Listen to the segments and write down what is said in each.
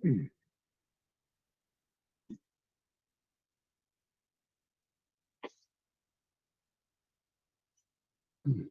Mm, mm.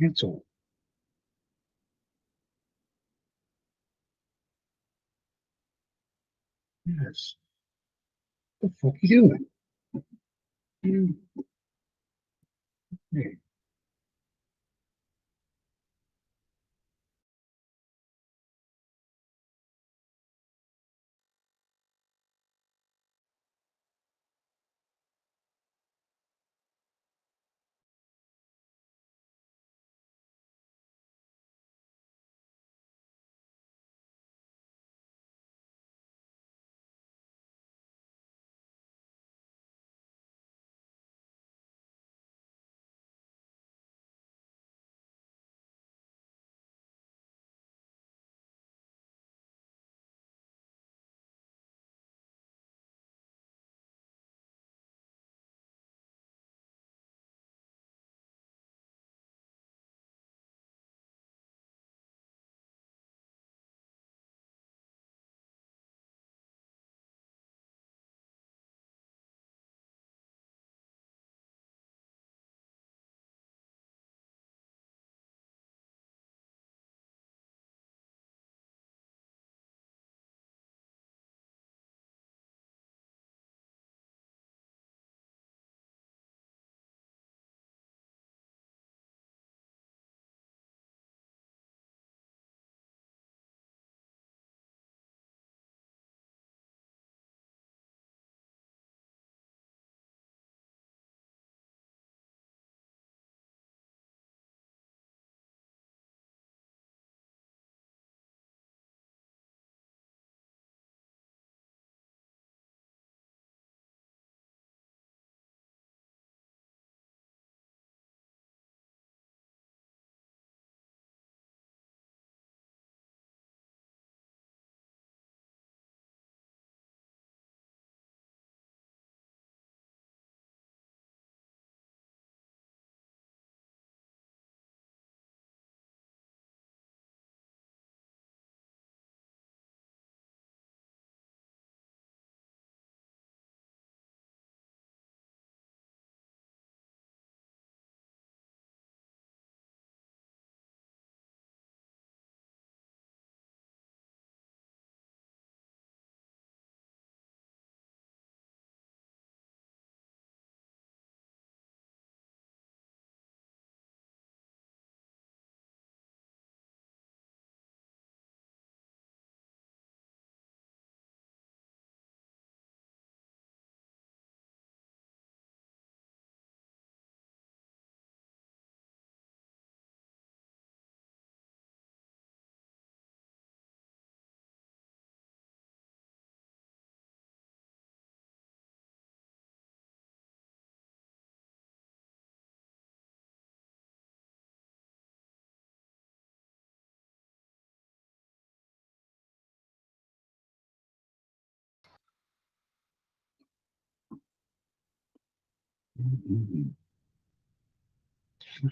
Cancel. Yes. What the fuck you doing? Mm, hey.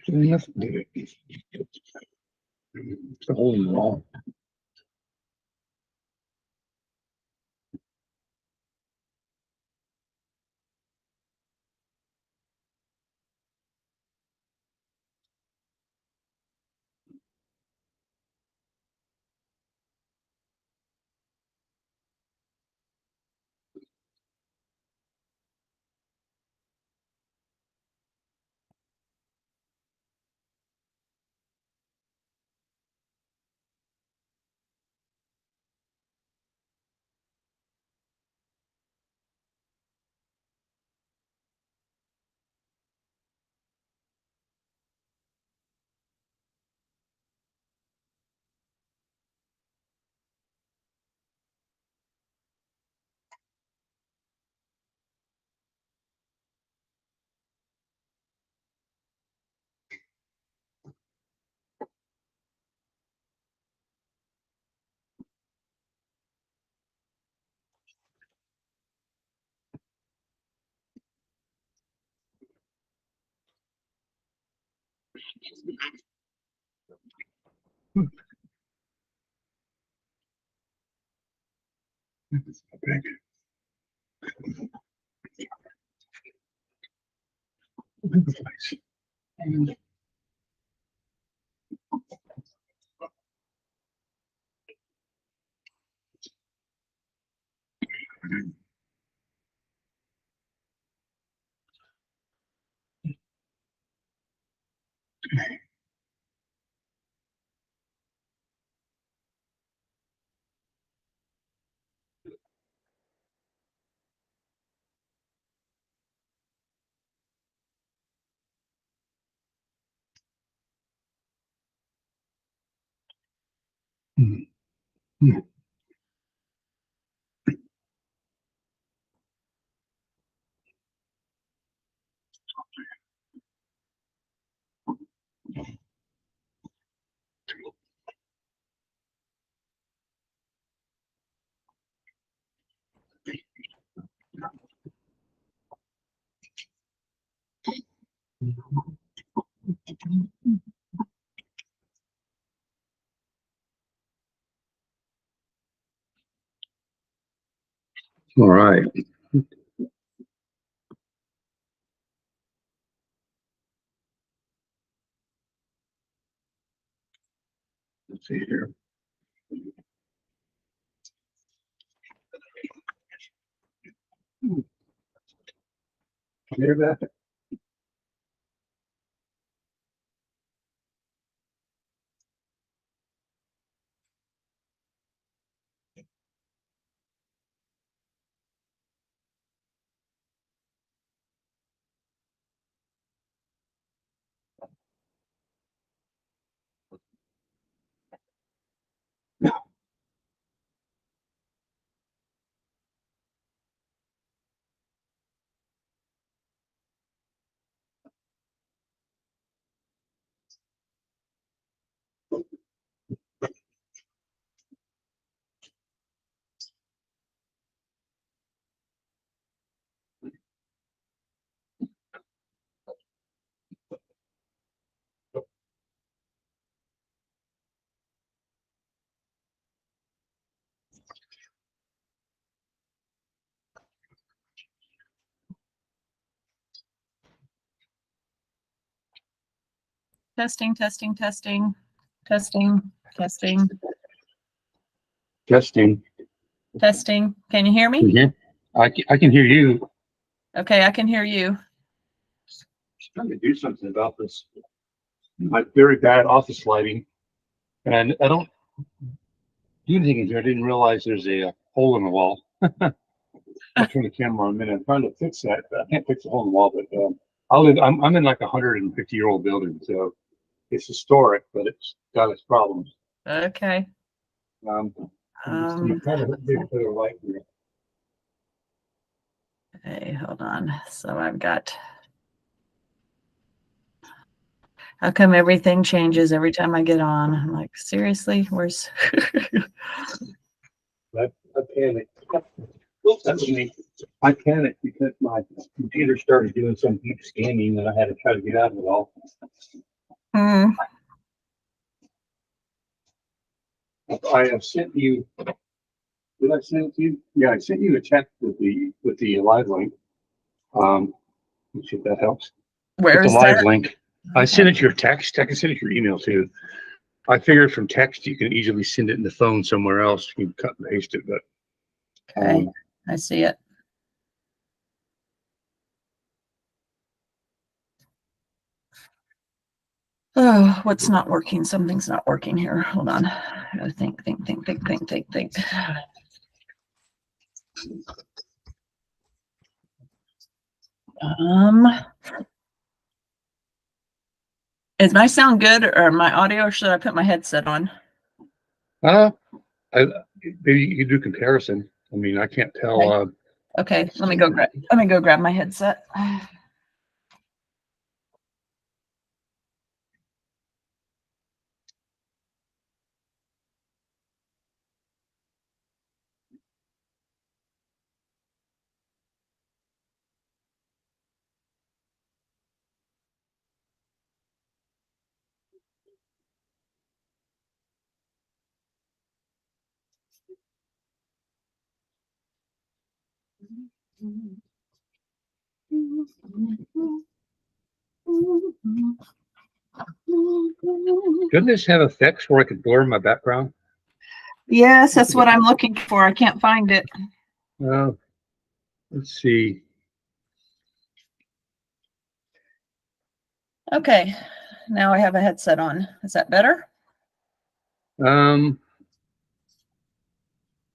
Enough. It's a hole in the wall. It's big. Nice. Mm, mm. All right. Let's see here. Hear that? Testing, testing, testing, testing, testing, Testing. testing. Can you hear me? Yeah. I can hear you. Okay, I can hear you. Just trying to do something about this. My very bad office lighting. And I don't do anything in here. I didn't realize there's a hole in the wall. I'll turn the camera on a minute. I'm trying to fix that, but I can't fix the hole in the wall. But I'm in like a 150-year-old building, so it's historic, but it's got its problems. Okay. I'm just trying to get a better light here. Hey, hold on. So I've got. How come everything changes every time I get on? I'm like, seriously, where's? I panicked. That was me. I panicked because my computer started doing some deep scanning and I had to try to get out of it all. Mm. I have sent you, did I send it to you? Yeah, I sent you a text with the live link. Let's see if that helps. Where With the is live that? link. I sent it to your text. I can send it to your email too. I figured from text you can easily send it in the phone somewhere else. You can cut and paste it, but Okay, I see it. Oh, what's not working? Something's not working here. Hold on. I gotta think. Is my sound good or my audio, or should I put my headset on? I maybe you can do comparison. I mean, I can't tell. Okay, let me go grab my headset. Doesn't this have effects where I could blur my background? Yes, that's what I'm looking for. I can't find it. Let's see. Okay, now I have a headset on. Is that better? Well,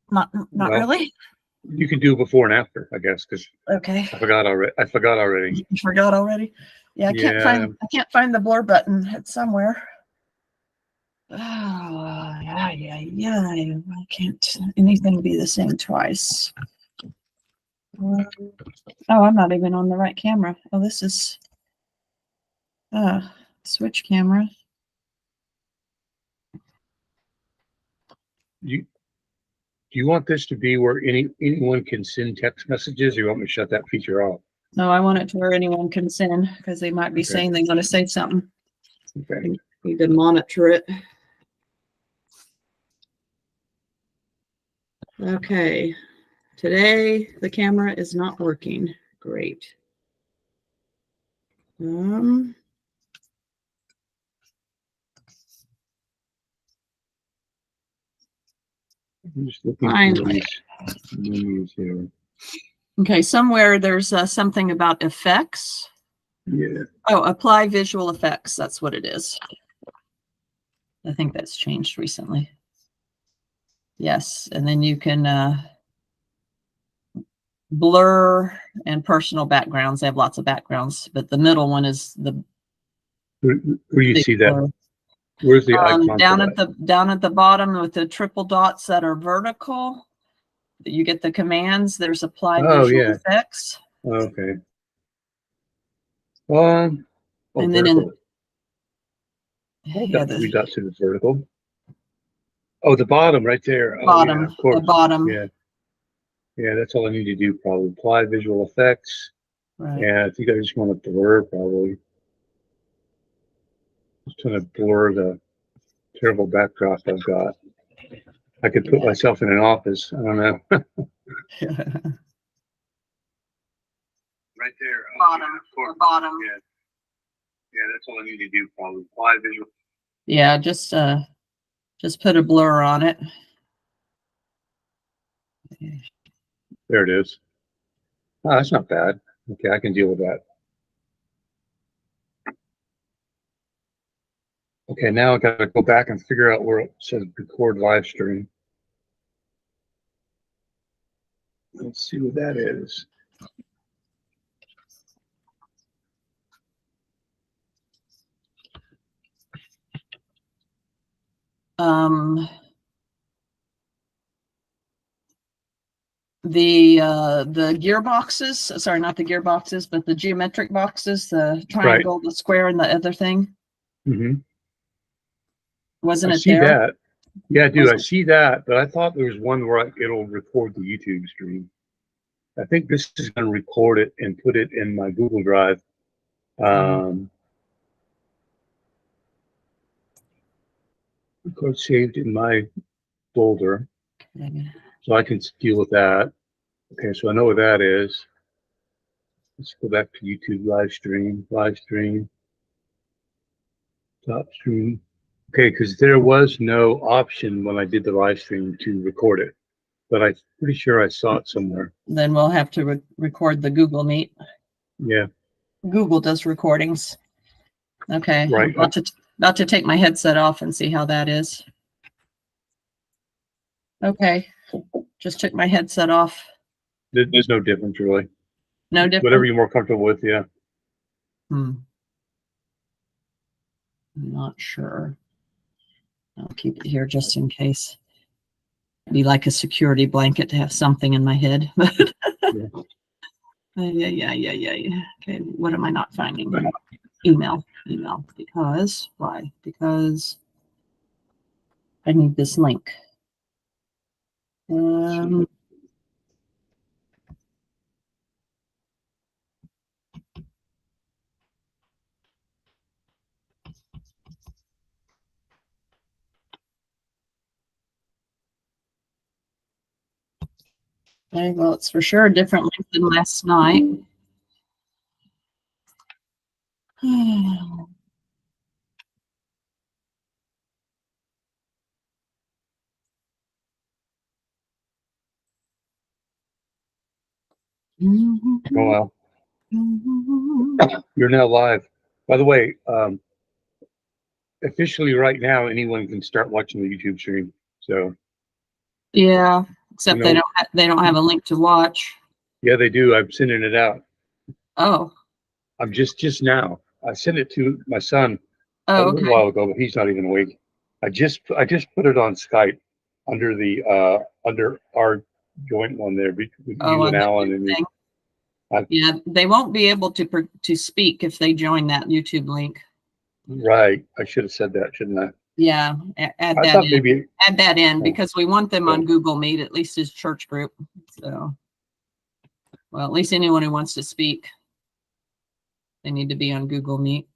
Not really. You can do before and after, I guess, because Okay. I forgot already. You forgot already? Yeah, I can't find the blur button. It's somewhere. Oh, yeah. Why can't anything be the same twice? Oh, I'm not even on the right camera. Oh, this is switch camera. Do you want this to be where anyone can send text messages, or you want me to shut that feature off? No, I want it to where anyone can send, because they might be saying they want to say something. Okay. You can monitor it. Okay. Today the camera is not working. Great. I'm just looking for these menus here. Okay, somewhere there's something about effects. Yeah. Oh, apply visual effects. That's what it is. I think that's changed recently. Yes, and then you can blur and personal backgrounds. They have lots of backgrounds, but the middle one is the. Where do you see that? Blur. Where's the icon? Down at the bottom with the triple dots that are vertical. You get the commands. There's apply visual effects. Okay. And vertical. Then Three dots to the vertical. Oh, the bottom right there. Bottom, of course. the bottom. Yeah, that's all I need to do. Probably apply visual effects. Right. Yeah, I think I just want to blur probably. Just trying to blur the terrible backdrop I've got. I could put myself in an office. I don't know. Right there. Bottom. Yeah, that's all I need to do. Probably apply visual. Yeah, just put a blur on it. There it is. Oh, that's not bad. Okay, I can deal with that. Okay, now I got to go back and figure out where it says record live stream. Let's see what that is. The gearboxes, sorry, not the gearboxes, but the geometric boxes, the triangle, the square, and the other thing. Mm-hmm. Wasn't it there? I see that. Yeah, I do. I see that, but I thought there was one where it'll record the YouTube stream. I think this is going to record it and put it in my Google Drive. Record saved in my folder, so I can deal with that. Okay, so I know what that is. Let's go back to YouTube live stream, top stream. Okay, because there was no option when I did the live stream to record it, but I'm pretty sure I saw it somewhere. Then we'll have to record the Google Meet. Yeah. Google does recordings. Okay. Right. I'm about to take my headset off and see how that is. Okay. Just took my headset off. There's no difference really. No difference. Whatever you're more comfortable with, yeah. I'm not sure. I'll keep it here just in case. It'd be like a security blanket to have something in my head. Yeah. Okay, what am I not finding? Email. Because why? Because I need this link. Okay, well, it's for sure a different link than last night. Oh, wow. You're now live. By the way, officially right now, anyone can start watching the YouTube stream. So yeah, except they don't have a link to watch. Yeah, they do. I'm sending it out. Oh. I'm just now. I sent it to my son a Oh, little while ago, but he's not even awake. I just put it on Skype under the under our joint one there between you and Alan and me. Yeah, they won't be able to speak if they join that YouTube link. Right. I should have said that, shouldn't I? Yeah, add that in because we want them on Google Meet, at least as church group. So, well, at least anyone who wants to speak, they need to be on Google Meet.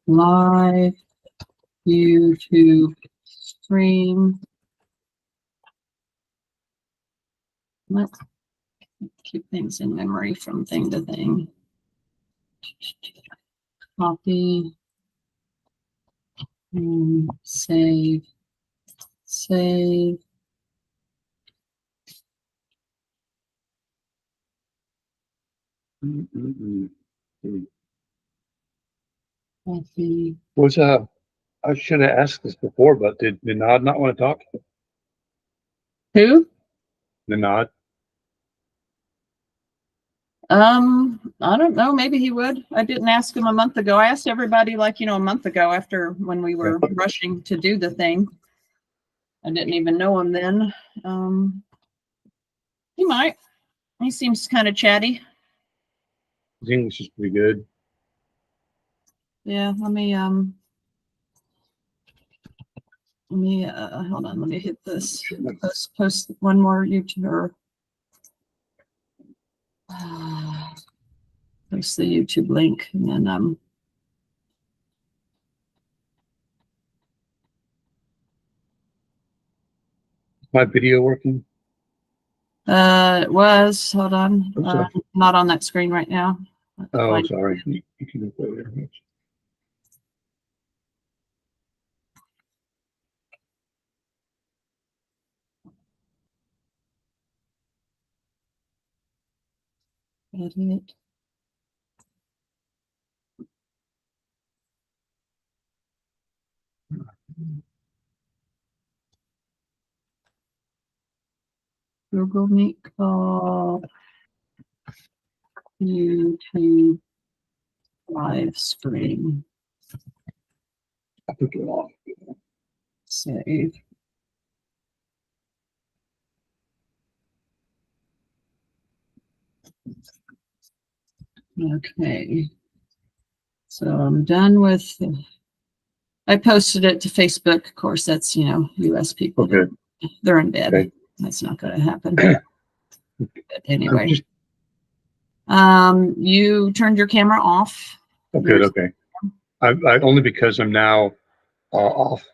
Live YouTube stream. Let's keep things in memory from thing to thing. Copy. Save. Copy. I should have asked this before, but did Nod not want to talk? Who? Nod. I don't know. Maybe he would. I didn't ask him a month ago. I asked everybody like, a month ago after when we were rushing to do the thing. I didn't even know him then. He might. He seems kind of chatty. His English is pretty good. Yeah, let me hold on, let me hit this. Post one more YouTuber. Post the YouTube link and then My video working? it was, hold on. Not on that screen right now. Oh, sorry. You can go there. Edit. Google Meet call. YouTube live stream. I took it off. Save. Okay. So I'm done with, I posted it to Facebook. Of course, that's, you know, US people. Okay. They're in bed. Okay. That's not going to happen. But anyway. Just, you turned your camera off. good. Okay. I only because I'm now off.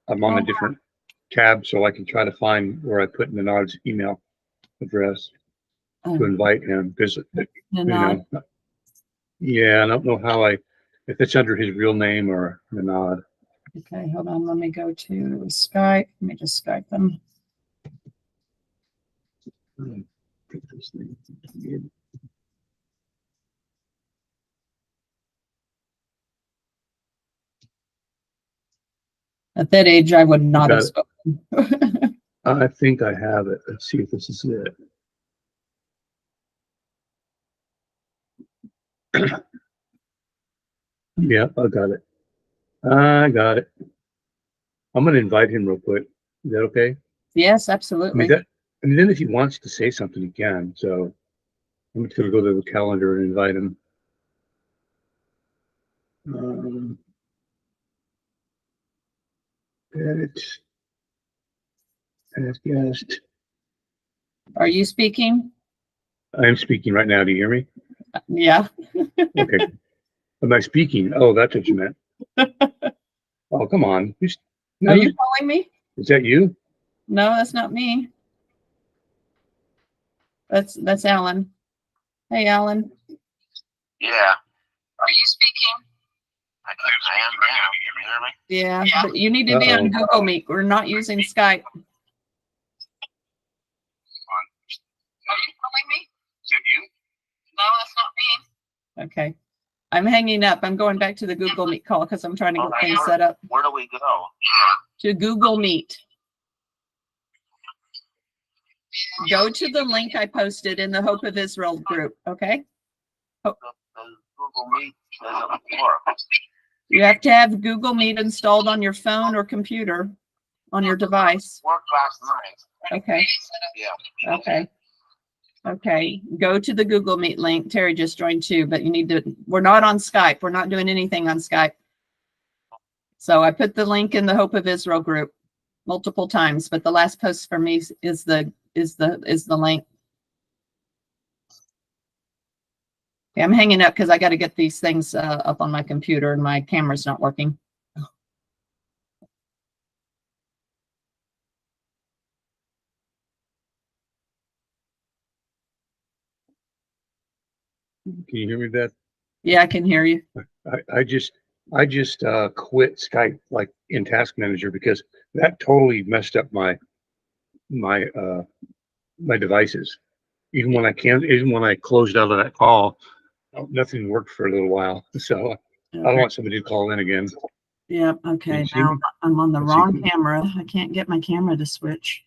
I'm on Oh, a different tab, so I can try to find where I put Nanad's email address to invite him. Because you know, yeah, I don't know how if it's under his real name or Nanad. Okay, hold on. Let me go to Skype. Let me just Skype them. At that age, I would not have spoken. I think I have it. Let's see if this is it. Yeah, I got it. I got it. I'm going to invite him real quick. Is that okay? Yes, absolutely. I mean, then if he wants to say something, he can. So I'm just going to go to the calendar and invite him. Edit. Ask guest. Are you speaking? I am speaking right now. Do you hear me? Yeah. Okay. Am I speaking? Oh, that's what you meant. Oh, come on. Are you calling me? Is that you? No, that's not me. That's Alan. Hey, Alan. Yeah. Are you speaking? I am now. You hear me? Yeah, but you need to be on Google Meet. We're not using Skype. Are you calling me? Is that you? No, that's not me. Okay. I'm hanging up. I'm going back to the Google Meet call because I'm trying to get things set up. Where do we go? To Google Meet. Go to the link I posted in the Hope of Israel group, okay? The Google Meet doesn't work. You have to have Google Meet installed on your phone or computer on your device. Worked last night. Okay. Yeah. Okay. Okay. Go to the Google Meet link. Terry just joined too, but you need to, we're not on Skype. We're not doing anything on Skype. So I put the link in the Hope of Israel group multiple times, but the last post for me is the link. Okay, I'm hanging up because I got to get these things up on my computer and my camera's not working. Can you hear me, Beth? Yeah, I can hear you. I just quit Skype like in Task Manager because that totally messed up my devices. Even when I closed out of that call, nothing worked for a little while. So I don't want somebody to call in again. Yeah. Okay. Now I'm on the wrong camera. I can't get my camera to switch.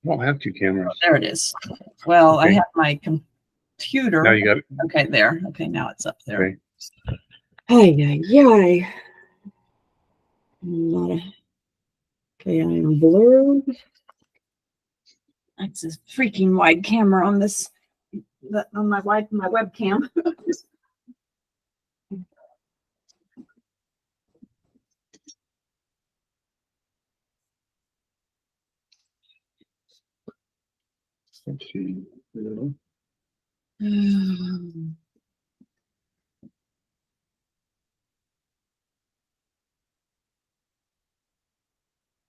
I don't have two cameras. Oh, there it is. Well, okay. I have my computer. Now you got it. Okay, there. Okay, now it's up there. Okay. Hey. Okay, I am blurred. That's a freaking wide camera on this. On my webcam. Let's see.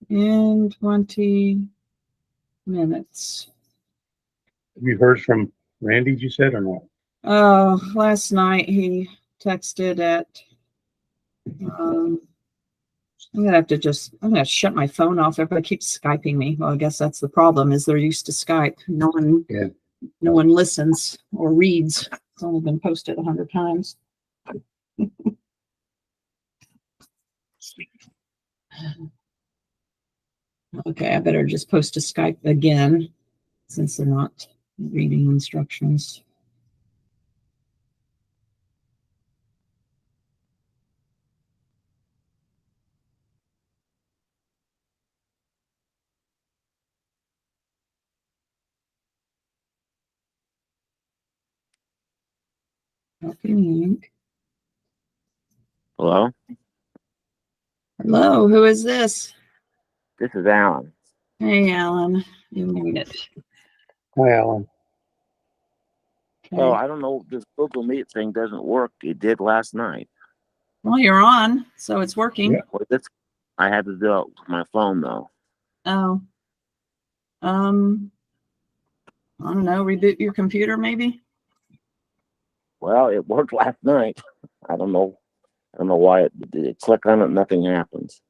In 20 minutes. Have you heard from Randy, you said, or not? Oh, last night he texted at I'm gonna shut my phone off. Everybody keeps Skyping me. Well, I guess that's the problem, is they're used to Skype. No one listens or reads. It's only been posted 100 times. Okay, I better just post to Skype again since they're not reading instructions. Hello? Hello, who is this? This is Alan. Hey, Alan. You made it. Hi, Alan. Well, Okay. I don't know. This Google Meet thing doesn't work. It did last night. Well, you're on, so it's working. Yeah. Well, I had to do it with my phone, though. Oh. I don't know. Reboot your computer, maybe? Well, it worked last night. I don't know. I don't know why it click on it, nothing happens.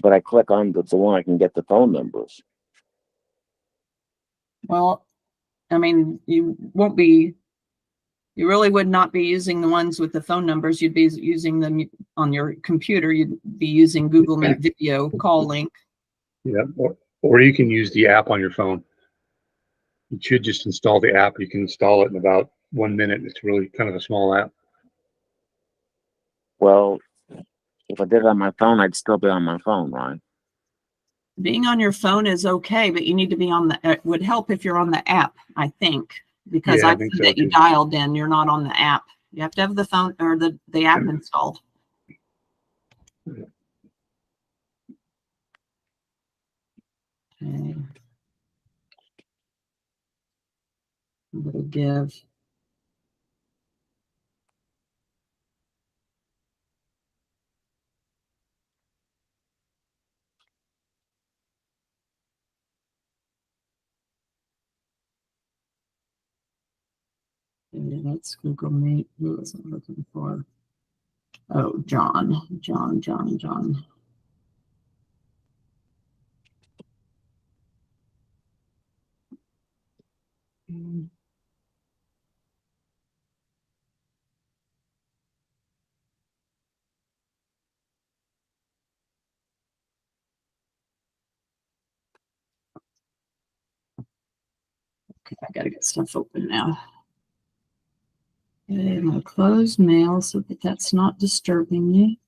But I click on the one I can get the phone numbers. Well, I mean, you really would not be using the ones with the phone numbers. You'd be using them on your computer. You'd be using Google Meet video call link. Yeah. Or you can use the app on your phone. You should just install the app. You can install it in about 1 minute. It's really kind of a small app. Well, if I did it on my phone, I'd still be on my phone, right? Being on your phone is okay, but you need to be on the, it would help if you're on the app, I think, because Yeah, I I think see so, that you too. dialed in, you're not on the app. You have to have the phone or the app installed. Okay. It'll give. Yeah, that's Google Meet. Who was I looking for? Oh, John. Okay, I gotta get stuff open now. Okay, I'm gonna close mail so that that's not disturbing me.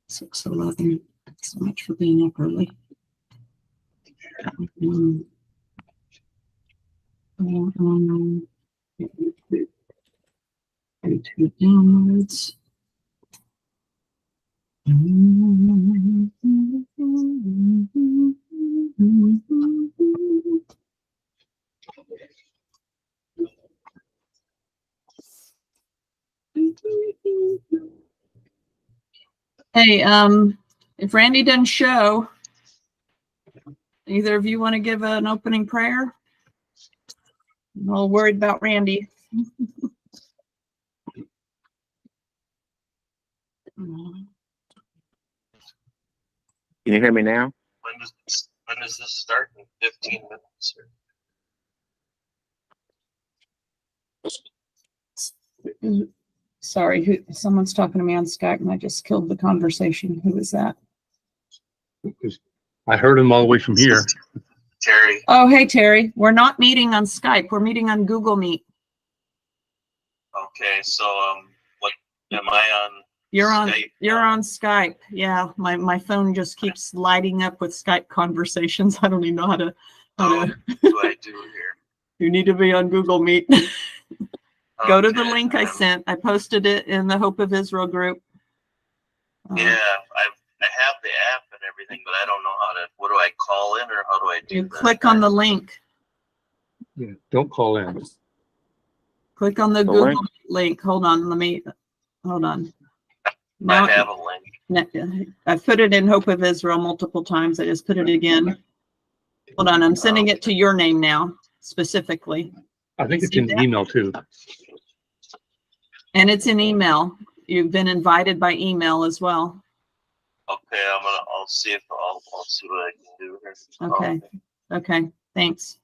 6:11. So much for being up early. YouTube downloads. Hey, if Randy doesn't show, either of you want to give an opening prayer? I'm all worried about Randy. Can you hear me now? When does this start? In 15 minutes. Sorry, someone's talking to me on Skype and I just killed the conversation. Who is that? Because I heard him all the way from here. Terry. Oh, hey, Terry. We're not meeting on Skype. We're meeting on Google Meet. Okay, so what am I on? You're on Skype you're now? on Skype. Yeah, my phone just keeps lighting up with Skype conversations. I don't even know how to What do I do here? You need to be on Google Meet. Go to the link I sent. I posted it in the Hope of Israel group. Yeah, I have the app and everything, but I don't know how to. What do I call in, or how do I do You that? click on the link. Yeah, don't call in. Click on the The Google link? link. Hold on. Hold on. I Now have a link. I've put it in Hope of Israel multiple times. I just put it again. Hold on. I'm sending it to your name now, specifically. I think it's in the email too. And it's in email. You've been invited by email as well. Okay, I'll see if I'll see what I can do here. Okay. Okay. Thanks.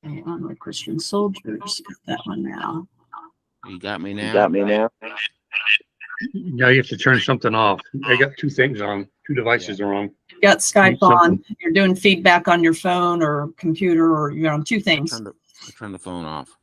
Okay, onward Christian soldiers. Got that one now. You got me now? You got me now? Now you have to turn something off. I got two things on. Two devices are on. You've got Skype on. Something. You're doing feedback on your phone or computer, or you're on two things. I turned the phone off.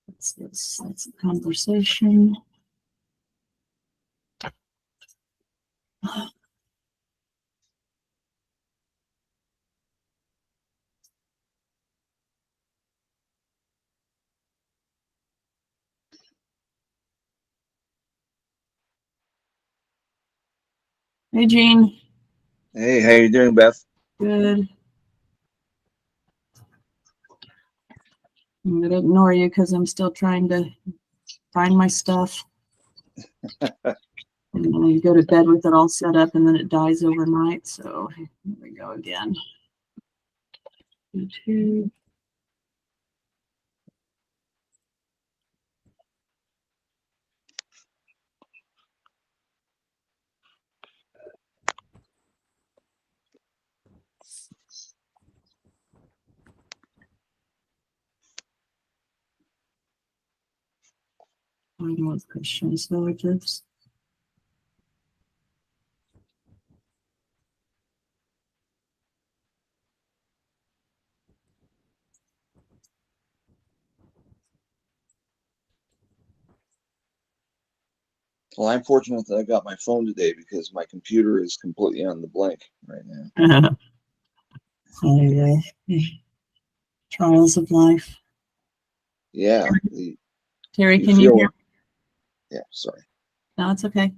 What's this? That's a conversation. Hey, Jean. Hey, how you doing, Beth? Good. I'm gonna ignore you because I'm still trying to find my stuff. And then I go to bed with it all set up, and then it dies overnight. So here we go again. YouTube. I know what Christians villages. Well, I'm fortunate that I got my phone today because my computer is completely on the blank right now. Oh, yeah. Trials of life. Yeah. Terry, can you hear? Yeah, sorry. No, it's okay.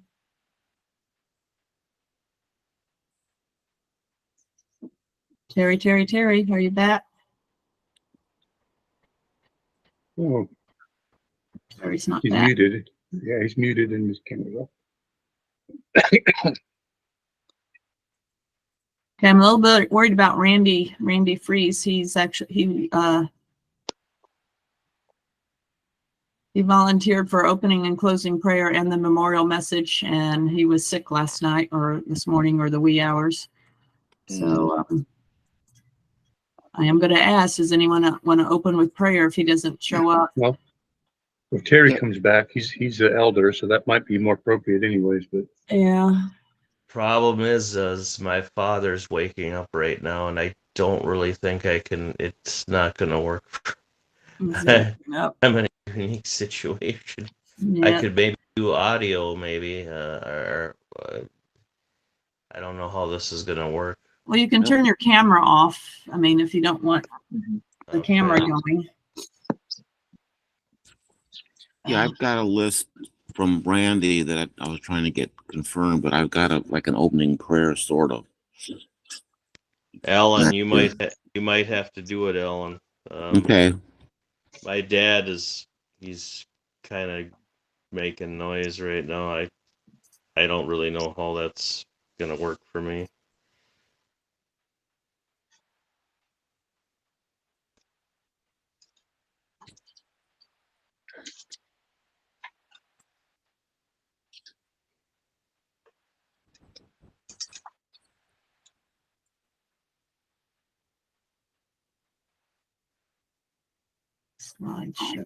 Terry, are you back? Oh, Terry's not he's back. muted. Yeah, he's muted in his camera. Okay, I'm a little bit worried about Randy Freeze. He's actually he volunteered for opening and closing prayer and the memorial message, and he was sick last night or this morning or the wee hours. So I am going to ask, does anyone want to open with prayer if he doesn't show up? Well, if Terry comes back, he's the elder, so that might be more appropriate anyways, but Yeah. Problem is my father's waking up right now, and I don't really think I can. It's not going to work. Yep. I'm in a unique situation. Yeah. I could maybe do audio, or I don't know how this is going to work. Well, you can turn your camera off. I mean, if you don't want the camera going. Yeah, I've got a list from Randy that I was trying to get confirmed, but I've got like an opening prayer sort of. Alan, you might have to do it, Alan. Okay. My dad he's kind of making noise right now. I don't really know how that's gonna work for me. Slideshow.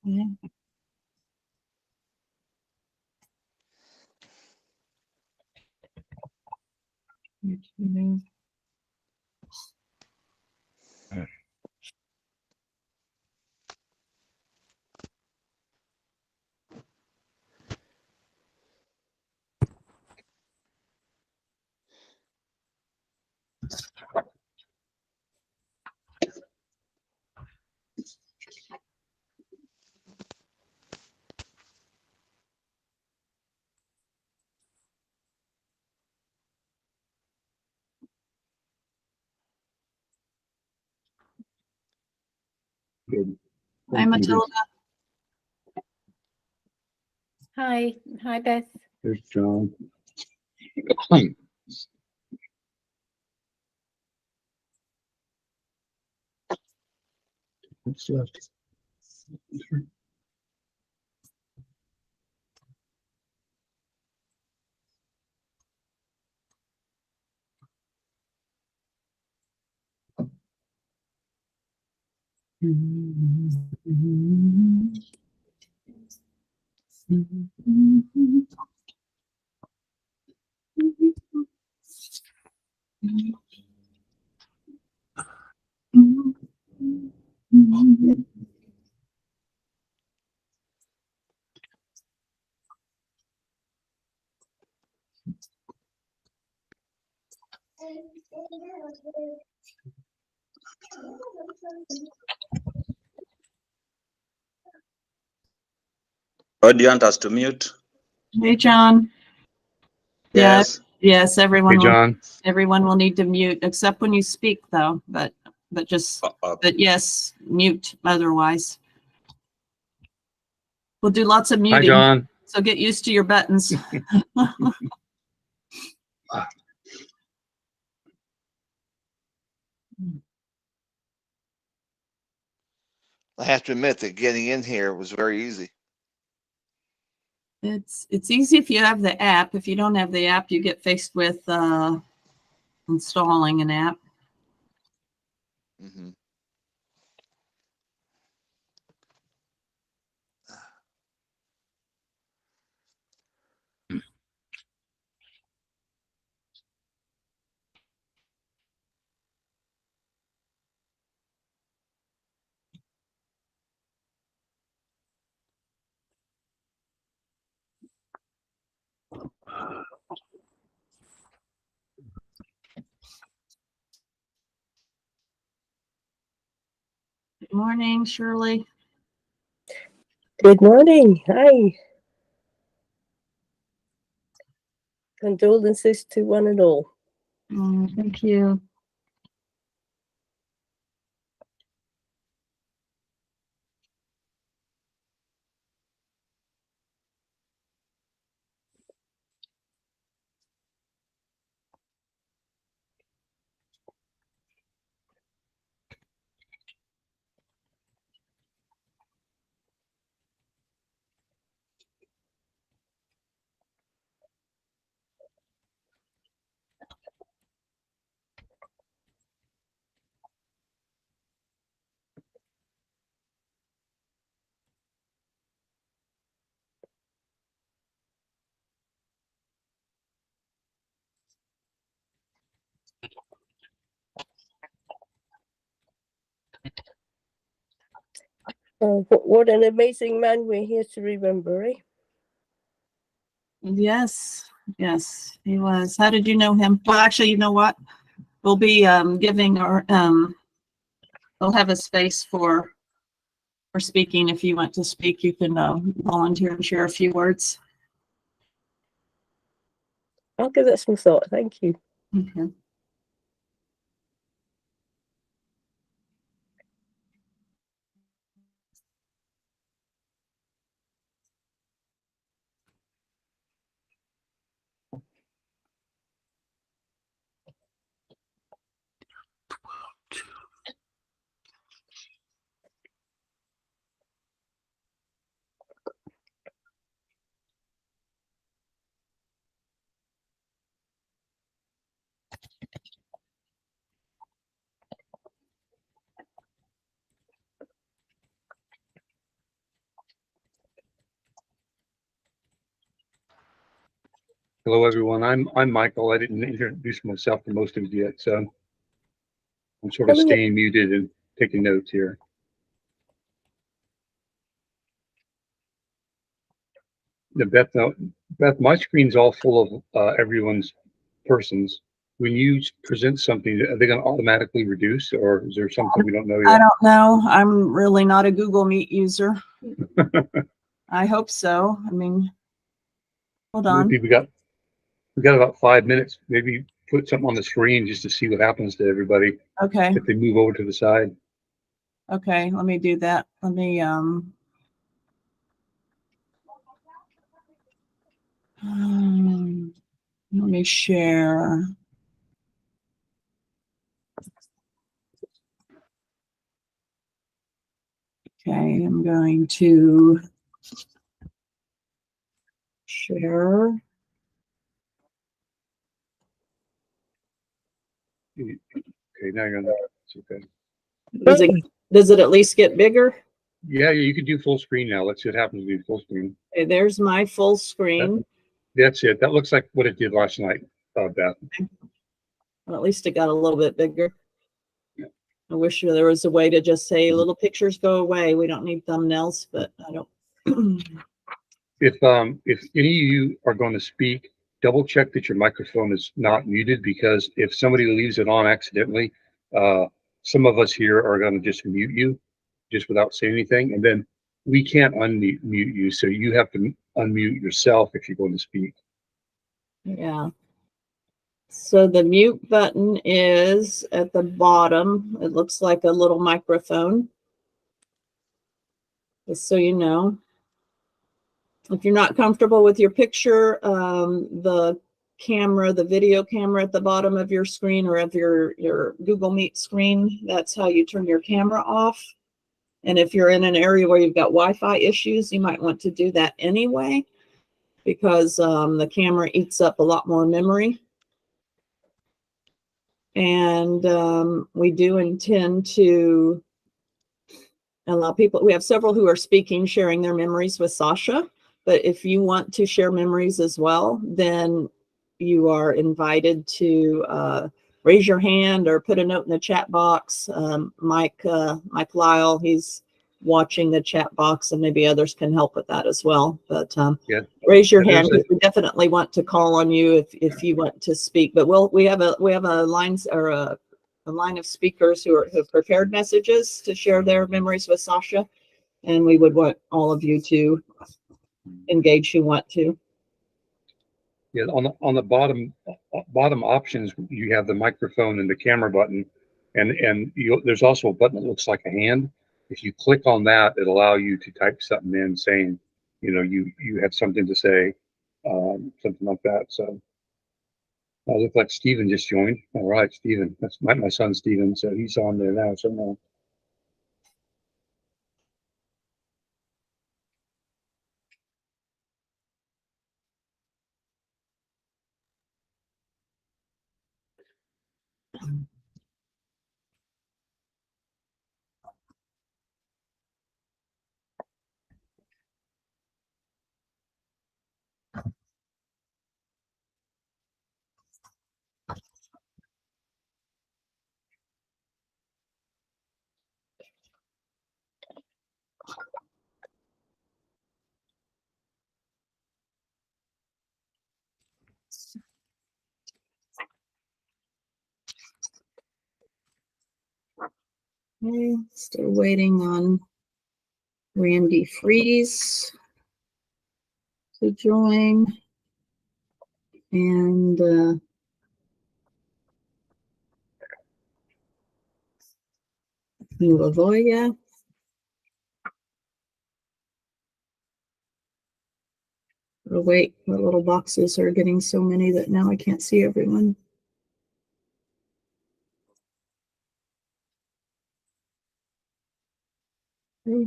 Yeah. YouTube. Good. Hi, Matilda. Hi. Hi, Beth. There's John. What's left? Or do you want us to mute? Hey, John. Yeah, Yes. yes, Hey, John. everyone will need to mute, except when you speak, though, but just, but yes, mute otherwise. We'll do lots of Hi, muting, John. so get used to your buttons. I have to admit that getting in here was very easy. It's easy if you have the app. If you don't have the app, you get faced with installing an app. Mm-hmm. Good morning, Shirley. Good morning. Hi. Condolences to one and all. Thank you. Oh, what an amazing man we're here to remember, eh? Yes, yes, he was. How did you know him? Well, actually, you know what? We'll be giving our we'll have a space for speaking. If you want to speak, you can volunteer and share a few words. I'll give that some thought. Thank you. Okay. Hello, everyone. I'm Michael. I didn't introduce myself to most of you yet, so I'm sort of Hello. staying muted and taking notes here. Beth, my screen's all full of everyone's persons. when you present something, are they going to automatically reduce, or is there something we don't know I yet? don't know. I'm really not a Google Meet user. I hope so. I mean, hold on. We got about 5 minutes. Maybe put something on the screen just to see what happens to everybody Okay. if they move over to the side. Okay, let me do that. Let me share. Okay, I'm going to share. Okay, now you're on the. It's okay. Does it at least get bigger? Yeah, you can do full screen now. Let's see what happens with full screen. Okay, there's my full screen. That's it. That looks like what it did last night, Beth. Well, at least it got a little bit bigger. Yeah. I wish there was a way to just say little pictures go away. We don't need thumbnails, but I don't. If any of you are going to speak, double check that your microphone is not muted, because if somebody leaves it on accidentally, some of us here are going to just mute you just without saying anything, and then we can't unmute you, so you have to unmute yourself if you're going to speak. Yeah. So the mute button is at the bottom. It looks like a little microphone. Just so you know. If you're not comfortable with your picture, the camera, the video camera at the bottom of your screen or of your Google Meet screen, that's how you turn your camera off. And if you're in an area where you've got Wi-Fi issues, you might want to do that anyway, because the camera eats up a lot more memory. And we do intend to allow people, we have several who are speaking, sharing their memories with Sasha. But if you want to share memories as well, then you are invited to raise your hand or put a note in the chat box. Mike Lyle, he's watching the chat box, and maybe others can help with that as well. But yeah, raise your hand, because we definitely want to call on you if you want to speak. But we have a lines or a line of speakers who have prepared messages to share their memories with Sasha, and we would want all of you to engage who want to. Yeah, on the bottom options, you have the microphone and the camera button, and there's also a button that looks like a hand. If you click on that, it'll allow you to type something in saying, you have something to say, something like that. So I look like Steven just joined. All right, Steven, that's my son Steven, so he's on there now. So now. Okay, still waiting on Randy Freeze to join, and Lavoya. Oh wait, the little boxes are getting so many that now I can't see everyone. Okay.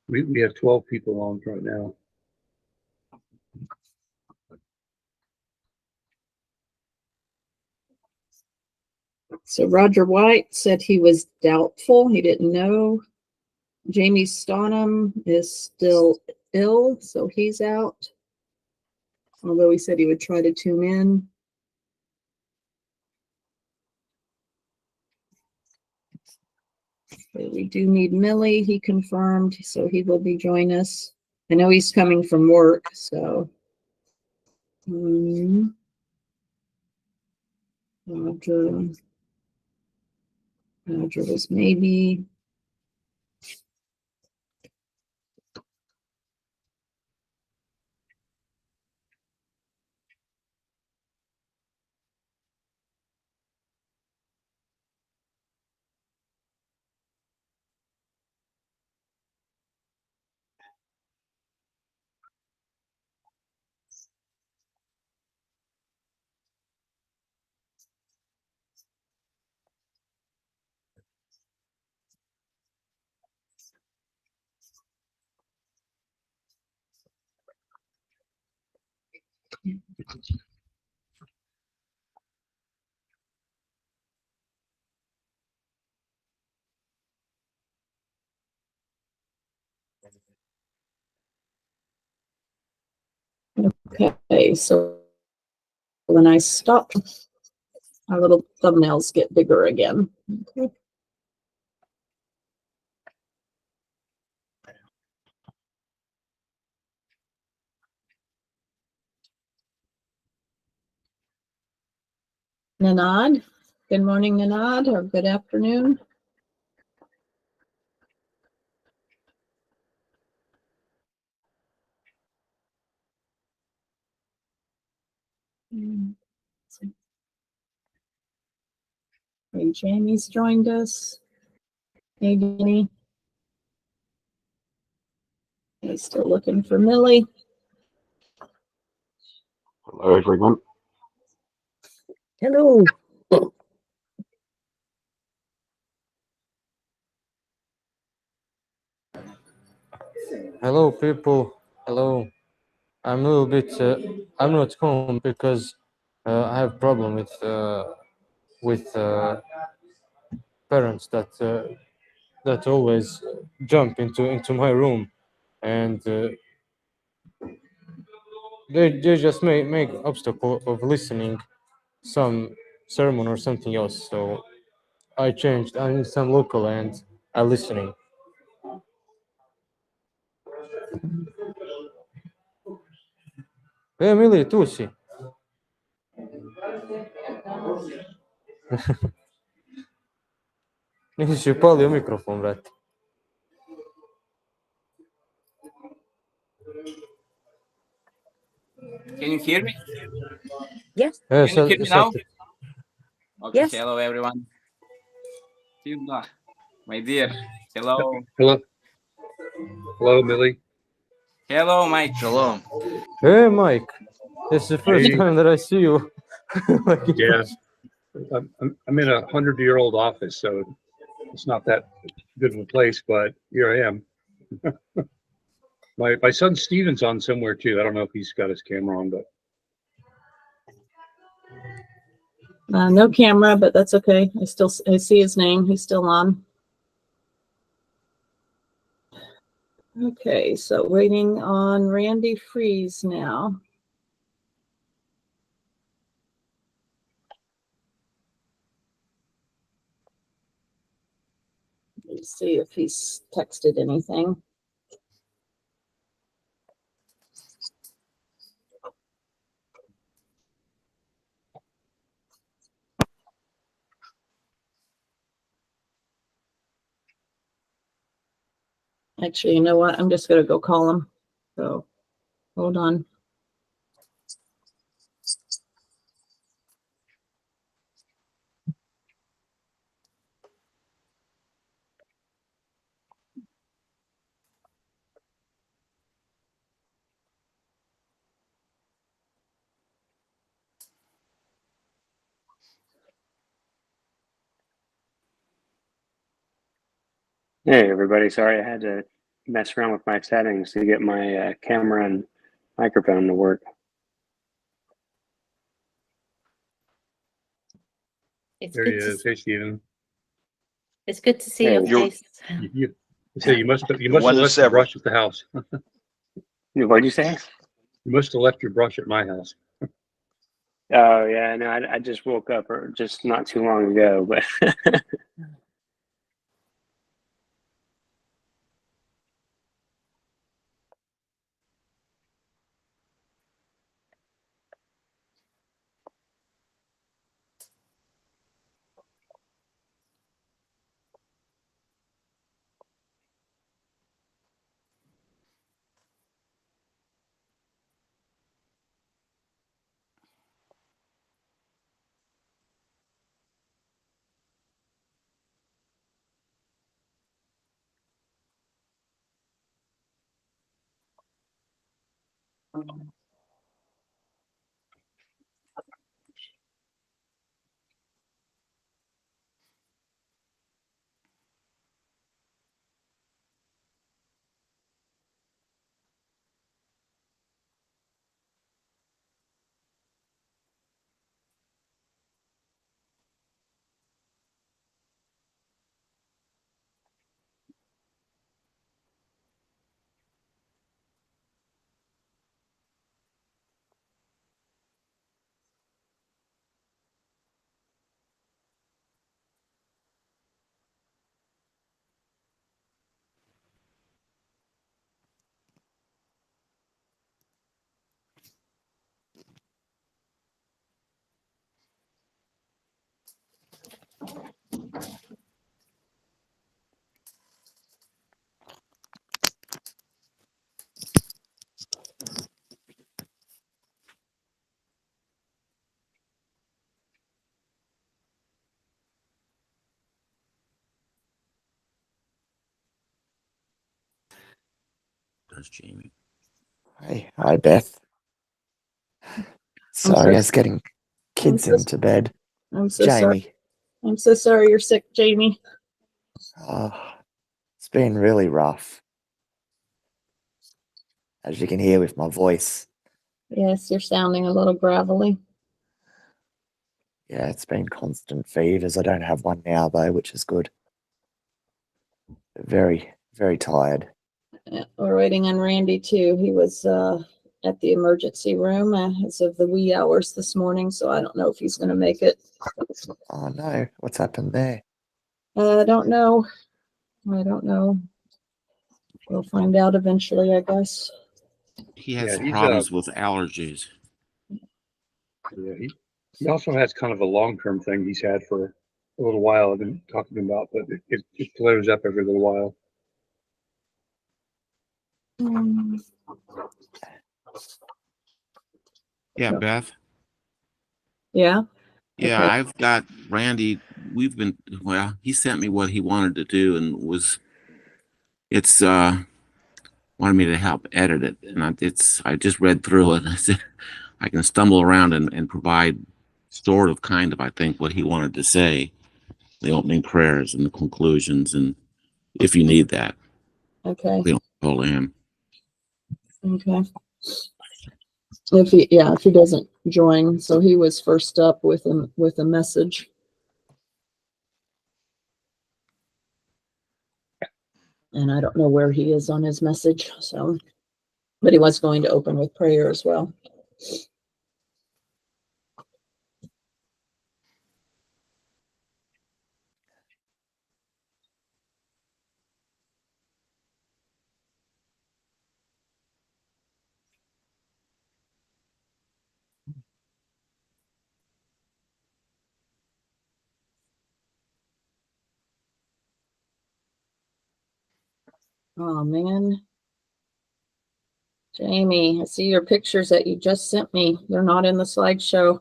We have 12 people on right now. So Roger White said he was doubtful. He didn't know. Jamie Stonham is still ill, so he's out. Although he said he would try to tune in. But we do need Millie, he confirmed, so he will be joining us. I know he's coming from work, so Roger was maybe. Okay, so when I stop, our little thumbnails get bigger again. Okay. Nanad, good morning, Nanad, or good afternoon. Hey, Jamie's joined us. Hey, Danny. He's still looking for Millie. Hello, everyone. Hello. Hello, people. Hello. I'm a little bit. I'm not home because I have problem with parents that always jump into my room, and they just make obstacle of listening some sermon or something else. So I changed. I need some local and I listening. Emily, tu si. Nisi upalio mikrofon, brate. Can you hear me? Yes. Can you hear me now? Okay, Yes. hello everyone. Tilda, my dear. Hello. Hello, hello, Millie. Hello, Mike. Shalom. Hey, Mike. It's the first Hey, time that I see you. yeah, I'm in a 100-year-old office, so it's not that good of a place, but here I am. My son Steven's on somewhere too. I don't know if he's got his camera on, but No camera, but that's okay. I see his name. He's still on. Okay, so waiting on Randy Freeze now. Let's see if he's texted anything. Actually, you know what? I'm just going to go call him. So hold on. Hey, everybody. Sorry, I had to mess around with my settings to get my camera and microphone to work. there he is. Hey, Steven. It's good to see Hey, your face. You say you must have One to left your several. brush at the house. what'd you say? You must have left your brush at my house. Oh, yeah, no, I just woke up just not too long ago, but There's Jamie. Hi, Beth. Sorry, I was getting kids so, into bed. I'm so sorry. Jamie. I'm so sorry you're sick, Jamie. Oh, it's been really rough. As you can hear with my voice. Yes, you're sounding a little gravelly. Yeah, it's been constant fevers. I don't have one now, though, which is good. Very, very tired. We're waiting on Randy, too. He was at the emergency room as of the wee hours this morning, so I don't know if he's going to make it. Oh, no. What's happened there? I don't know. I don't know. We'll find out eventually, I guess. He has problems with allergies. Yeah, he also has kind of a long-term thing he's had for a little while. I've been talking about, but it flares up every little while. Yeah, Beth. Yeah. Yeah, Okay. I've got Randy. Well, he sent me what he wanted to do, and it's wanted me to help edit it, and I just read through it, and I said I can stumble around and provide sort of kind of, I think, what he wanted to say, the opening prayers and the conclusions, and if you need that. Okay. We don't hold him. Okay. If he doesn't join, so he was first up with a message. And I don't know where he is on his message, but he was going to open with prayer as well. Oh man. Jamie, I see your pictures that you just sent me. They're not in the slideshow.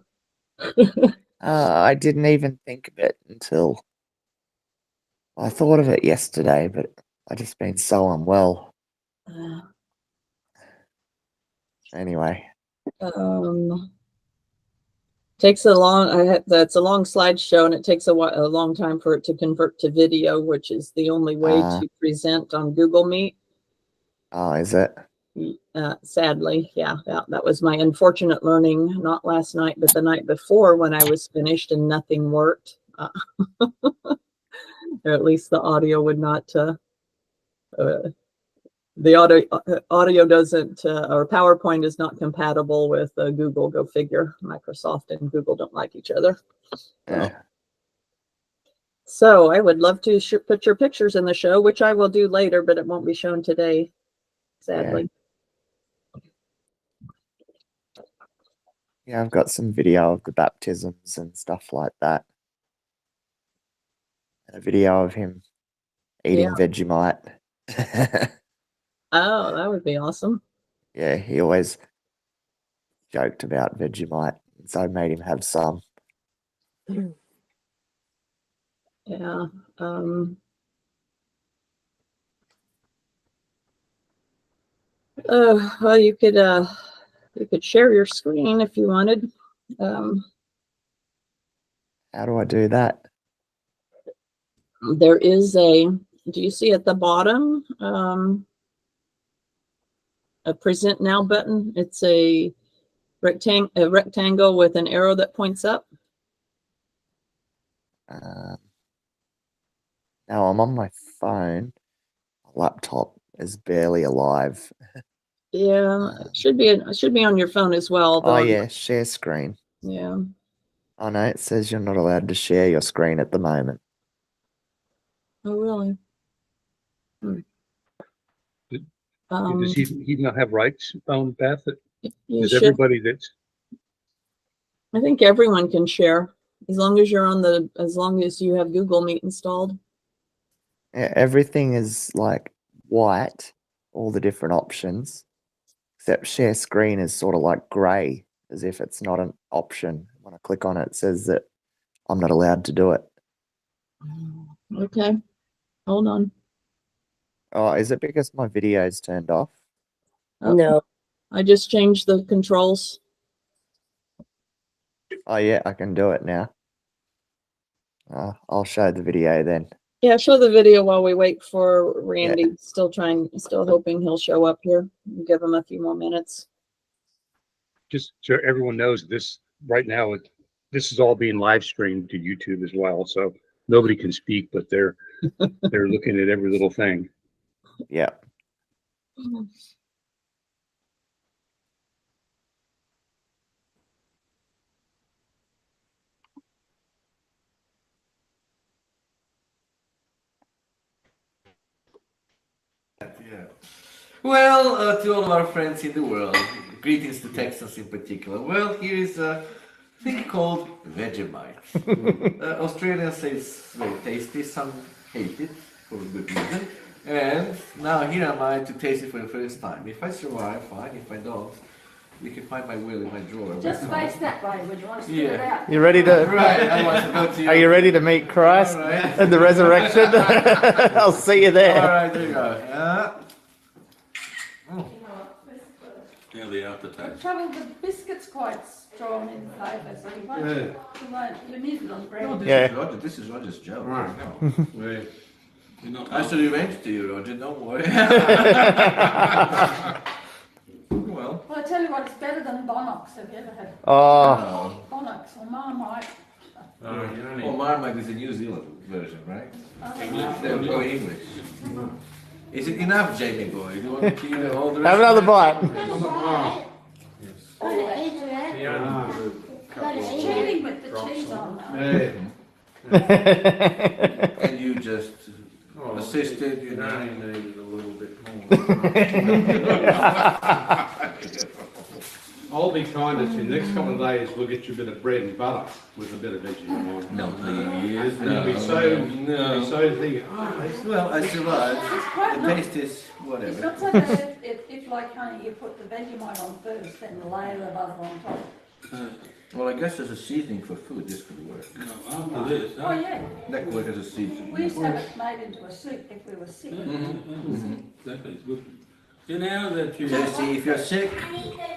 I didn't even think of it until I thought of it yesterday, but I just been so unwell. Anyway. Takes a long. That's a long slideshow, and it takes a long time for it to convert to video, which is the only way to present on Google Meet. Oh, is it? Sadly, yeah, that was my unfortunate learning, not last night, but the night before when I was finished and nothing worked. Or at least the audio would not, the audio doesn't, or PowerPoint is not compatible with Google, go figure. Microsoft and Google don't like each other. So I would love to put your pictures in the show, which I will do later, but it won't be shown today, sadly. Yeah, I've got some video of the baptisms and stuff like that. And a video of him eating Vegemite. Oh, that would be awesome. Yeah, he always joked about Vegemite, so I made him have some. Yeah. Well, you could You could share your screen if you wanted. How do I do that? There is do you see at the bottom a present now button? It's a rectangle with an arrow that points up. Now I'm on my phone. My laptop is barely alive. Yeah, it should be on your phone as well. Oh yeah, share screen. Yeah. Oh no, it says you're not allowed to share your screen at the moment. Oh really? Does he not have rights, Beth? You Is should. everybody that's I think everyone can share as long as you're as long as you have Google Meet installed. Yeah, everything is like white, all the different options, except share screen is sort of like grey, as if it's not an option. When I click on it, it says that I'm not allowed to do it. Okay, hold on. Oh, is it because my video is turned off? Oh, no, I just changed the controls. Oh yeah, I can do it now. I'll show the video then. Yeah, show the video while we wait for Randy. Yeah. Still hoping he'll show up here. We'll give him a few more minutes. just so everyone knows this right now? This is all being live streamed to YouTube as well, so nobody can speak, but they're looking at every little thing. Yeah. Yeah. Well, to all of our friends in the world, greetings to Texans in particular. Well, here is a thing called Vegemite. Australians say it's very tasty, some hate it for good reason. And now here am I to taste it for the first time. If I survive, fine. If I don't, you can find my will in my drawer. Just face that way when you want to spit it out. You ready to? Right, I want to go to you. Are you ready to meet Christ and the resurrection? I'll see you there. All right, there you go. Yeah, the aftertaste. Trouble, the biscuit's quite strong in flavour, so you need it on bread. No, this is Roger's joke. Right. I should revenge to you, Roger. Don't worry. Well, I tell you what, it's better than Bonox. Have you ever had? Oh. Bonox or Marmite. Well, Marmite is a New Zealand version, right? They'll go English. Is it enough, Jamie boy? Do you want to keep all the rest? Have another bite. It's cheating with the cheese on. And you just assisted, you know. Needed a little bit more. I'll be kind to you. Next couple of days, we'll get you a bit of bread and butter with a bit of veggie on it. No, please. And you'll be so thinking, well, I survived. The taste is whatever. It's not so bad if like honey, you put the Vegemite on first, then layer the butter on top. Well, I guess as a seasoning for food, this could work. No, after this. Oh, yeah. That could work as a seasoning. We used to have it made into a soup if we were sick. Exactly, it's good. You know that you... So see, if you're sick,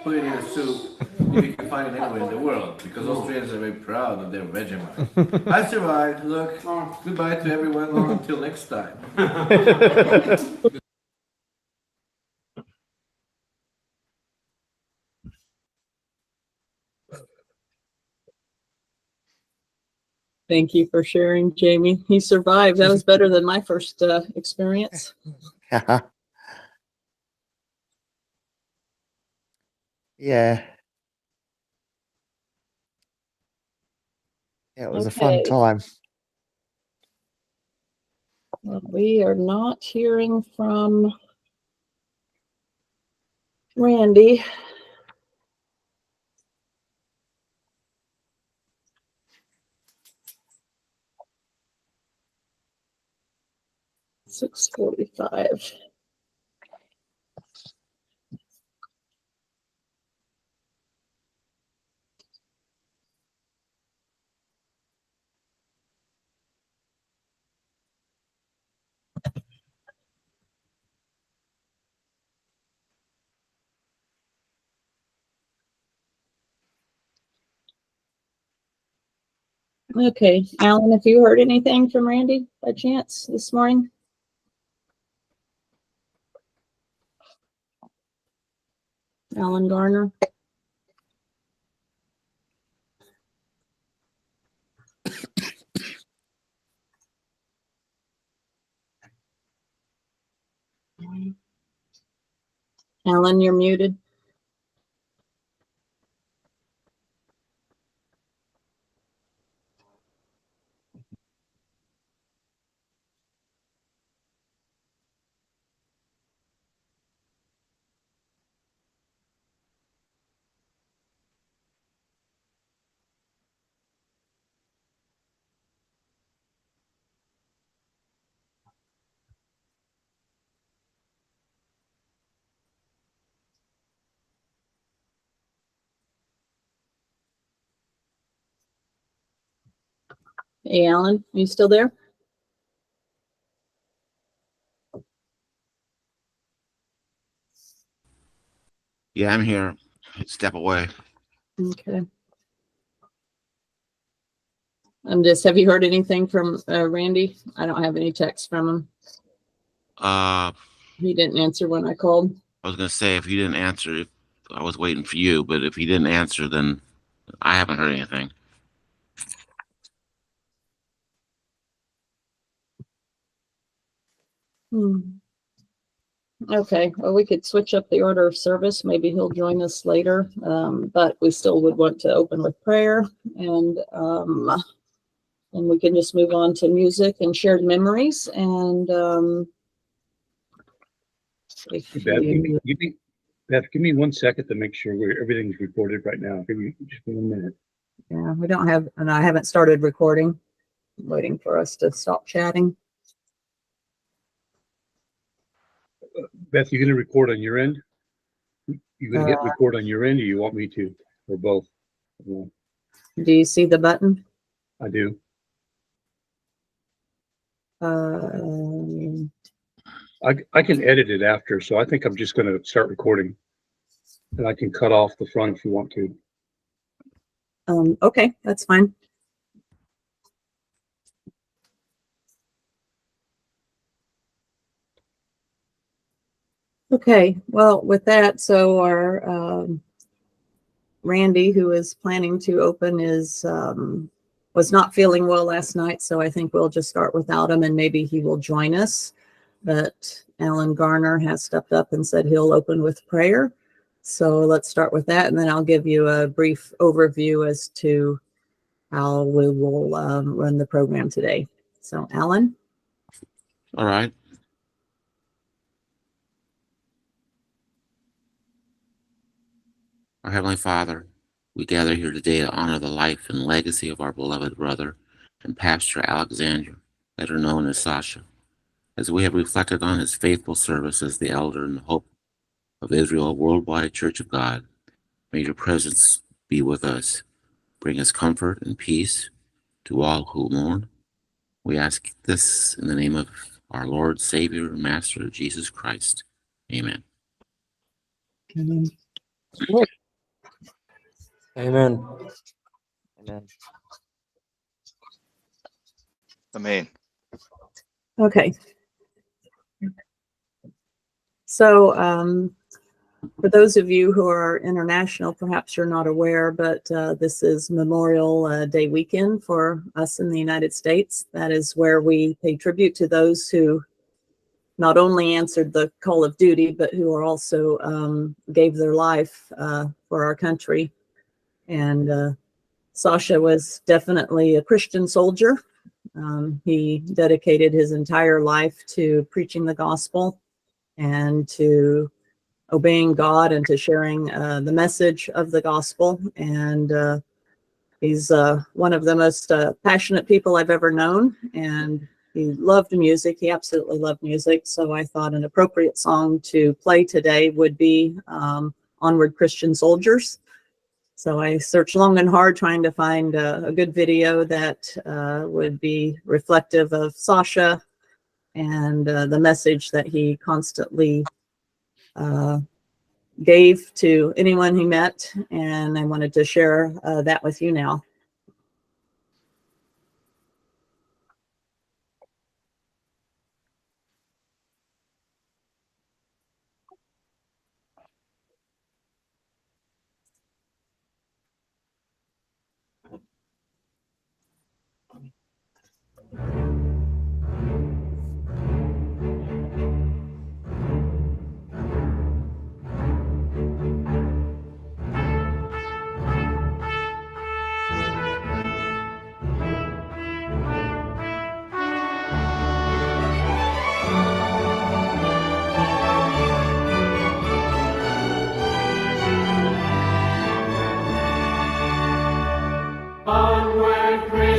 put it in a soup. You can find it anywhere in the world, because Australians are very proud of their Vegemite. I survived. Look, goodbye to everyone. Until next time. Thank you for sharing, Jamie. He survived. That was better than my first experience. Yeah. Yeah, it was a fun time. Well, we are not hearing from Randy. $6:45. Okay, Alan, have you heard anything from Randy by chance this morning? Alan Garner? Alan, you're muted. Hey, Alan, you still there? Yeah, I'm here. Step away. Okay. Have you heard anything from Randy? I don't have any texts from him. He didn't answer when I called. I was gonna say, if you didn't answer, I was waiting for you, but if he didn't answer, then I haven't heard anything. Okay, well, we could switch up the order of service. Maybe he'll join us later, but we still would want to open with prayer, and we can just move on to music and shared memories. And Beth, give me 1 second to make sure everything's recorded right now. Give me just 1 minute. yeah, we don't have, and I haven't started recording. I'm waiting for us to stop chatting. Beth, you going to record on your end? You going to hit record on your end, or you want me to, or both? Do you see the button? I do. I can edit it after, so I think I'm just going to start recording, and I can cut off the front if you want to. Okay, that's fine. Okay, well, with that, so our Randy, who is planning to open, was not feeling well last night, so I think we'll just start without him, and maybe he will join us. But Alan Garner has stepped up and said he'll open with prayer. So let's start with that, and then I'll give you a brief overview as to how we will run the program today. So, Alan? All right. Our Heavenly Father, we gather here today to honor the life and legacy of our beloved brother and pastor Aleksandar, better known as Sasha. As we have reflected on his faithful service as the elder and the hope of Israel Worldwide Church of God, may your presence be with us. Bring us comfort and peace to all who mourn. We ask this in the name of our Lord, Savior, and Master, Jesus Christ. Amen. Amen. Amen. Amen. Amen. Okay. So, for those of you who are international, perhaps you're not aware, but this is Memorial Day weekend for us in the United States. That is where we pay tribute to those who not only answered the call of duty, but who are also gave their life for our country. And Sasha was definitely a Christian soldier. He dedicated his entire life to preaching the gospel and to obeying God and to sharing the message of the gospel. And he's one of the most passionate people I've ever known. And he loved music. He absolutely loved music. So I thought an appropriate song to play today would be Onward Christian Soldiers. So I searched long and hard trying to find a good video that would be reflective of Sasha and the message that he constantly gave to anyone he met. And I wanted to share that with you now.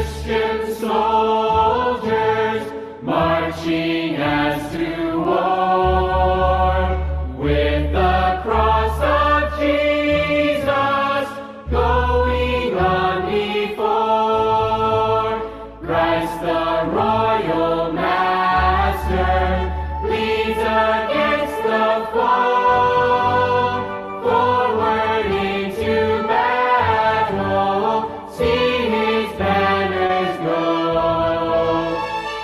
Christian soldiers marching as to war, with the cross of Jesus going on before. Christ the royal master leads against the foe, forward into battle, see his banners go.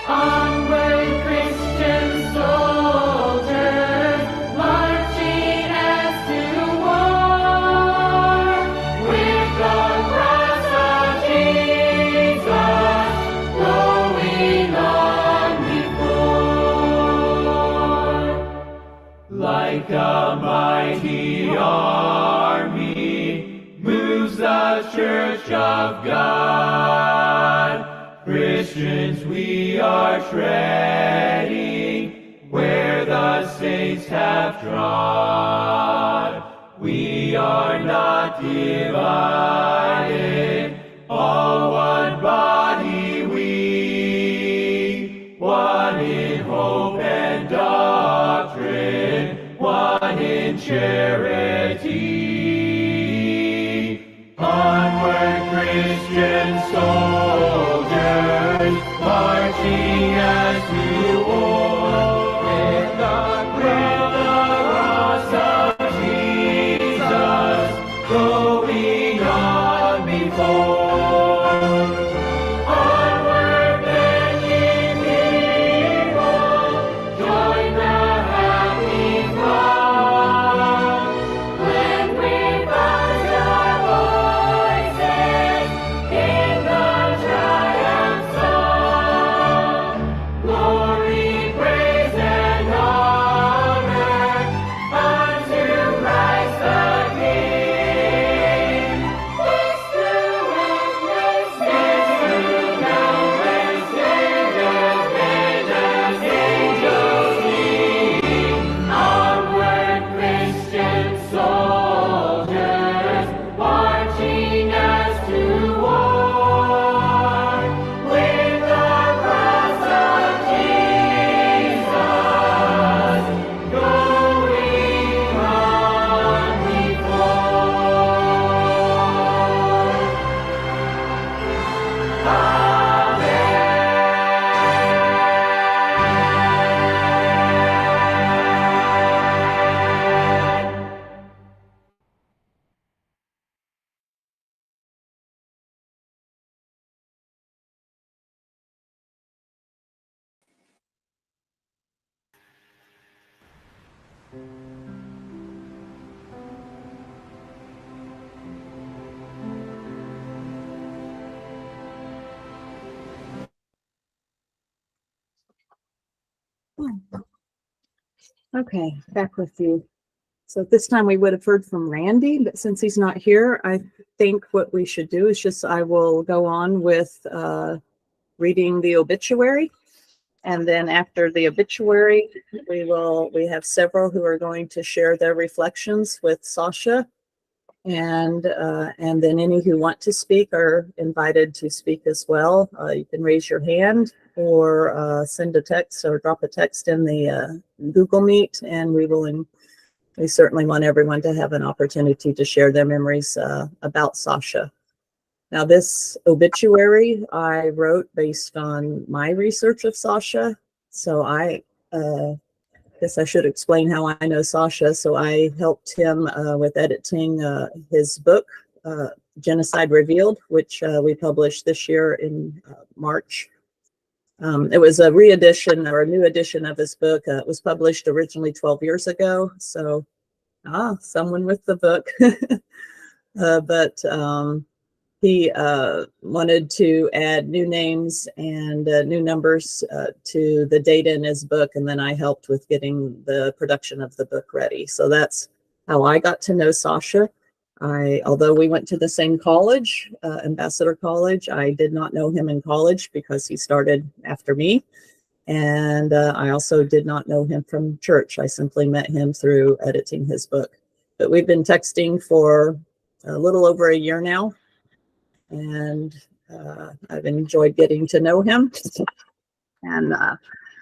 Onward, Christian soldiers, marching as to war, with the cross of Jesus going on before. Like a mighty army moves the Church of God. Christians, we are treading where the saints have trod. We are not divided, all one body we, one in hope and doctrine, one in charity. Onward, Christian soldiers, marching as to war, with the cross of Jesus going on before. Onward, then, ye people, join the happy throng, when we find our voices in the triumph song. Glory, praise, and honor unto Christ the King. Peace through endless countless ages, angels sing. Onward, Christian soldiers, marching as to war, with the cross of Jesus going on Okay, back with you. So at this time we would have heard from Randy, but since he's not here, I think what we should do is just, I will go on with reading the obituary. And then after the obituary, we have several who are going to share their reflections with Sasha. And then any who want to speak are invited to speak as well. You can raise your hand or send a text or drop a text in the Google Meet, and we certainly want everyone to have an opportunity to share their memories about Sasha. Now, this obituary I wrote based on my research of Sasha. So I guess I should explain how I know Sasha. So I helped him with editing his book, Genocide Revealed, which we published this year in March. It was a re-edition or a new edition of his book. It was published originally 12 years ago. So, someone with the book. But he wanted to add new names and new numbers to the data in his book, and then I helped with getting the production of the book ready. So that's how I got to know Sasha. Although we went to the same college, Ambassador College, I did not know him in college because he started after me. And I also did not know him from church. I simply met him through editing his book. But we've been texting for a little over a year now. And I've enjoyed getting to know him. And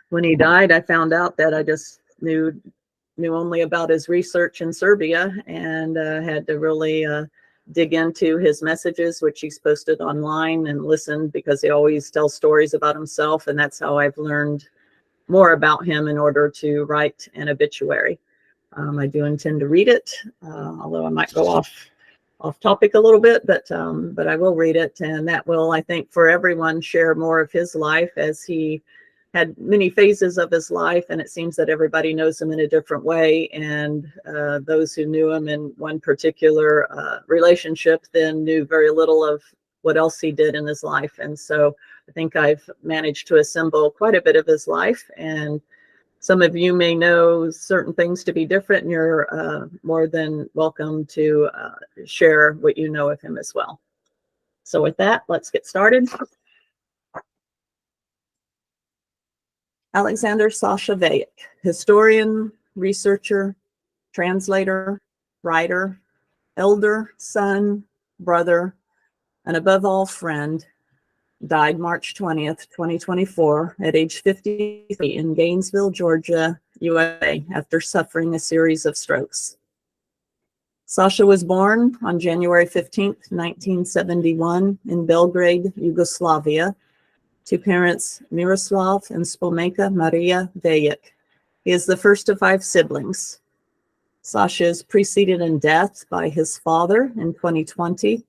when he died, I found out that I just knew only about his research in Serbia, and had to really dig into his messages, which he's posted online, and listen, because he always tells stories about himself. And that's how I've learned more about him in order to write an obituary. I do intend to read it, although I might go off topic a little bit, but I will read it, and that will, I think, for everyone, share more of his life, as he had many phases of his life, and it seems that everybody knows him in a different way. And those who knew him in one particular relationship then knew very little of what else he did in his life. And so I think I've managed to assemble quite a bit of his life, and some of you may know certain things to be different, and you're more than welcome to share what you know of him as well. So with that, let's get started. Aleksandar Sasha Veljic, historian, researcher, translator, writer, elder, son, brother, and above all, friend, died March 20th, 2024 at age 53 in Gainesville, Georgia, USA, after suffering a series of strokes. Sasha was born on January 15th, 1971 in Belgrade, Yugoslavia, to parents Miroslav and Spomenka Maria Veljic. He is the first of 5 siblings. Sasha is preceded in death by his father in 2020.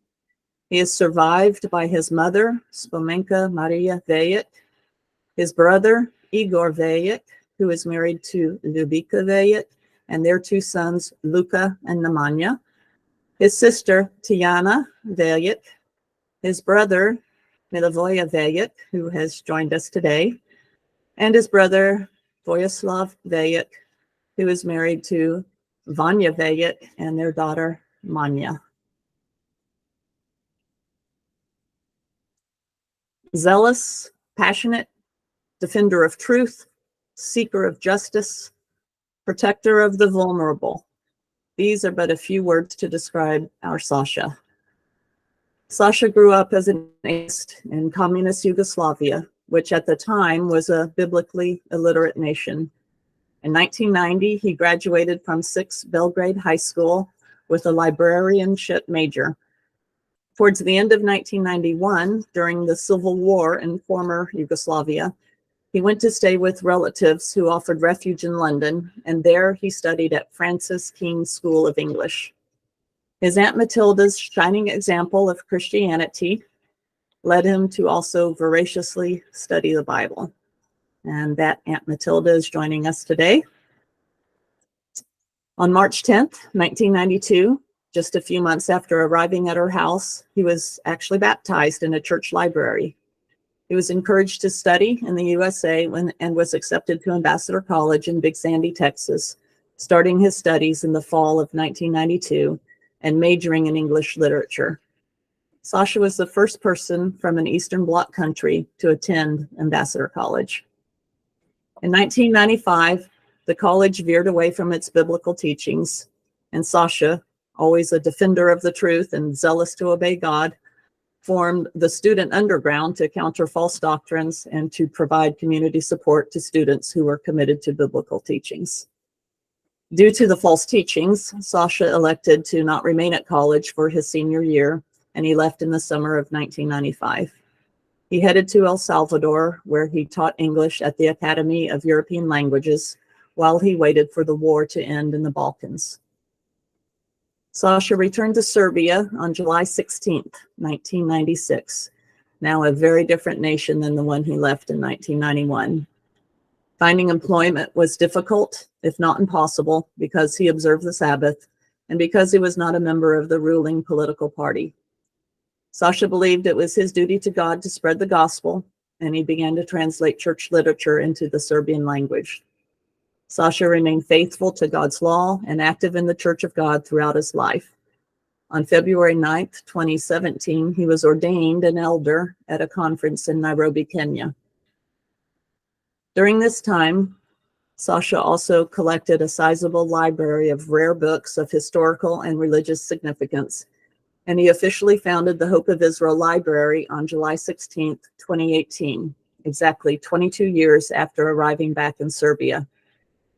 He is survived by his mother, Spomenka Maria Veljic, his brother, Igor Veljic, who is married to Ljubika Veljic, and their 2 sons, Luka and Nemanja, his sister, Tijana Veljic, his brother, Milivoje Veljic, who has joined us today, and his brother, Vojislav Veljic, who is married to Vanja Veljic and their daughter, Manja. Zealous, passionate, defender of truth, seeker of justice, protector of the vulnerable. These are but a few words to describe our Sasha. Sasha grew up as an atheist in communist Yugoslavia, which at the time was a biblically illiterate nation. In 1990, he graduated from 6 Belgrade High School with a librarianship major. Towards the end of 1991, during the civil war in former Yugoslavia, he went to stay with relatives who offered refuge in London, and there he studied at Francis King School of English. His Aunt Matilda's shining example of Christianity led him to also voraciously study the Bible. And that Aunt Matilda is joining us today. On March 10th, 1992, just a few months after arriving at her house, he was actually baptized in a church library. He was encouraged to study in the USA and was accepted to Ambassador College in Big Sandy, Texas, starting his studies in the fall of 1992 and majoring in English literature. Sasha was the first person from an Eastern Bloc country to attend Ambassador College. In 1995, the college veered away from its biblical teachings, and Sasha, always a defender of the truth and zealous to obey God, formed the Student Underground to counter false doctrines and to provide community support to students who were committed to biblical teachings. Due to the false teachings, Sasha elected to not remain at college for his senior year, and he left in the summer of 1995. He headed to El Salvador, where he taught English at the Academy of European Languages while he waited for the war to end in the Balkans. Sasha returned to Serbia on July 16th, 1996, now a very different nation than the one he left in 1991. Finding employment was difficult, if not impossible, because he observed the Sabbath and because he was not a member of the ruling political party. Sasha believed it was his duty to God to spread the gospel, and he began to translate church literature into the Serbian language. Sasha remained faithful to God's law and active in the Church of God throughout his life. On February 9th, 2017, he was ordained an elder at a conference in Nairobi, Kenya. During this time, Sasha also collected a sizable library of rare books of historical and religious significance, and he officially founded the Hope of Israel Library on July 16th, 2018, exactly 22 years after arriving back in Serbia.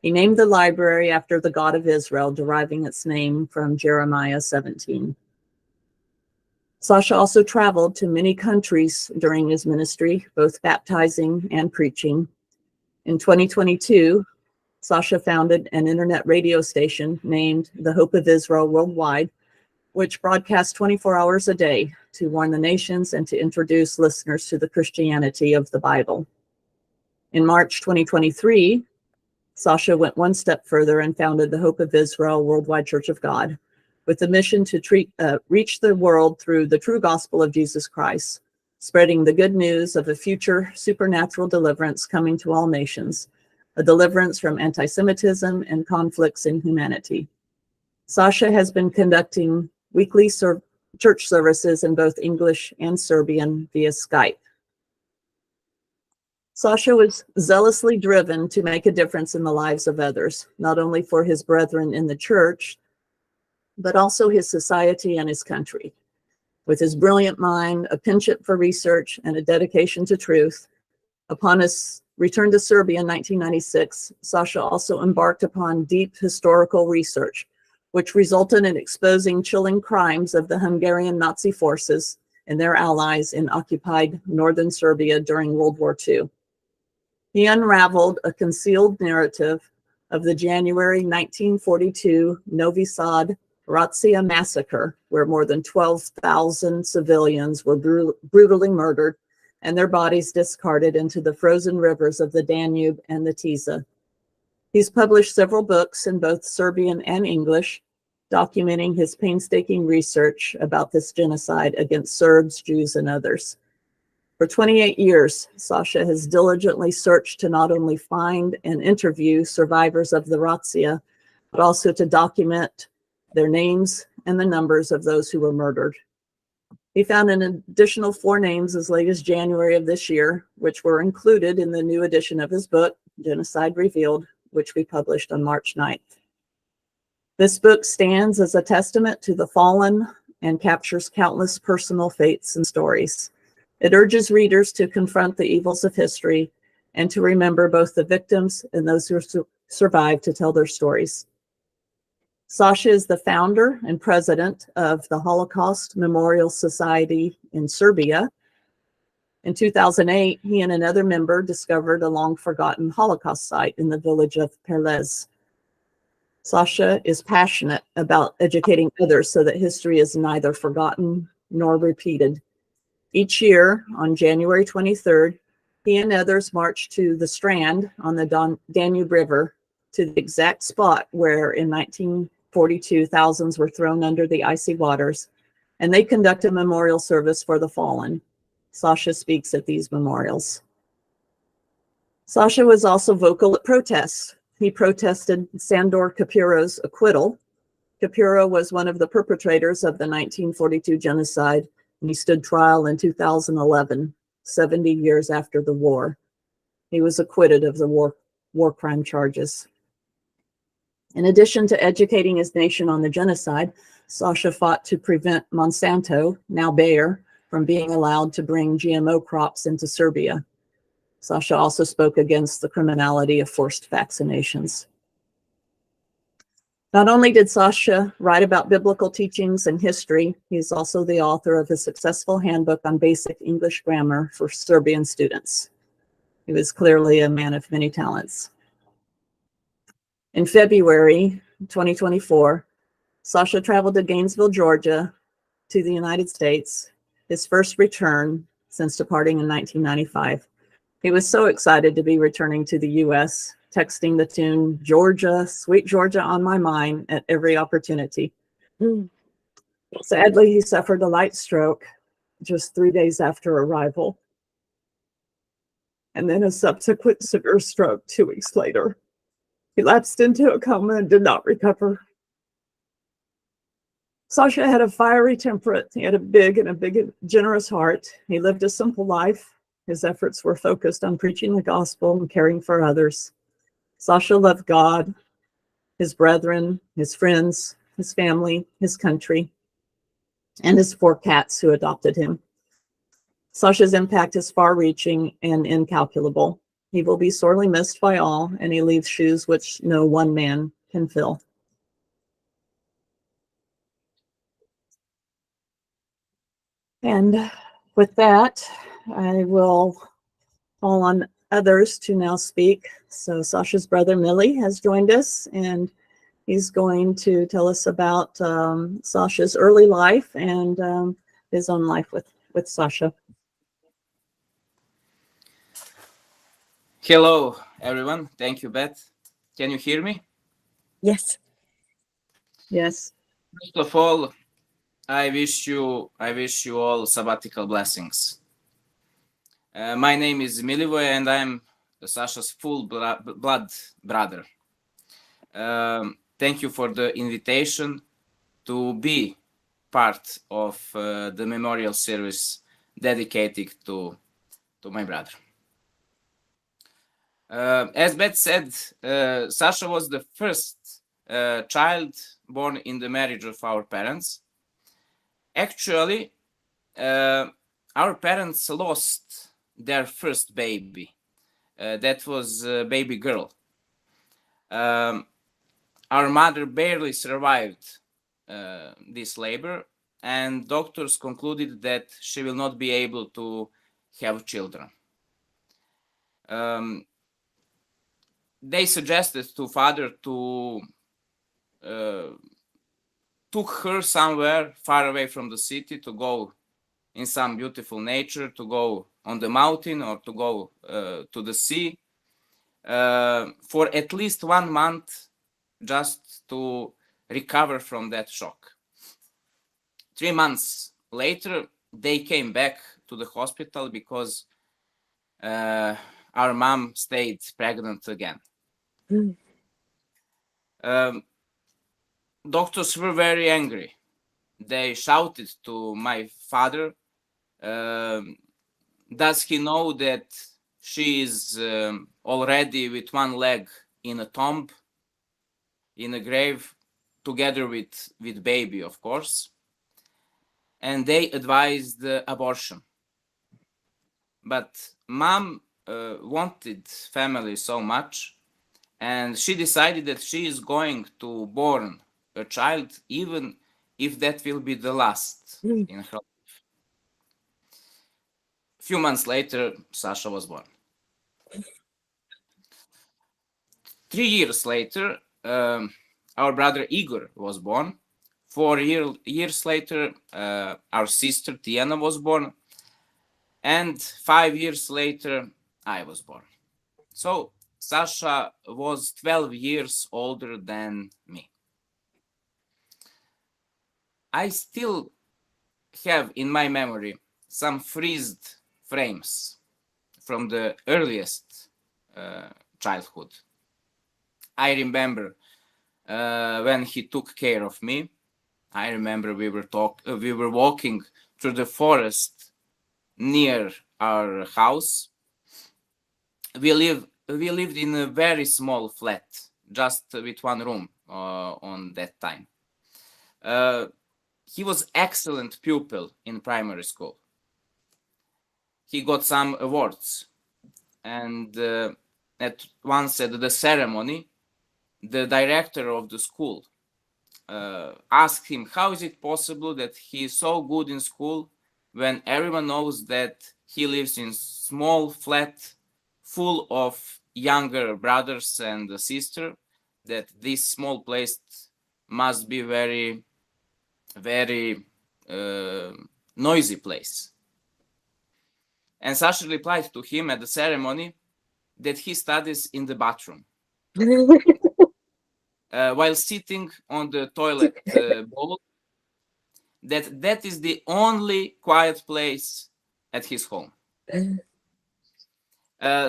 He named the library after the God of Israel, deriving its name from Jeremiah 17. Sasha also traveled to many countries during his ministry, both baptizing and preaching. In 2022, Sasha founded an internet radio station named The Hope of Israel Worldwide, which broadcasts 24 hours a day to warn the nations and to introduce listeners to the Christianity of the Bible. In March 2023, Sasha went one step further and founded the Hope of Israel Worldwide Church of God, with the mission to reach the world through the true gospel of Jesus Christ, spreading the good news of a future supernatural deliverance coming to all nations, a deliverance from anti-Semitism and conflicts in humanity. Sasha has been conducting weekly church services in both English and Serbian via Skype. Sasha was zealously driven to make a difference in the lives of others, not only for his brethren in the church, but also his society and his country. With his brilliant mind, a penchant for research, and a dedication to truth, upon his return to Serbia in 1996, Sasha also embarked upon deep historical research, which resulted in exposing chilling crimes of the Hungarian Nazi forces and their allies in occupied northern Serbia during World War II. He unraveled a concealed narrative of the January 1942 Novi Sad Razzia massacre, where more than 12,000 civilians were brutally murdered and their bodies discarded into the frozen rivers of the Danube and the Tisa. He's published several books in both Serbian and English, documenting his painstaking research about this genocide against Serbs, Jews, and others. For 28 years, Sasha has diligently searched to not only find and interview survivors of the Razzia, but also to document their names and the numbers of those who were murdered. He found an additional 4 names as late as January of this year, which were included in the new edition of his book, Genocide Revealed, which we published on March 9th. This book stands as a testament to the fallen and captures countless personal fates and stories. It urges readers to confront the evils of history and to remember both the victims and those who survived to tell their stories. Sasha is the founder and president of the Holocaust Memorial Society in Serbia. In 2008, he and another member discovered a long-forgotten Holocaust site in the village of Perlez. Sasha is passionate about educating others so that history is neither forgotten nor repeated. Each year, on January 23rd, he and others march to the Strand on the Danube River, to the exact spot where in 1942 thousands were thrown under the icy waters, and they conduct a memorial service for the fallen. Sasha speaks at these memorials. Sasha was also vocal at protests. He protested Sandor Capuro's acquittal. Capuro was one of the perpetrators of the 1942 genocide, and he stood trial in 2011, 70 years after the war. He was acquitted of the war crime charges. In addition to educating his nation on the genocide, Sasha fought to prevent Monsanto, now Bayer, from being allowed to bring GMO crops into Serbia. Sasha also spoke against the criminality of forced vaccinations. Not only did Sasha write about biblical teachings and history, he's also the author of a successful handbook on basic English grammar for Serbian students. He was clearly a man of many talents. In February 2024, Sasha traveled to Gainesville, Georgia, to the United States, his first return since departing in 1995. He was so excited to be returning to the U.S., texting the tune, "Georgia, sweet Georgia on my mind" at every opportunity. Sadly, he suffered a light stroke just 3 days after arrival, and then a subsequent severe stroke 2 weeks later. He lapsed into a coma and did not recover. Sasha had a fiery temperament. He had a big and generous heart. He lived a simple life. His efforts were focused on preaching the gospel and caring for others. Sasha loved God, his brethren, his friends, his family, his country. and his 4 cats who adopted him. Sasha's impact is far-reaching and incalculable. He will be sorely missed by all, and he leaves shoes which no one man can fill. And with that, I will call on others to now speak. So Sasha's brother Millie has joined us, and he's going to tell us about Sasha's early life and his own life with Sasha. Hello, everyone. Thank you, Beth. Can you hear me? Yes. Yes. First of all, I wish you all sabbatical blessings. My name is Milivoje, and I'm Sasha's full blood brother. Thank you for the invitation to be part of the memorial service dedicated to my brother. As Beth said, Sasha was the first child born in the marriage of our parents. Actually, our parents lost their first baby. That was a baby girl. Our mother barely survived this labor, and doctors concluded that she will not be able to have children. They suggested to father to took her somewhere far away from the city, to go in some beautiful nature, to go on the mountain or to go to the sea for at least 1 month, just to recover from that shock. 3 months later, they came back to the hospital because our mom stayed pregnant again. Doctors were very angry. They shouted to my father, does he know that she is already with 1 leg in a tomb, in a grave, together with baby, of course? And they advised abortion. But mom wanted family so much, and she decided that she is going to born a child, even if that will be the last in her life. A few months later, Sasha was born. 3 years later, our brother Igor was born. 4 years later, our sister Tiana was born. And 5 years later, I was born. So Sasha was 12 years older than me. I still have in my memory some freezed frames from the earliest childhood. I remember when he took care of me. I remember we were walking through the forest near our house. We lived in a very small flat, just with 1 room on that time. He was excellent pupil in primary school. He got some awards, and at the ceremony, the director of the school asked him, how is it possible that he is so good in school when everyone knows that he lives in small flat full of younger brothers and a sister, that this small place must be very, very noisy place. And Sasha replied to him at the ceremony that he studies in the bathroom. While sitting on the toilet bowl, that is the only quiet place at his home.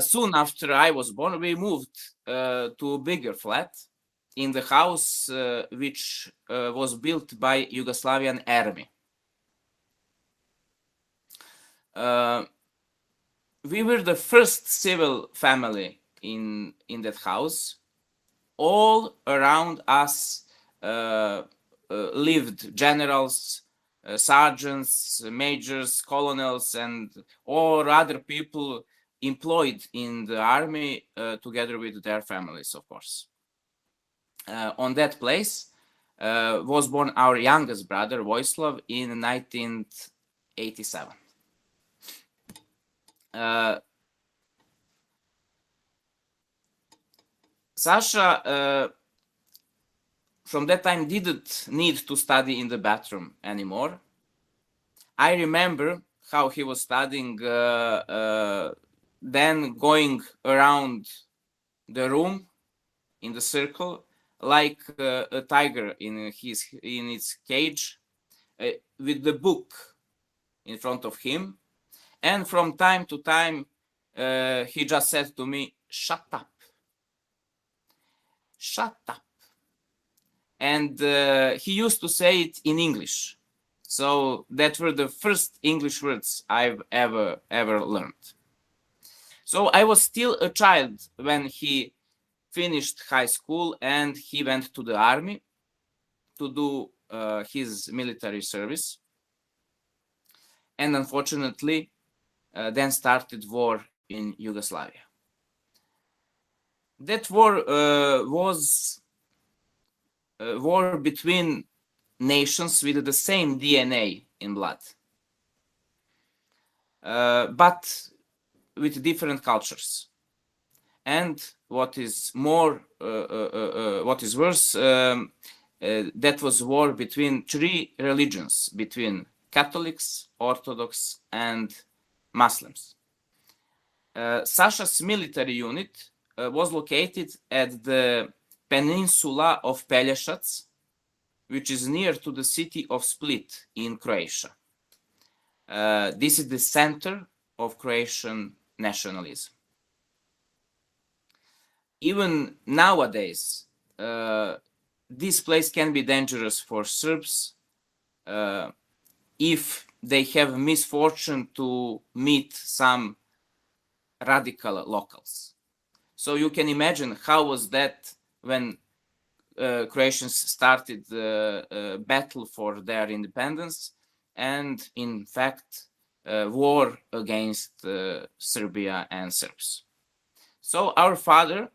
Soon after I was born, we moved to a bigger flat in the house which was built by Yugoslavian army. We were the first civil family in that house. All around us lived generals, sergeants, majors, colonels, and or other people employed in the army together with their families, of course. On that place was born our youngest brother, Vojislav, in 1987. Sasha, from that time, didn't need to study in the bathroom anymore. I remember how he was studying, then going around the room in the circle like a tiger in its cage, with the book in front of him, and from time to time he just said to me, "Shut up, shut up." And he used to say it in English. So that were the first English words I've ever learned. So I was still a child when he finished high school and he went to the army to do his military service. And unfortunately, then started war in Yugoslavia. That war was a war between nations with the same DNA in blood, but with different cultures. And what is more, what is worse, that was war between three religions, between Catholics, Orthodox, and Muslims. Sasha's military unit was located at the peninsula of Pelješac, which is near to the city of Split in Croatia. This is the center of Croatian nationalism. Even nowadays, this place can be dangerous for Serbs if they have misfortune to meet some radical locals. So you can imagine how was that when Croatians started the battle for their independence and in fact war against Serbia and Serbs. So our father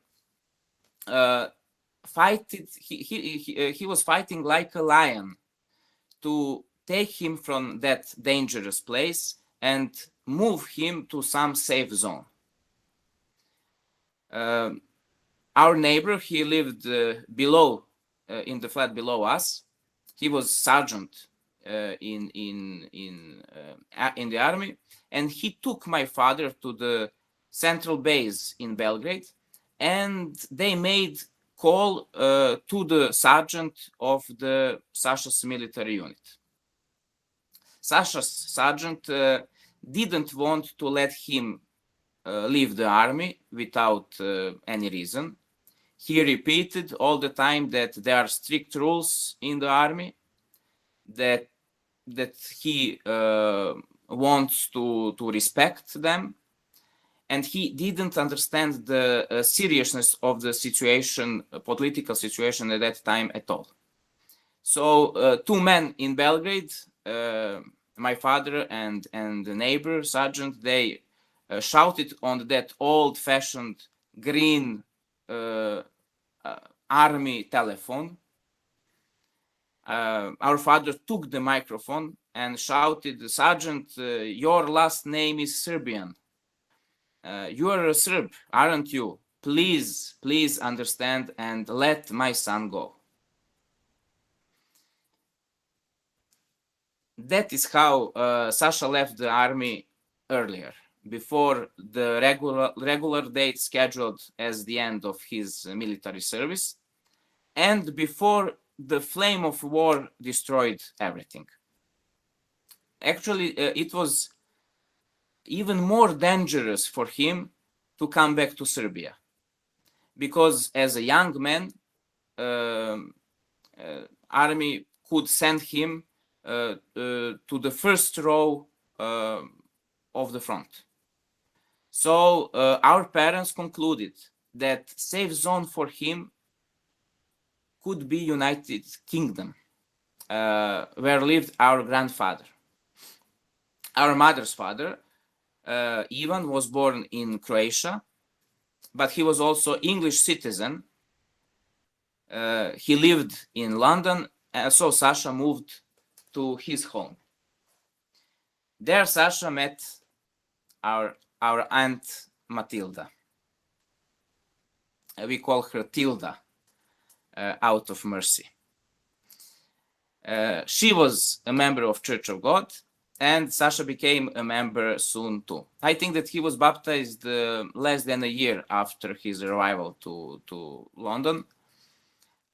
he was fighting like a lion to take him from that dangerous place and move him to some safe zone. Our neighbor, he lived below, in the flat below us. He was sergeant in the army, and he took my father to the central base in Belgrade, and they made call to the sergeant of the Sasha's military unit. Sasha's sergeant didn't want to let him leave the army without any reason. He repeated all the time that there are strict rules in the army, that he wants to respect them, and he didn't understand the seriousness of the situation, political situation at that time at all. So two men in Belgrade, my father and the neighbor sergeant, they shouted on that old-fashioned green army telephone. Our father took the microphone and shouted, "Sergeant, your last name is Serbian. You are a Serb, aren't you? Please, please understand and let my son go." That is how Sasha left the army earlier, before the regular date scheduled as the end of his military service, and before the flame of war destroyed everything. Actually, it was even more dangerous for him to come back to Serbia, because as a young man, army could send him to the first row of the front. So our parents concluded that safe zone for him could be United Kingdom. where lived our grandfather. Our mother's father, Ivan, was born in Croatia, but he was also English citizen. He lived in London, so Sasha moved to his home. There Sasha met our aunt Matilda. We call her Tilda, out of mercy. She was a member of Church of God, and Sasha became a member soon too. I think that he was baptized less than a year after his arrival to London.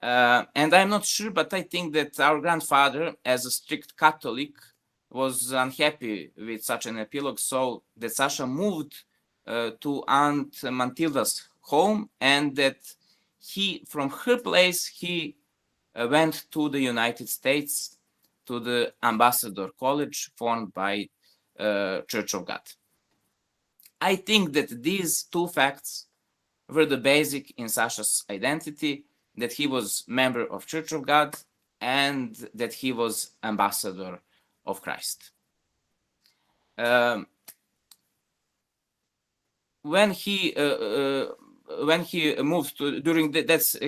And I'm not sure, but I think that our grandfather, as a strict Catholic, was unhappy with such an epilogue, so that Sasha moved to Aunt Matilda's home, and that from her place, he went to the United States, to the Ambassador College formed by Church of God. I think that these two facts were the basic in Sasha's identity, that he was member of Church of God and that he was ambassador of Christ. When he moved to,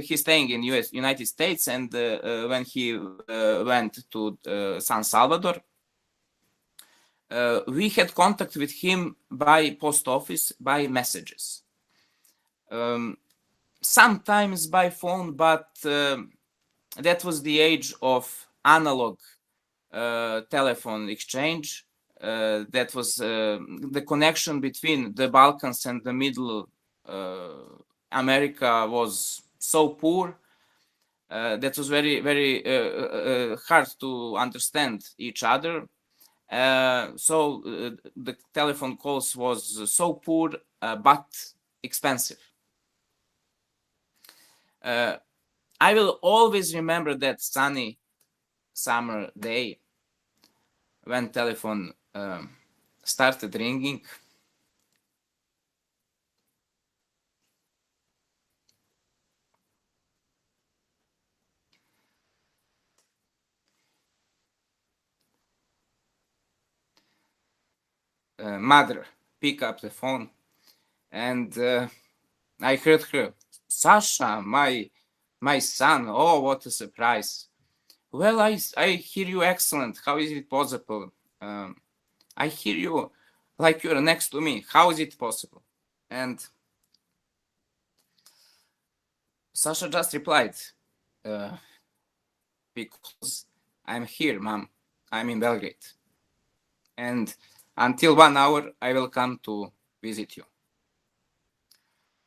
he's staying in United States, and when he went to San Salvador, we had contact with him by post office, by messages. Sometimes by phone, but that was the age of analog telephone exchange. That was the connection between the Balkans and the Middle America was so poor that was very, very hard to understand each other. So the telephone calls was so poor but expensive. I will always remember that sunny summer day when telephone started ringing. Mother pick up the phone, and I heard her, "Sasha, my son, oh, what a surprise. Well, I hear you excellent. How is it possible? I hear you like you're next to me. How is it possible?" And Sasha just replied, "Because I'm here, Mom. I'm in Belgrade. And until 1 hour, I will come to visit you."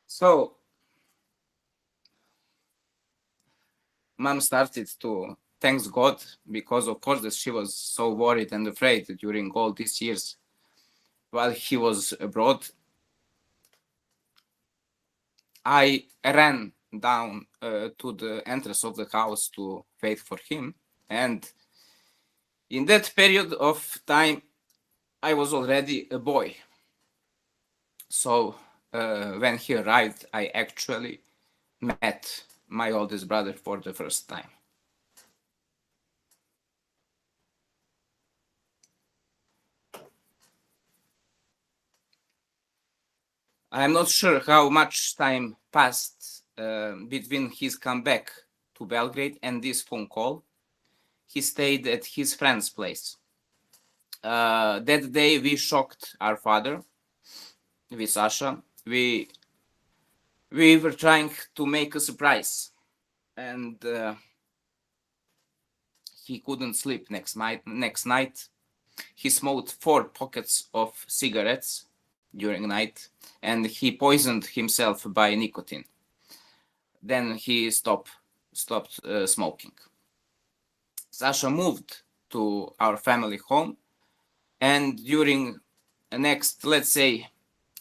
So Mom started to thank God, because of course that she was so worried and afraid during all these years while he was abroad. I ran down to the entrance of the house to wait for him, and in that period of time I was already a boy. So when he arrived, I actually met my oldest brother for the first time. I'm not sure how much time passed between his comeback to Belgrade and this phone call. He stayed at his friend's place. That day we shocked our father with Sasha. We were trying to make a surprise, and he couldn't sleep next night. He smoked 4 pockets of cigarettes during night, and he poisoned himself by nicotine. Then he stopped smoking. Sasha moved to our family home, and during the next, let's say,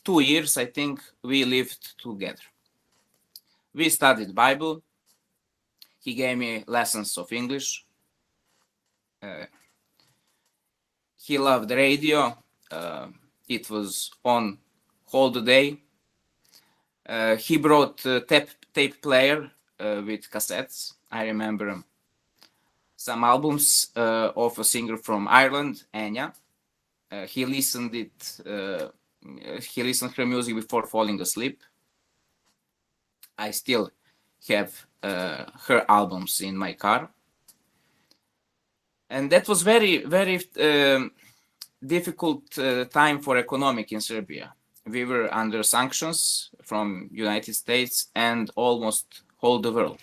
2 years, I think, we lived together. We studied Bible. He gave me lessons of English. He loved radio. It was on all the day. He brought a tape player with cassettes. I remember some albums of a singer from Ireland, Anya. He listened her music before falling asleep. I still have her albums in my car. And that was very, very difficult time for economic in Serbia. We were under sanctions from United States and almost whole the world.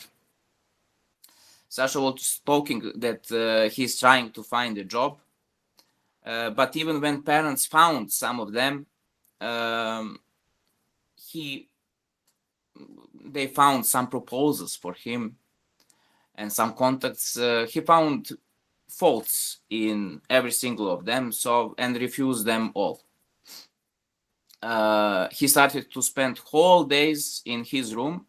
Sasha was talking that he's trying to find a job, but even when parents found some of them, they found some proposals for him and some contacts. He found faults in every single of them, and refused them all. He started to spend whole days in his room.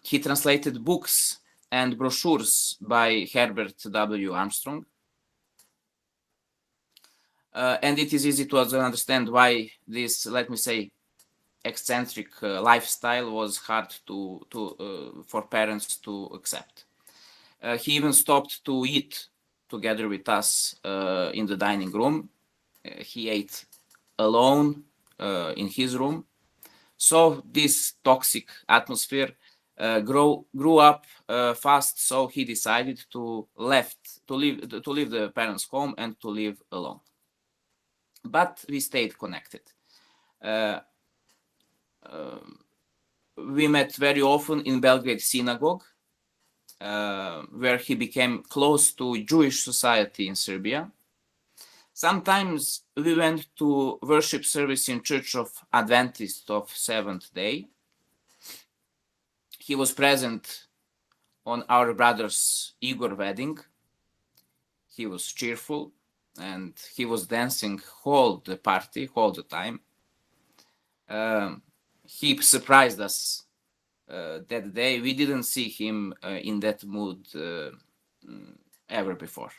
He translated books and brochures by Herbert W. Armstrong. And it is easy to understand why this, let me say, eccentric lifestyle was hard for parents to accept. He even stopped to eat together with us in the dining room. He ate alone in his room. So this toxic atmosphere grew up fast. So he decided to leave the parents' home and to live alone. But we stayed connected. We met very often in Belgrade synagogue, where he became close to Jewish society in Serbia. Sometimes we went to worship service in Church of Adventist of Seventh Day. He was present on our brother's Igor wedding. He was cheerful and he was dancing all the party, all the time. He surprised us that day. We didn't see him in that mood ever before.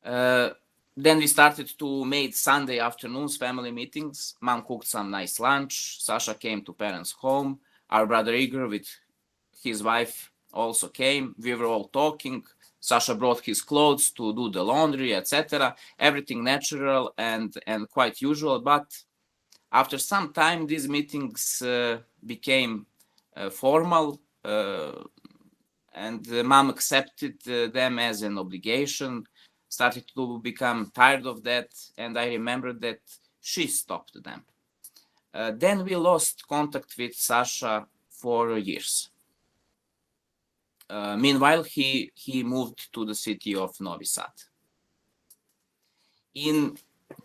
Then we started to make Sunday afternoons family meetings. Mom cooked some nice lunch. Sasha came to parents' home. Our brother Igor with his wife also came. We were all talking. Sasha brought his clothes to do the laundry, etc. Everything natural and quite usual. But after some time, these meetings became formal, and Mom accepted them as an obligation, started to become tired of that, and I remember that she stopped them. Then we lost contact with Sasha for years. Meanwhile, he moved to the city of Novi Sad. In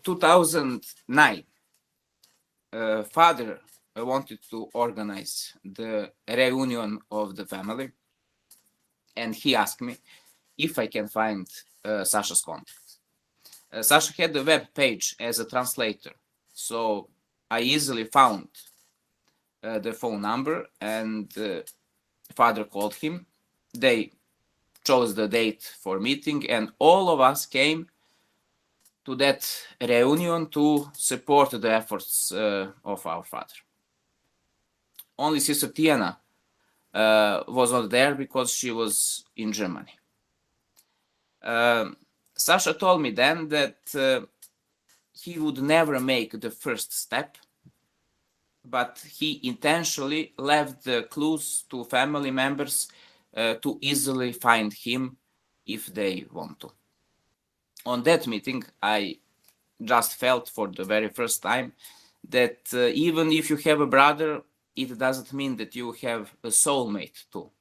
2009, father wanted to organize the reunion of the family, and he asked me if I can find Sasha's contact. Sasha had a web page as a translator, so I easily found the phone number, and father called him. They chose the date for meeting, and all of us came to that reunion to support the efforts of our father. Only Sister Tiana was not there because she was in Germany. Sasha told me then that he would never make the first step, but he intentionally left the clues to family members to easily find him if they want to. On that meeting, I just felt for the very first time that even if you have a brother, it doesn't mean that you have a soulmate too.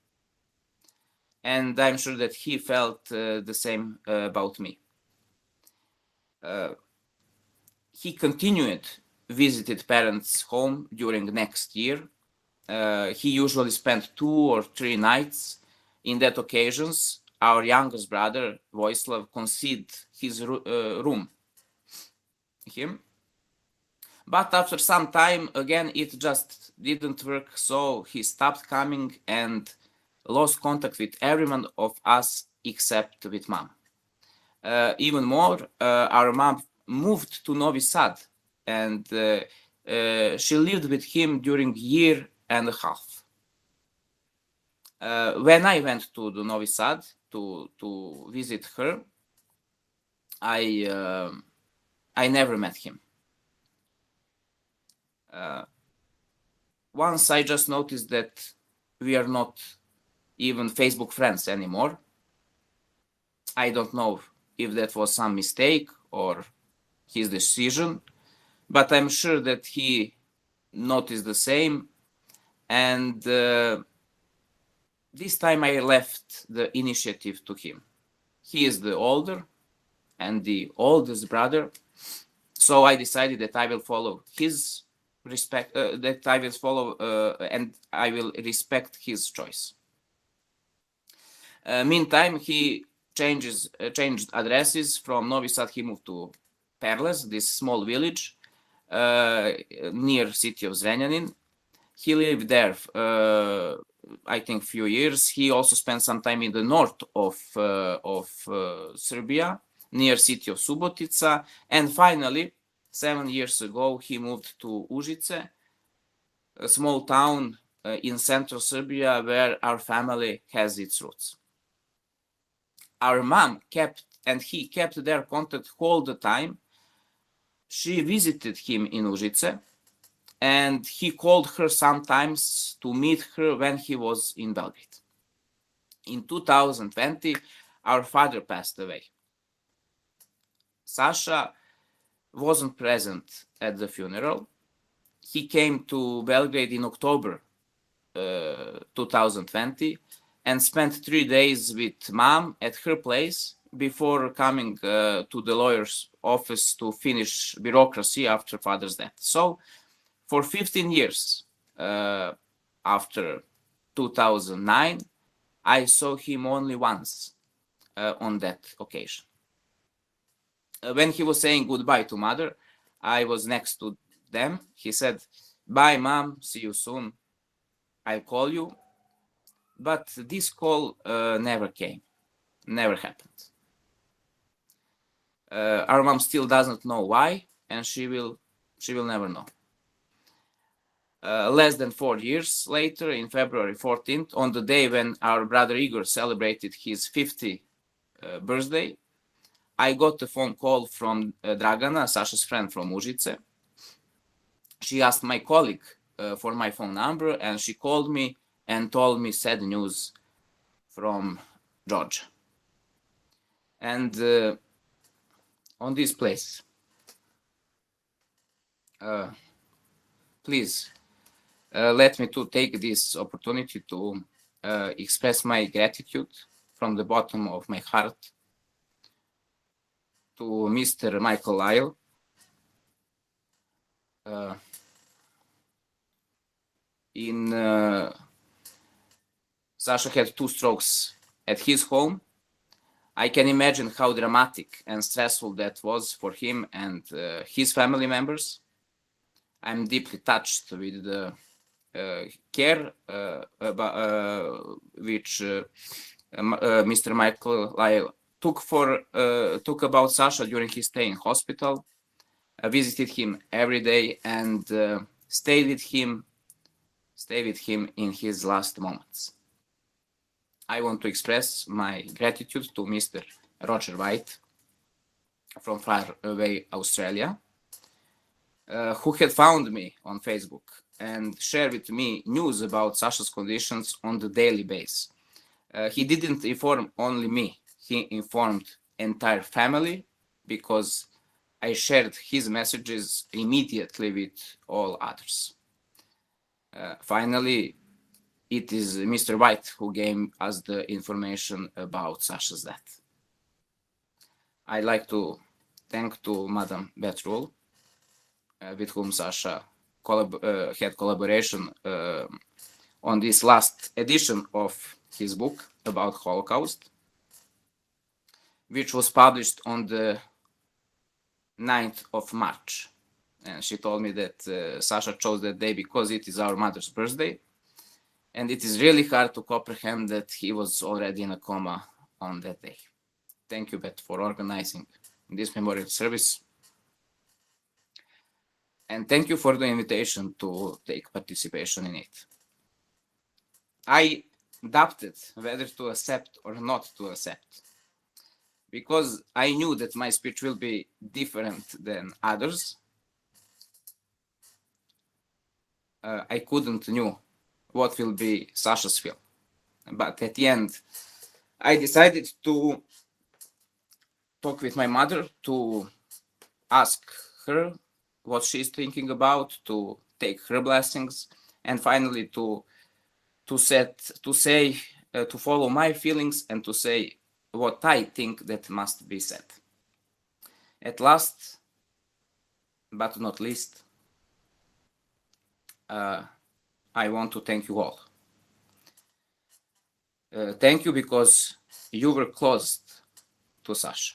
And I'm sure that he felt the same about me. He continued visited parents' home during next year. He usually spent 2 or 3 nights. In that occasions, our youngest brother, Vojislav, conceded his room him. But after some time, again, it just didn't work, so he stopped coming and lost contact with everyone of us except with Mom. Even more, our mom moved to Novi Sad, and she lived with him during a year and a half. When I went to the Novi Sad to visit her, I never met him. Once I just noticed that we are not even Facebook friends anymore. I don't know if that was some mistake or his decision, but I'm sure that he noticed the same. And this time I left the initiative to him. He is the older and the oldest brother, so I decided that I will follow his respect, that I will follow and I will respect his choice. Meantime, he changed addresses. From Novi Sad he moved to Perles, this small village near city of Zrenjanin. He lived there I think few years. He also spent some time in the north of Serbia, near city of Subotica, and finally 7 years ago he moved to Užice, a small town in central Serbia where our family has its roots. Our mom he kept their contact all the time. She visited him in Užice, and he called her sometimes to meet her when he was in Belgrade. In 2020, our father passed away. Sasha wasn't present at the funeral. He came to Belgrade in October 2020 and spent 3 days with mom at her place before coming to the lawyer's office to finish bureaucracy after father's death. So for 15 years after 2009, I saw him only once on that occasion. When he was saying goodbye to mother, I was next to them. He said, "Bye, mom, see you soon. I'll call you." But this call never came, never happened. Our mom still doesn't know why, and she will never know. Less than 4 years later, in February 14th, on the day when our brother Igor celebrated his 50th birthday, I got a phone call from Dragana, Sasha's friend from Užice. She asked my colleague for my phone number, and she called me and told me sad news from Georgia. And on this place, please let me to take this opportunity to express my gratitude from the bottom of my heart to Mr. Michael Lyle. Sasha had 2 strokes at his home. I can imagine how dramatic and stressful that was for him and his family members. I'm deeply touched with the care which Mr. Michael Lyle took about Sasha during his stay in hospital. I visited him every day and stayed with him in his last moments. I want to express my gratitude to Mr. Roger White from far away Australia, who had found me on Facebook and shared with me news about Sasha's conditions on the daily basis. He didn't inform only me, he informed entire family because I shared his messages immediately with all others. Finally, it is Mr. White who gave us the information about Sasha's death. I'd like to thank to Madam Betrul, with whom Sasha had collaboration on this last edition of his book about Holocaust, which was published on the 9th of March. And she told me that Sasha chose that day because it is our mother's birthday. And it is really hard to comprehend that he was already in a coma on that day. Thank you, Beth, for organizing this memorial service. And thank you for the invitation to take participation in it. I doubted whether to accept or not to accept, because I knew that my speech will be different than others. I couldn't knew what will be Sasha's feel, but at the end, I decided to talk with my mother, to ask her what she's thinking about, to take her blessings, and finally to follow my feelings and to say what I think that must be said. At last, but not least, I want to thank you all. Thank you because you were close to Sasha.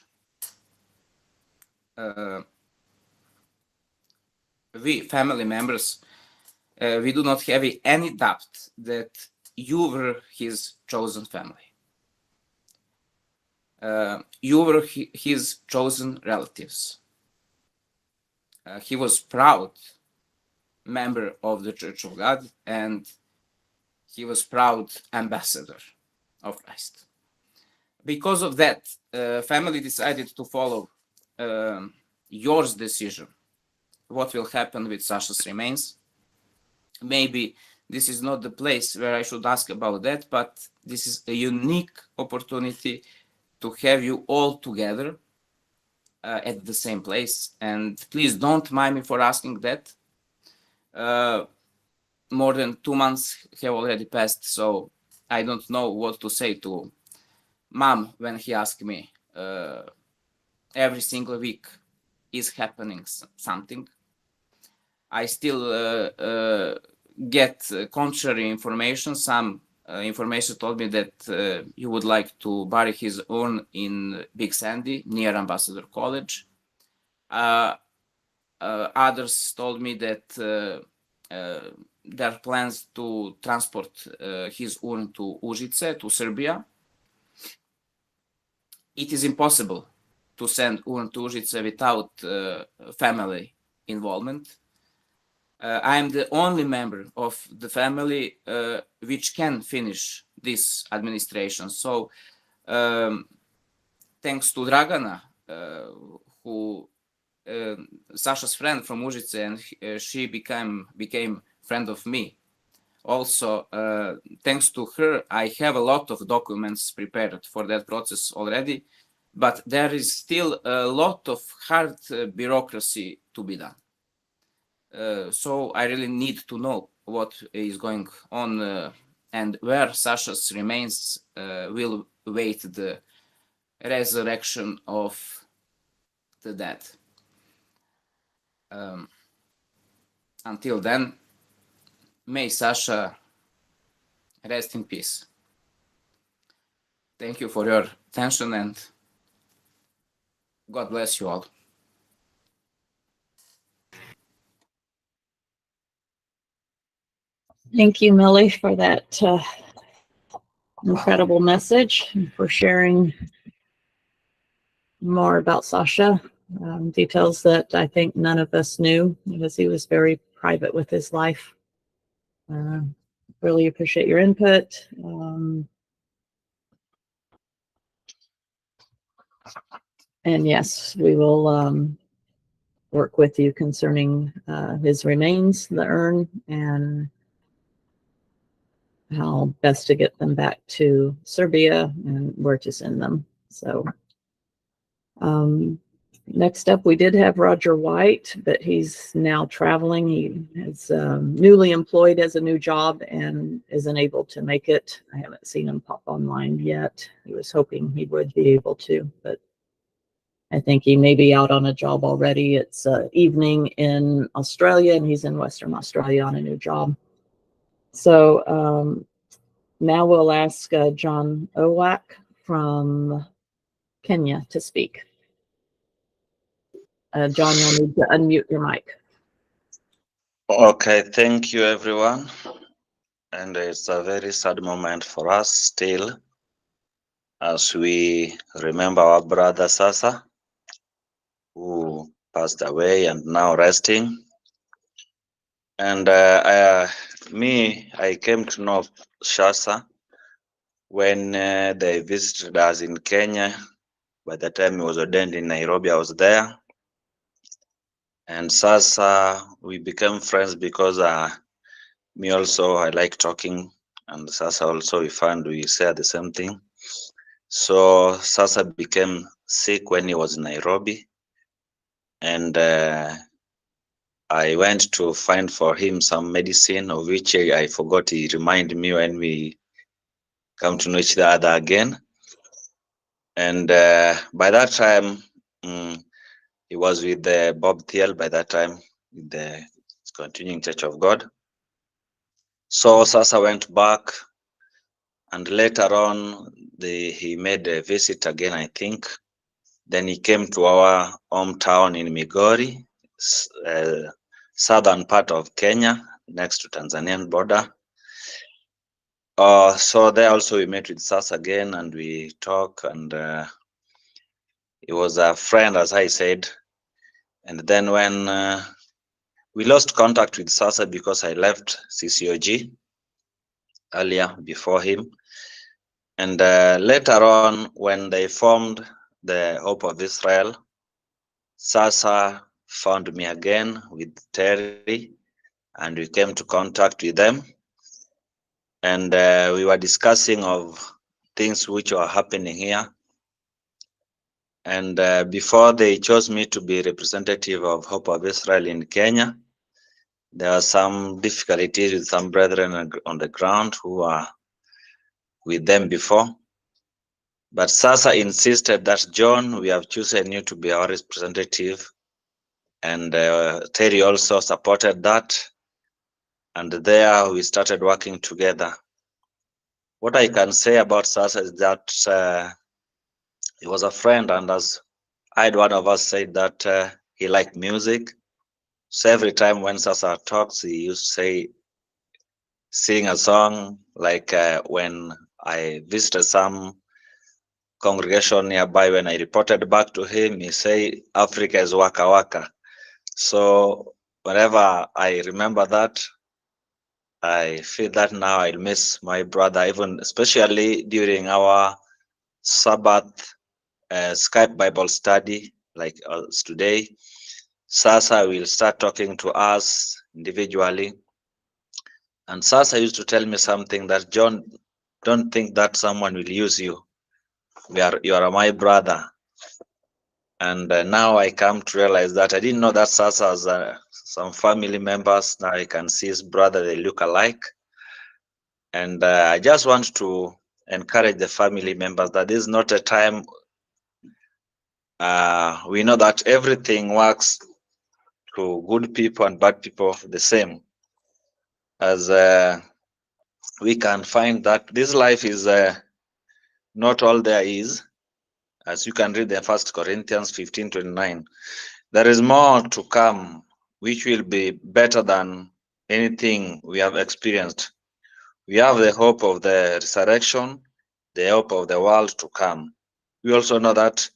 We family members, we do not have any doubt that you were his chosen family. You were his chosen relatives. He was proud member of the Church of God, and he was proud ambassador of Christ. Because of that, family decided to follow yours decision. What will happen with Sasha's remains? Maybe this is not the place where I should ask about that, but this is a unique opportunity to have you all together at the same place. And please don't mind me for asking that. More than 2 months have already passed, so I don't know what to say to Mom when he asked me every single week, is happening something. I still get contrary information. Some information told me that you would like to bury his urn in Big Sandy near Ambassador College. Others told me that there are plans to transport his urn to Užice, to Serbia. It is impossible to send urn to Užice without family involvement. I am the only member of the family which can finish this administration. So thanks to Dragana, who Sasha's friend from Užice, and she became friend of me. Also, thanks to her, I have a lot of documents prepared for that process already, but there is still a lot of hard bureaucracy to be done. So I really need to know what is going on and where Sasha's remains will wait the resurrection of the dead. Until then, may Sasha rest in peace. Thank you for your attention, and God bless you all. Thank you, Millie, for that incredible message and for sharing more about Sasha. Details that I think none of us knew, because he was very private with his life. Really appreciate your input. And yes, we will work with you concerning his remains, the urn, and how best to get them back to Serbia and where to send them. So next up, we did have Roger White, but he's now traveling. He is newly employed as a new job and isn't able to make it. I haven't seen him pop online yet. He was hoping he would be able to, but I think he may be out on a job already. It's evening in Australia, and he's in Western Australia on a new job. So now we'll ask John Owak from Kenya to speak. John, you'll need to unmute your mic. Okay, thank you everyone. And it's a very sad moment for us still, as we remember our brother Sasa, who passed away and now resting. And I came to know Sasa when they visited us in Kenya. By the time he was ordained in Nairobi, I was there. And Sasa, we became friends because me also, I like talking. And Sasa also, we found we say the same thing. So Sasa became sick when he was in Nairobi. And I went to find for him some medicine, of which I forgot. He reminded me when we come to know each other again. And by that time, he was with Bob Thiel by that time, with the Continuing Church of God. So Sasa went back, and later on, he made a visit again, I think. Then he came to our hometown in Migori, southern part of Kenya, next to Tanzanian border. So there also we met with Sasa again, and we talked, and he was a friend, as I said. And then when we lost contact with Sasa because I left CCOG earlier before him. And later on, when they formed the Hope of Israel, Sasa found me again with Terry, and we came to contact with them. And we were discussing of things which were happening here. And before they chose me to be representative of Hope of Israel in Kenya, there are some difficulties with some brethren on the ground who are with them before. But Sasa insisted that, John, we have chosen you to be our representative. And Terry also supported that. And there we started working together. What I can say about Sasa is that he was a friend, and as I had one of us said that he liked music. So every time when Sasa talks, he used to say, sing a song, like when I visited some congregation nearby, when I reported back to him, he say, Africa is waka waka. So whenever I remember that, I feel that now I'll miss my brother, even especially during our Sabbath Skype Bible study, like today. Sasa will start talking to us individually. And Sasa used to tell me something that, John, don't think that someone will use you. You are my brother. And now I come to realize that I didn't know that Sasa has some family members. Now I can see his brother, they look alike. And I just want to encourage the family members that this is not a time. We know that everything works to good people and bad people the same. As we can find that this life is not all there is. As you can read in 1 Corinthians 15:29, there is more to come, which will be better than anything we have experienced. We have the hope of the resurrection, the hope of the world to come. We also know that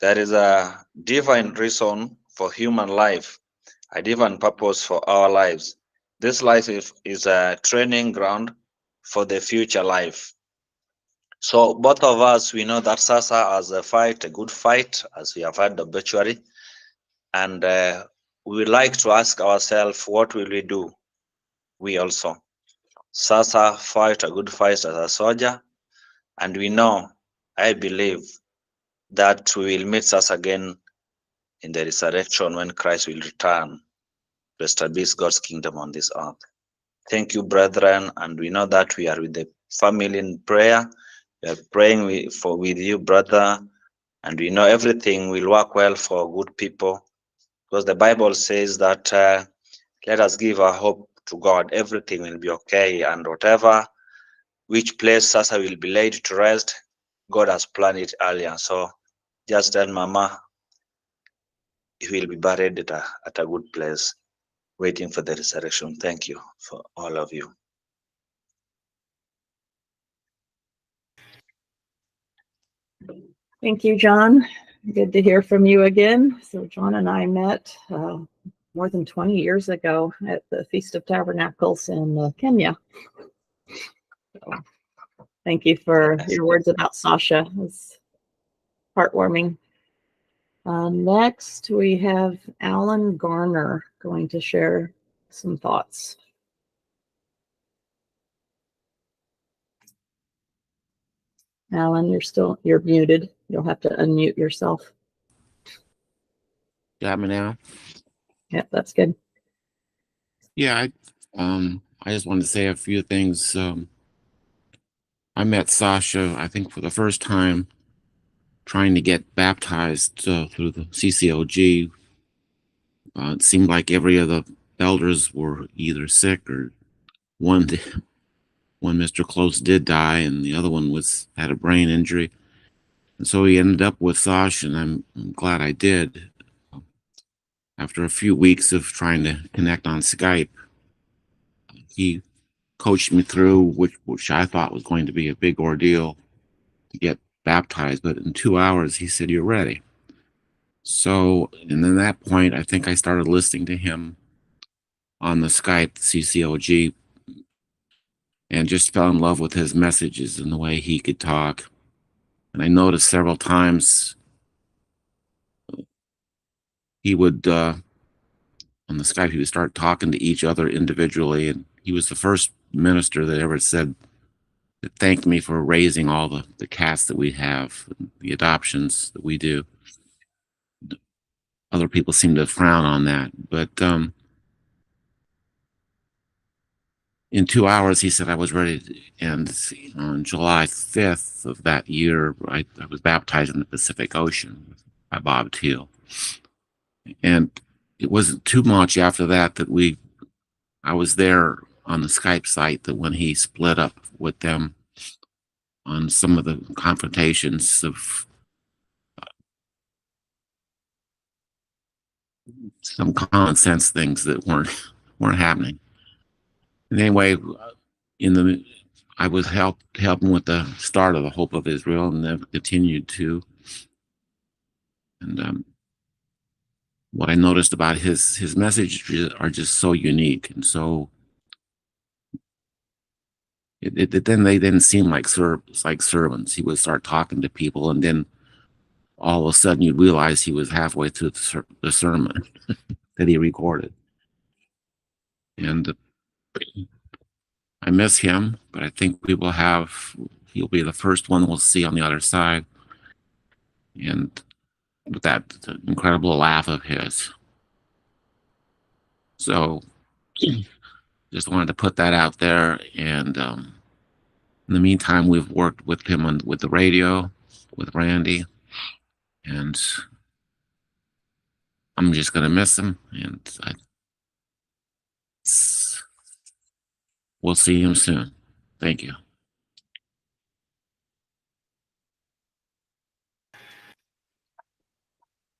there is a divine reason for human life, a divine purpose for our lives. This life is a training ground for the future life. So both of us, we know that Sasa has a fight, a good fight, as we have had the obituary. And we would like to ask ourselves, what will we do? We also. Sasa fight a good fight as a soldier. And we know, I believe, that we will meet us again in the resurrection when Christ will return to establish God's kingdom on this earth. Thank you, brethren. And we know that we are with the family in prayer. We are praying with you, brother. And we know everything will work well for good people. Because the Bible says that let us give our hope to God. Everything will be okay. And whatever, which place Sasa will be laid to rest, God has planned it earlier. So just tell Mama, he will be buried at a good place, waiting for the resurrection. Thank you for all of you. Thank you, John. Good to hear from you again. So John and I met more than 20 years ago at the Feast of Tabernacles in Kenya. So Thank you for your words about Sasha. It's heartwarming. Next, we have Alan Garner going to share some thoughts. Alan, you're muted. You'll have to unmute yourself. Got me now? Yep, that's good. Yeah, I just wanted to say a few things. I met Sasha, I think, for the first time trying to get baptized through the CCOG. It seemed like every of the elders were either sick or one Mr. Close did die, and the other one had a brain injury. And so he ended up with Sasha, and I'm glad I did. After a few weeks of trying to connect on Skype, he coached me through which I thought was going to be a big ordeal to get baptized, but in 2 hours he said, "You're ready." So, and then at that point, I think I started listening to him on the Skype, CCOG, and just fell in love with his messages and the way he could talk. And I noticed several times he would, on the Skype, he would start talking to each other individually. And he was the first minister that ever said, that thanked me for raising all the cats that we have, the adoptions that we do. Other people seem to frown on that. But in 2 hours, he said I was ready. And on July 5th of that year, I was baptized in the Pacific Ocean by Bob Thiel. And it wasn't too much after that I was there on the Skype site that when he split up with them on some of the confrontations of some common sense things that weren't happening. And anyway, I was helping with the start of the Hope of Israel, and then continued to. And what I noticed about his messages are just so unique, and so then they didn't seem like servants. He would start talking to people, and then all of a sudden you'd realize he was halfway through the sermon that he recorded. And I miss him, but I think he'll be the first one we'll see on the other side. And with that incredible laugh of his. So just wanted to put that out there. And in the meantime, we've worked with him with the radio, with Randy. And I'm just going to miss him. And we'll see him soon. Thank you.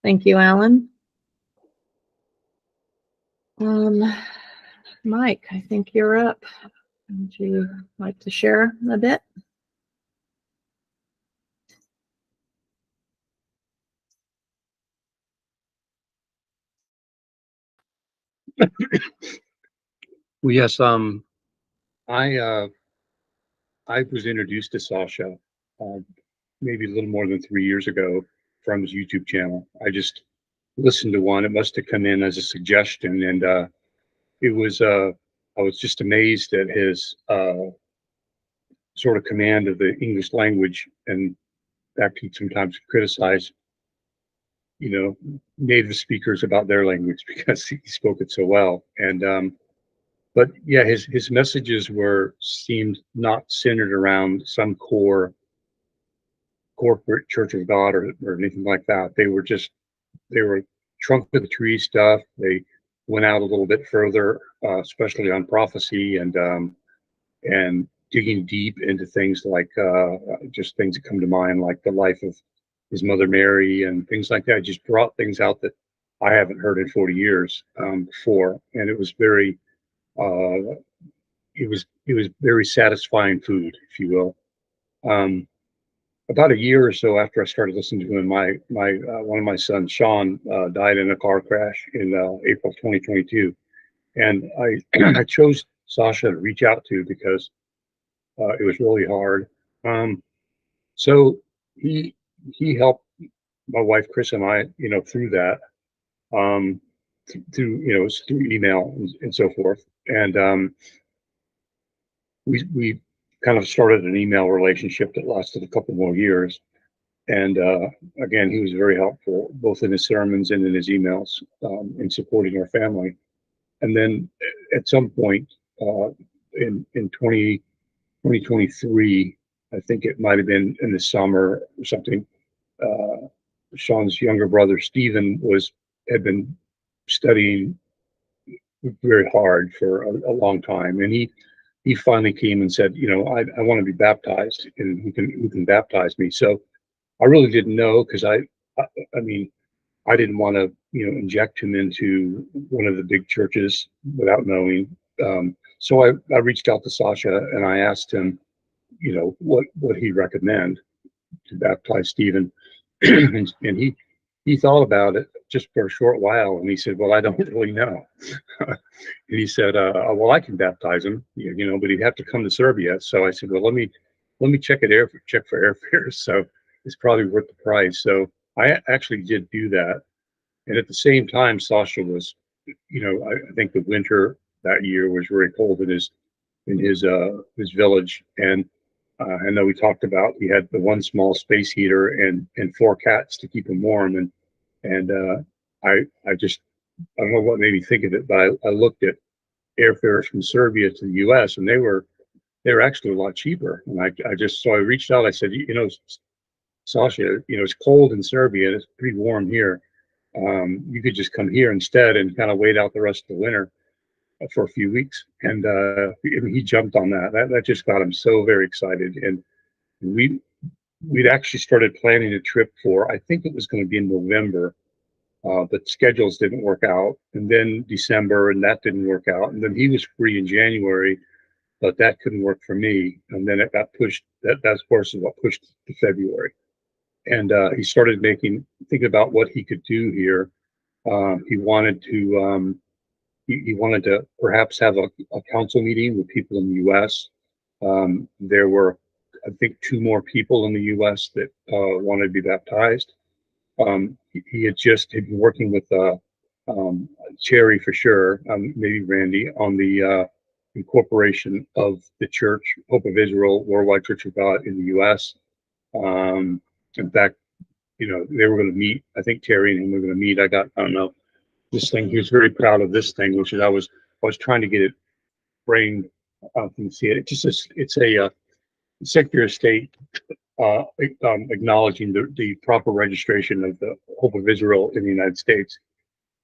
Thank you, Alan. Mike, I think you're up. Would you like to share a bit? Well, yes. I was introduced to Sasha maybe a little more than 3 years ago from his YouTube channel. I just listened to one. It must have come in as a suggestion, and it was. I was just amazed at his sort of command of the English language, and that can sometimes criticize, native speakers about their language because he spoke it so well. And but yeah, his messages seemed not centered around some corporate Church of God or anything like that. They were trunk of the tree stuff. They went out a little bit further, especially on prophecy and digging deep into things like just things that come to mind, like the life of his mother Mary and things like that. Just brought things out that I haven't heard in 40 years before, and it was very very satisfying food, if you will. About a year or so after I started listening to him, my one of my sons, Sean, died in a car crash in April 2022, and I I chose Sasha to reach out to because it was really hard. So he helped my wife Chris and I, through that, through through email and so forth, and we kind of started an email relationship that lasted a couple more years. And again, he was very helpful both in his sermons and in his emails in supporting our family. And then at some point in 2023, I think it might have been in the summer or something, Sean's younger brother Stephen had been studying very hard for a long time, and he finally came and said, I want to be baptized, and who can baptize me. So I really didn't know, because I mean, I didn't want to inject him into one of the big churches without knowing. So I reached out to Sasha and I asked him, what he'd recommend to baptize Stephen. and he thought about it just for a short while, and he said, well, I don't really know. And he said, well, I can baptize him, but he'd have to come to Serbia. So I said, well, let me check for airfares. So it's probably worth the price. So I actually did do that. And at the same time, Sasha was, I think the winter that year was very cold in his village. And I know we talked about, he had the one small space heater and 4 cats to keep him warm. And I don't know what made me think of it, but I looked at airfares from Serbia to the U.S. and they were actually a lot cheaper. And so I reached out. I said, Sasha, it's cold in Serbia and it's pretty warm here. You could just come here instead and kind of wait out the rest of the winter for a few weeks. And he jumped on that. That just got him so very excited. And we'd actually started planning a trip for, I think it was going to be in November, but schedules didn't work out. And then December, and that didn't work out. And then he was free in January, but that couldn't work for me. And then it got pushed. That of course is what pushed to February. And he started thinking about what he could do here. He wanted to he wanted to perhaps have a council meeting with people in the U.S. There were, I think, 2 more people in the U.S. that wanted to be baptized. He had been working with Cherry for sure, maybe Randy, on the incorporation of the church, Hope of Israel, Worldwide Church of God in the U.S. In fact, they were going to meet. I think Terry and him were going to meet. I don't know, this thing. He was very proud of this thing, which is I was trying to get it framed. You can see it. It's a Secretary of State acknowledging the proper registration of the Hope of Israel in the United States.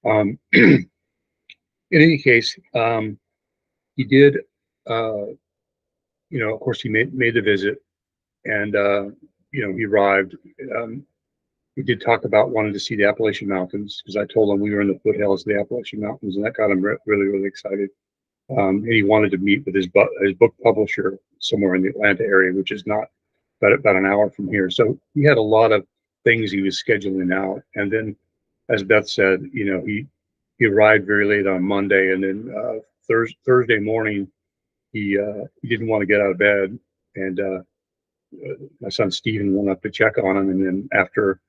In any case, he did. Of course, he made the visit, and he arrived. We did talk about wanting to see the Appalachian Mountains, because I told him we were in the foothills of the Appalachian Mountains, and that got him really, really excited. And he wanted to meet with his book publisher somewhere in the Atlanta area, which is not about an hour from here. So he had a lot of things he was scheduling out. And then, as Beth said, he arrived very late on Monday, and then Thursday morning he didn't want to get out of bed, and my son Stephen went up to check on him, and then after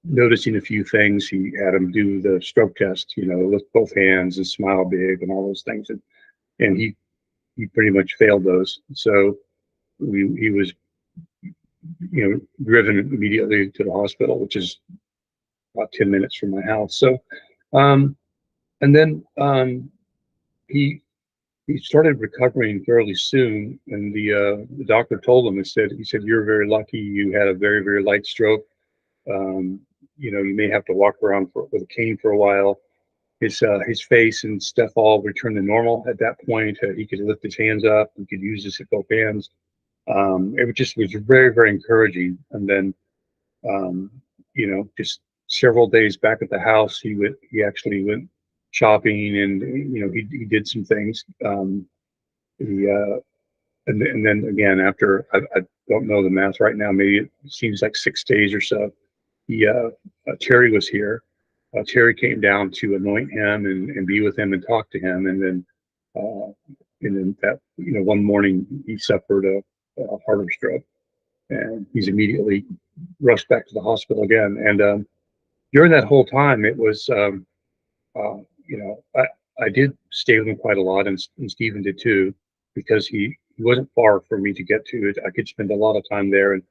noticing a few things, he had him do the stroke test, lift both hands and smile big and all those things, and he pretty much failed those. So he was driven immediately to the hospital, which is about 10 minutes from my house. So and then he started recovering fairly soon, and the doctor told him, he said, you're very lucky. You had a very, very light stroke. You may have to walk around with a cane for a while. His face and stuff all returned to normal at that point. He could lift his hands up. He could use his both hands. It was very, very encouraging. And then, just several days back at the house, he actually went shopping, and he did some things. And then again, after I don't know the math right now, maybe it seems like 6 days or so. Terry was here. Terry came down to anoint him and be with him and talk to him, and then that one morning he suffered a harbor stroke, and he's immediately rushed back to the hospital again. And during that whole time, it was, I did stay with him quite a lot, and Stephen did too, because he wasn't far for me to get to. I could spend a lot of time there and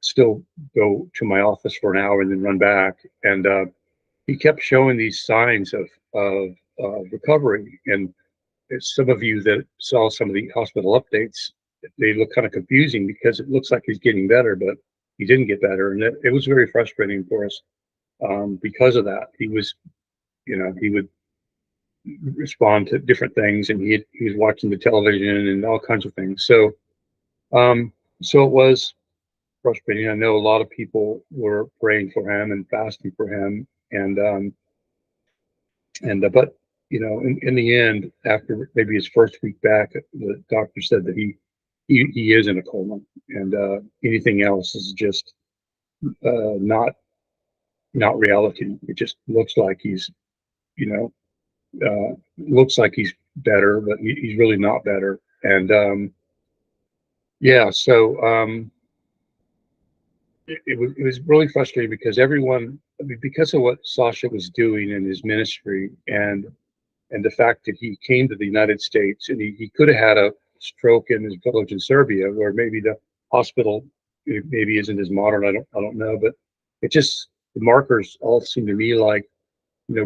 still go to my office for an hour and then run back. And he kept showing these signs of recovery. And some of you that saw some of the hospital updates, they look kind of confusing because it looks like he's getting better, but he didn't get better, and it was very frustrating for us because of that. He was, he would respond to different things, and he was watching the television and all kinds of things. So it was frustrating. I know a lot of people were praying for him and fasting for him, but in the end, after maybe his first week back, the doctor said that he is in a coma, and anything else is just not reality. It just looks like he's, looks like he's better, but he's really not better. And yeah, so it was really frustrating because everyone, I mean, because of what Sasha was doing in his ministry, and the fact that he came to the United States, and he could have had a stroke in his village in Serbia, where maybe the hospital maybe isn't as modern. I don't know, but it just, the markers all seem to me like,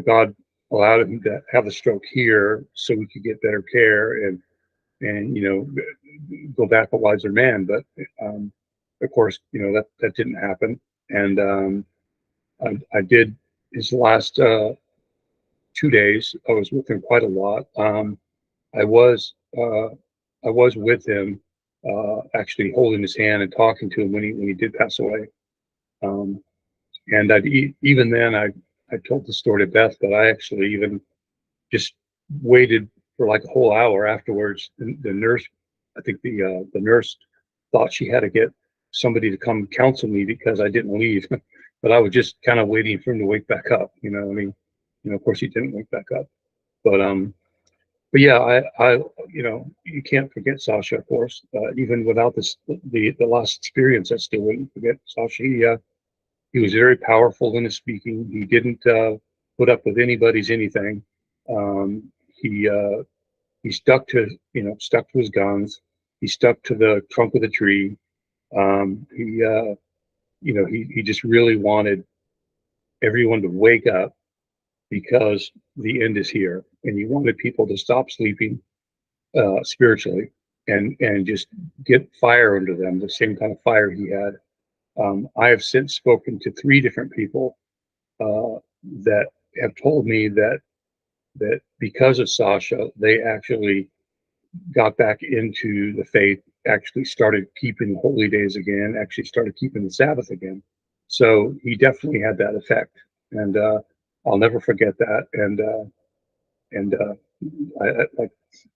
God allowed him to have a stroke here so we could get better care and go back a wiser man. But of course, that didn't happen. And I did his last 2 days. I was with him quite a lot. I was with him, actually holding his hand and talking to him when he did pass away. And even then I told the story to Beth, but I actually even just waited for like a whole hour afterwards. The nurse, I think the nurse thought she had to get somebody to come counsel me because I didn't leave, but I was just kind of waiting for him to wake back up. I mean, of course he didn't wake back up, but yeah, you can't forget Sasha, of course. Even without the last experience, I still wouldn't forget Sasha. He was very powerful in his speaking. He didn't put up with anybody's anything. He stuck to his guns. He stuck to the trunk of the tree. He just really wanted everyone to wake up because the end is here, and he wanted people to stop sleeping spiritually and just get fire under them, the same kind of fire he had. I have since spoken to 3 different people that have told me that because of Sasha, they actually got back into the faith, actually started keeping the holy days again, actually started keeping the Sabbath again. So he definitely had that effect, and I'll never forget that. And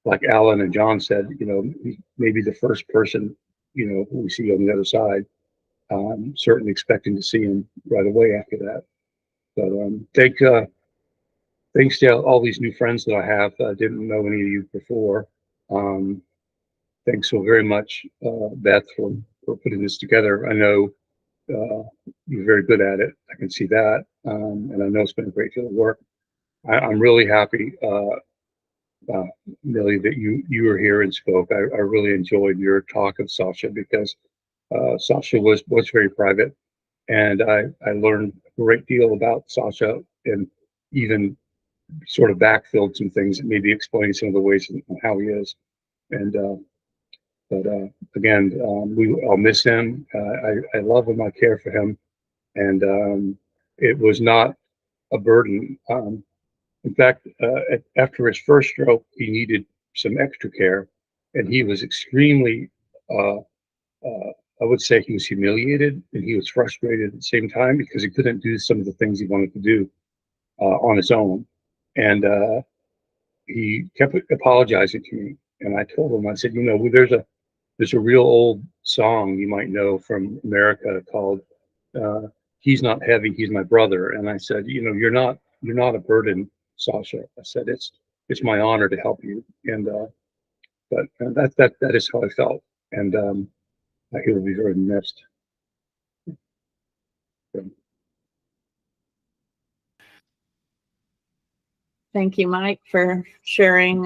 like Alan and John said, maybe the first person who we see on the other side. Certainly expecting to see him right away after that. But thanks to all these new friends that I have. I didn't know any of you before. Thanks so very much, Beth, for putting this together. I know you're very good at it. I can see that, and I know it's been a great deal of work. I'm really happy, Millie, that you were here and spoke. I really enjoyed your talk of Sasha because Sasha was very private, and I learned a great deal about Sasha, and even sort of backfilled some things that maybe explain some of the ways and how he is. And but again, I'll miss him. I love him. I care for him, and it was not a burden. In fact, after his first stroke, he needed some extra care, and he was extremely. I would say he was humiliated and he was frustrated at the same time because he couldn't do some of the things he wanted to do on his own. And he kept apologizing to me. And I told him, I said, there's a real old song you might know from America called "He's Not Heavy, He's My Brother." And I said, you're not a burden, Sasha. I said, it's my honor to help you. And but that is how I felt. And He will be very missed. Thank you, Mike, for sharing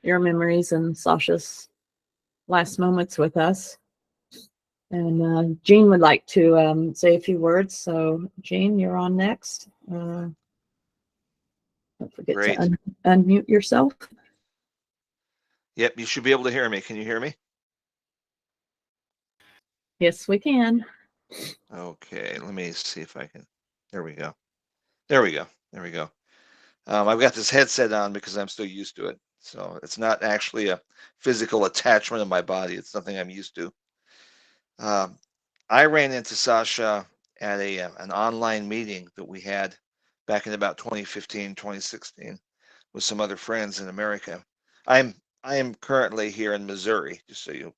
your memories and Sasha's last moments with us. And Jean would like to say a few words. So, Jean, you're on next. Don't forget Great. to unmute yourself. Yep, you should be able to hear me. Can you hear me? Yes, we can. Okay, let me see if I can. There we go. There we go. There we go. I've got this headset on because I'm still used to it. So it's not actually a physical attachment of my body. It's something I'm used to. I ran into Sasha at an online meeting that we had back in about 2015, 2016 with some other friends in America. I am currently here in Missouri, just so you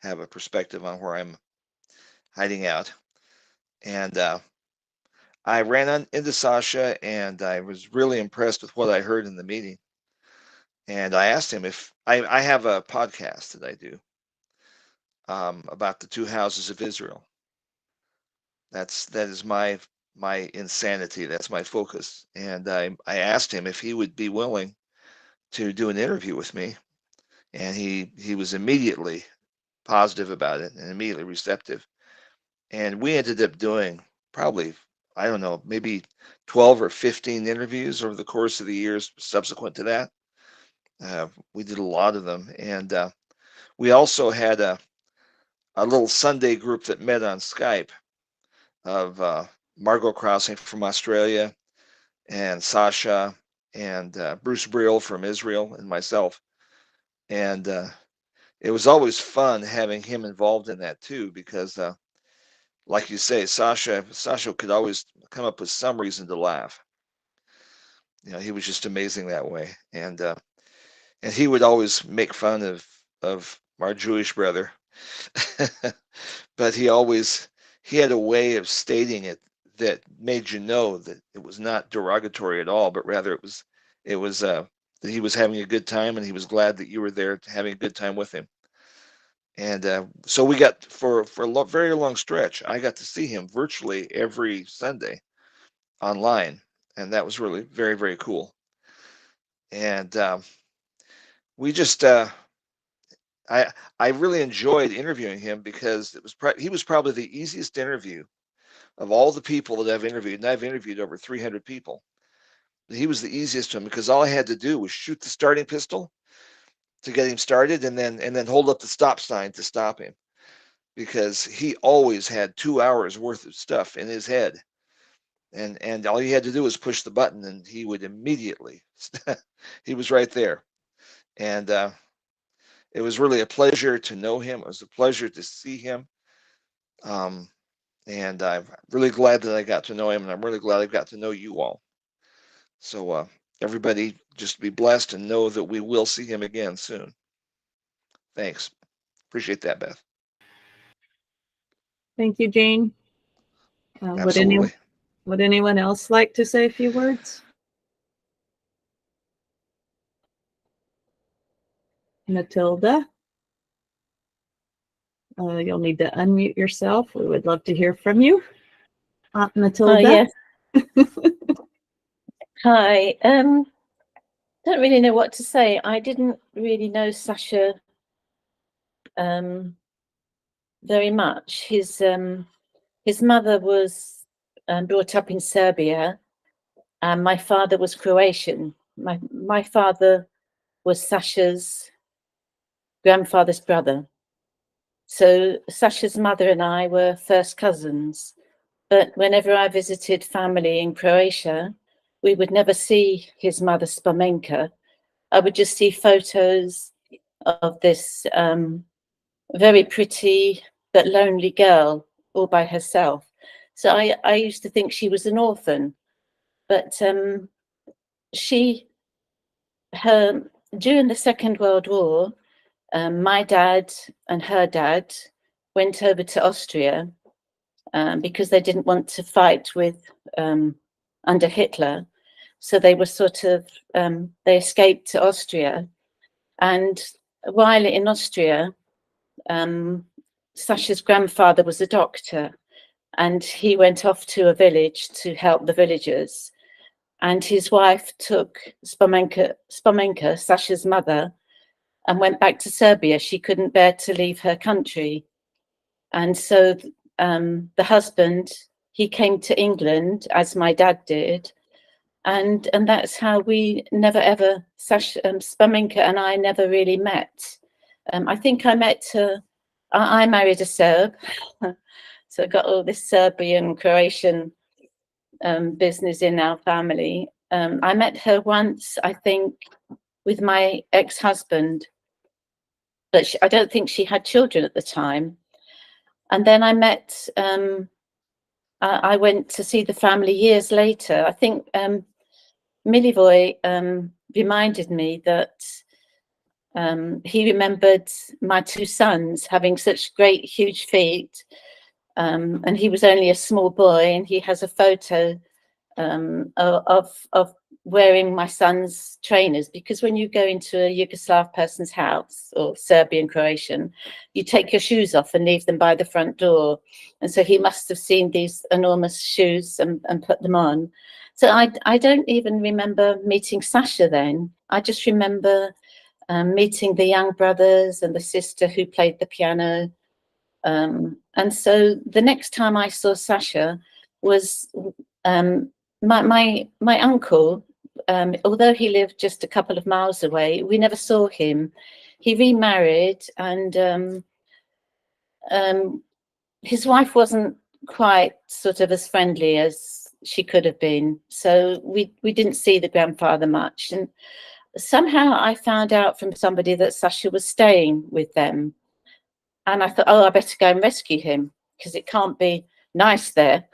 have a perspective on where I'm hiding out. And I ran into Sasha, and I was really impressed with what I heard in the meeting. And I asked him if I have a podcast that I do about the two houses of Israel. That is my insanity. That's my focus. And I asked him if he would be willing to do an interview with me, and he was immediately positive about it and immediately receptive. And we ended up doing probably, I don't know, maybe 12 or 15 interviews over the course of the years subsequent to that. We did a lot of them. And we also had a little Sunday group that met on Skype of Margot Krause from Australia and Sasha and Bruce Briel from Israel and myself. And it was always fun having him involved in that too, because like you say, Sasha could always come up with some reason to laugh. You know, he was just amazing that way. And he would always make fun of our Jewish brother. But he had a way of stating it that made you know that it was not derogatory at all, but rather it was that he was having a good time and he was glad that you were there having a good time with him. And so we got for a very long stretch, I got to see him virtually every Sunday online, and that was really very, very cool. And we just I really enjoyed interviewing him because he was probably the easiest interview of all the people that I've interviewed, and I've interviewed over 300 people. He was the easiest one because all I had to do was shoot the starting pistol to get him started, and then hold up the stop sign to stop him, because he always had 2 hours worth of stuff in his head, and all you had to do was push the button, and he would immediately he was right there. And it was really a pleasure to know him. It was a pleasure to see him. And I'm really glad that I got to know him, and I'm really glad I got to know you all. So everybody just be blessed and know that we will see him again soon. Thanks. Appreciate that, Beth. Thank you, Jean. Absolutely. Would anyone else like to say a few words? Matilda? You'll need to unmute yourself. We would love to hear from you. Aunt Matilda? Yes. Hi. Don't really know what to say. I didn't really know Sasha very much. His mother was brought up in Serbia, and my father was Croatian. My father was Sasha's grandfather's brother. So Sasha's mother and I were first cousins. But whenever I visited family in Croatia, we would never see his mother, Spomenka. I would just see photos of this very pretty but lonely girl all by herself. So I used to think she was an orphan. But during the Second World War, my dad and her dad went over to Austria because they didn't want to fight under Hitler. So they were they escaped to Austria. And while in Austria, Sasha's grandfather was a doctor, and he went off to a village to help the villagers. And his wife took Spomenka, Sasha's mother, and went back to Serbia. She couldn't bear to leave her country. And so the husband, he came to England, as my dad did. And that's how we never ever, Spomenka and I never really met. I think I met her, I married a Serb. So I got all this Serbian, Croatian business in our family. I met her once, I think, with my ex-husband, but I don't think she had children at the time. And then I met, I went to see the family years later. I think Milivoje reminded me that he remembered my two sons having such great, huge feet. And he was only a small boy, and he has a photo of wearing my son's trainers, because when you go into a Yugoslav person's house, or Serbian, Croatian, you take your shoes off and leave them by the front door. And so he must have seen these enormous shoes and put them on. So I don't even remember meeting Sasha then. I just remember meeting the young brothers and the sister who played the piano. And so the next time I saw Sasha was my uncle. Although he lived just a couple of miles away, we never saw him. He remarried, and his wife wasn't quite sort of as friendly as she could have been. So we didn't see the grandfather much. And somehow I found out from somebody that Sasha was staying with them. And I thought, oh, I better go and rescue him, because it can't be nice there.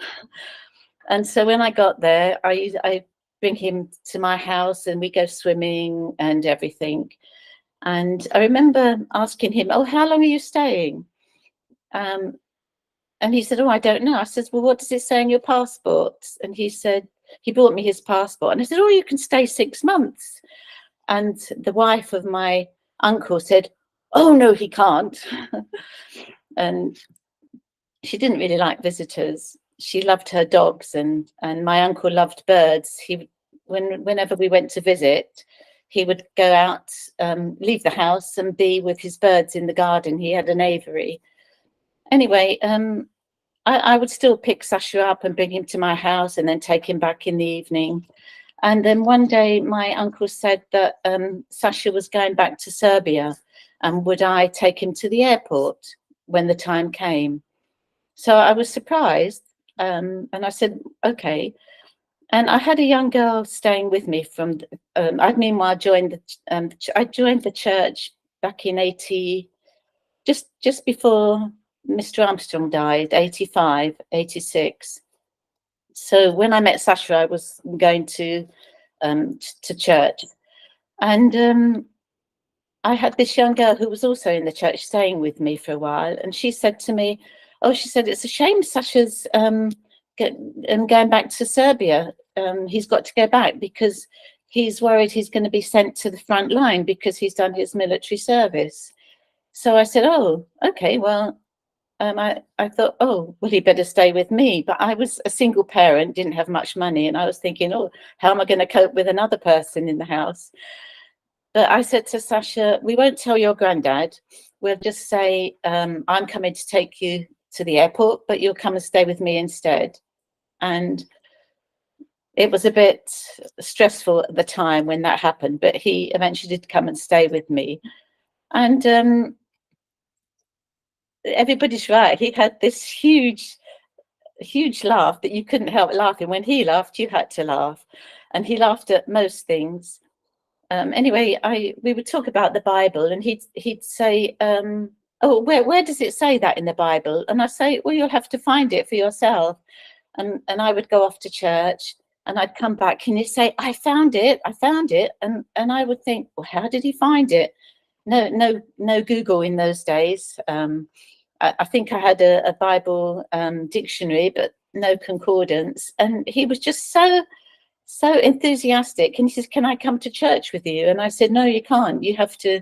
And so when I got there, I bring him to my house, and we go swimming and everything. And I remember asking him, oh, how long are you staying? And he said, oh, I don't know. I said, well, what does it say in your passport? And he said, he brought me his passport. And I said, oh, you can stay 6 months. And the wife of my uncle said, oh, no, he can't. And she didn't really like visitors. She loved her dogs, and my uncle loved birds. Whenever we went to visit, he would go out, leave the house and be with his birds in the garden. He had an aviary. Anyway, I would still pick Sasha up and bring him to my house, and then take him back in the evening. And then one day my uncle said that Sasha was going back to Serbia, and would I take him to the airport when the time came? So I was surprised, and I said, okay. And I had a young girl staying with me from, I meanwhile joined I joined the church back in just before Mr. Armstrong died, 85, 86. So when I met Sasha, I was going to church, and I had this young girl who was also in the church staying with me for a while, and she said to me, oh, she said, it's a shame Sasha's going back to Serbia. He's got to go back because he's worried he's going to be sent to the front line because he's done his military service. So I said, oh, okay, well, I thought, oh, well, he better stay with me. But I was a single parent, didn't have much money, and I was thinking, oh, how am I going to cope with another person in the house? But I said to Sasha, we won't tell your granddad. We'll just say, I'm coming to take you to the airport, but you'll come and stay with me instead. And it was a bit stressful at the time when that happened, but he eventually did come and stay with me. And everybody's right. He had this huge laugh that you couldn't help laughing. When he laughed, you had to laugh. And he laughed at most things. Anyway, we would talk about the Bible, and he'd say, oh, where does it say that in the Bible? And I say, well, you'll have to find it for yourself. And I would go off to church, and I'd come back, and he'd say, I found it. And I would think, well, how did he find it? No Google in those days. I think I had a Bible dictionary, but no concordance. And he was just so enthusiastic. And he says, can I come to church with you? And I said, no, you can't. You have to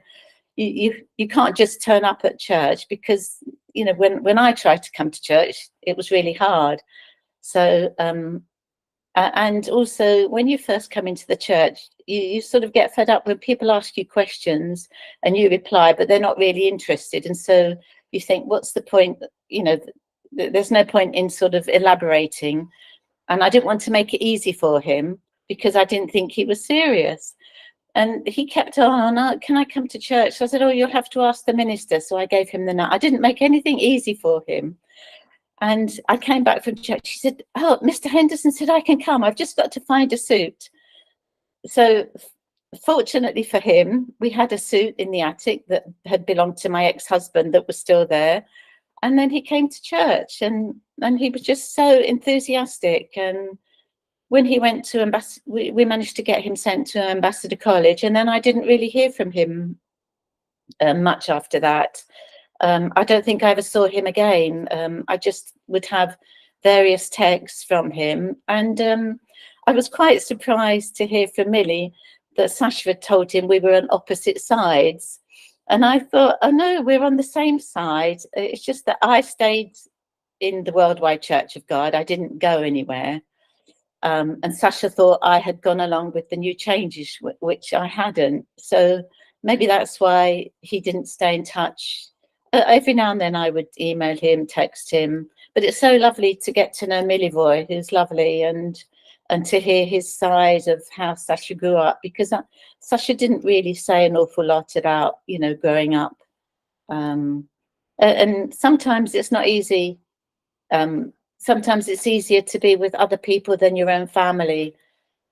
you can't just turn up at church, because, you know, when I tried to come to church, it was really hard. So, and also when you first come into the church, you sort of get fed up when people ask you questions and you reply, but they're not really interested. And so you think, what's the point? You know, there's no point in sort of elaborating. And I didn't want to make it easy for him because I didn't think he was serious. And he kept on, oh, can I come to church? So I said, oh, you'll have to ask the minister. So I gave him the night. I didn't make anything easy for him. And I came back from church. He said, oh, Mr. Henderson said I can come. I've just got to find a suit. So fortunately for him, we had a suit in the attic that had belonged to my ex-husband that was still there. And then he came to church, and he was just so enthusiastic. And when he went to we managed to get him sent to Ambassador College, and then I didn't really hear from him much after that. I don't think I ever saw him again. I just would have various texts from him, and I was quite surprised to hear from Millie that Sasha had told him we were on opposite sides. And I thought, oh no, we're on the same side. It's just that I stayed in the Worldwide Church of God. I didn't go anywhere. And Sasha thought I had gone along with the new changes, which I hadn't. So maybe that's why he didn't stay in touch. Every now and then I would email him, text him. But it's so lovely to get to know Milivoy, who's lovely, and to hear his side of how Sasha grew up, because Sasha didn't really say an awful lot about, you know, growing up. And sometimes it's not easy. Sometimes it's easier to be with other people than your own family.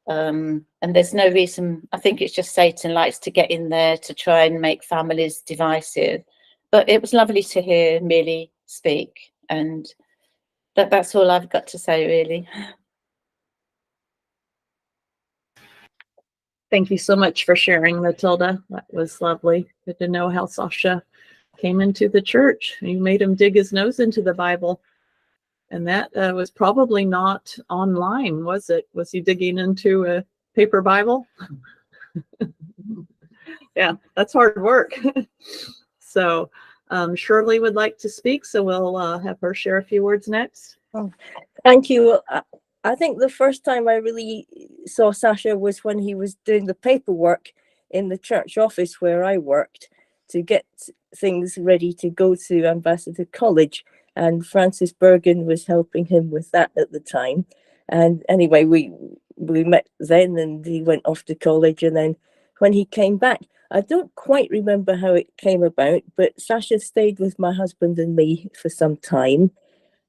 And there's no reason, I think it's just Satan likes to get in there to try and make families divisive. But it was lovely to hear Millie speak, and that's all I've got to say, really. Thank you so much for sharing, Matilda. That was lovely. Good to know how Sasha came into the church. You made him dig his nose into the Bible. And that was probably not online, was it? Was he digging into a paper Bible? Yeah, that's hard work. So Shirley would like to speak, so we'll have her share a few words next. Oh, thank you. I think the first time I really saw Sasha was when he was doing the paperwork in the church office where I worked to get things ready to go to Ambassador College. And Francis Bergen was helping him with that at the time. And anyway, we met then, and he went off to college. And then when he came back, I don't quite remember how it came about, but Sasha stayed with my husband and me for some time.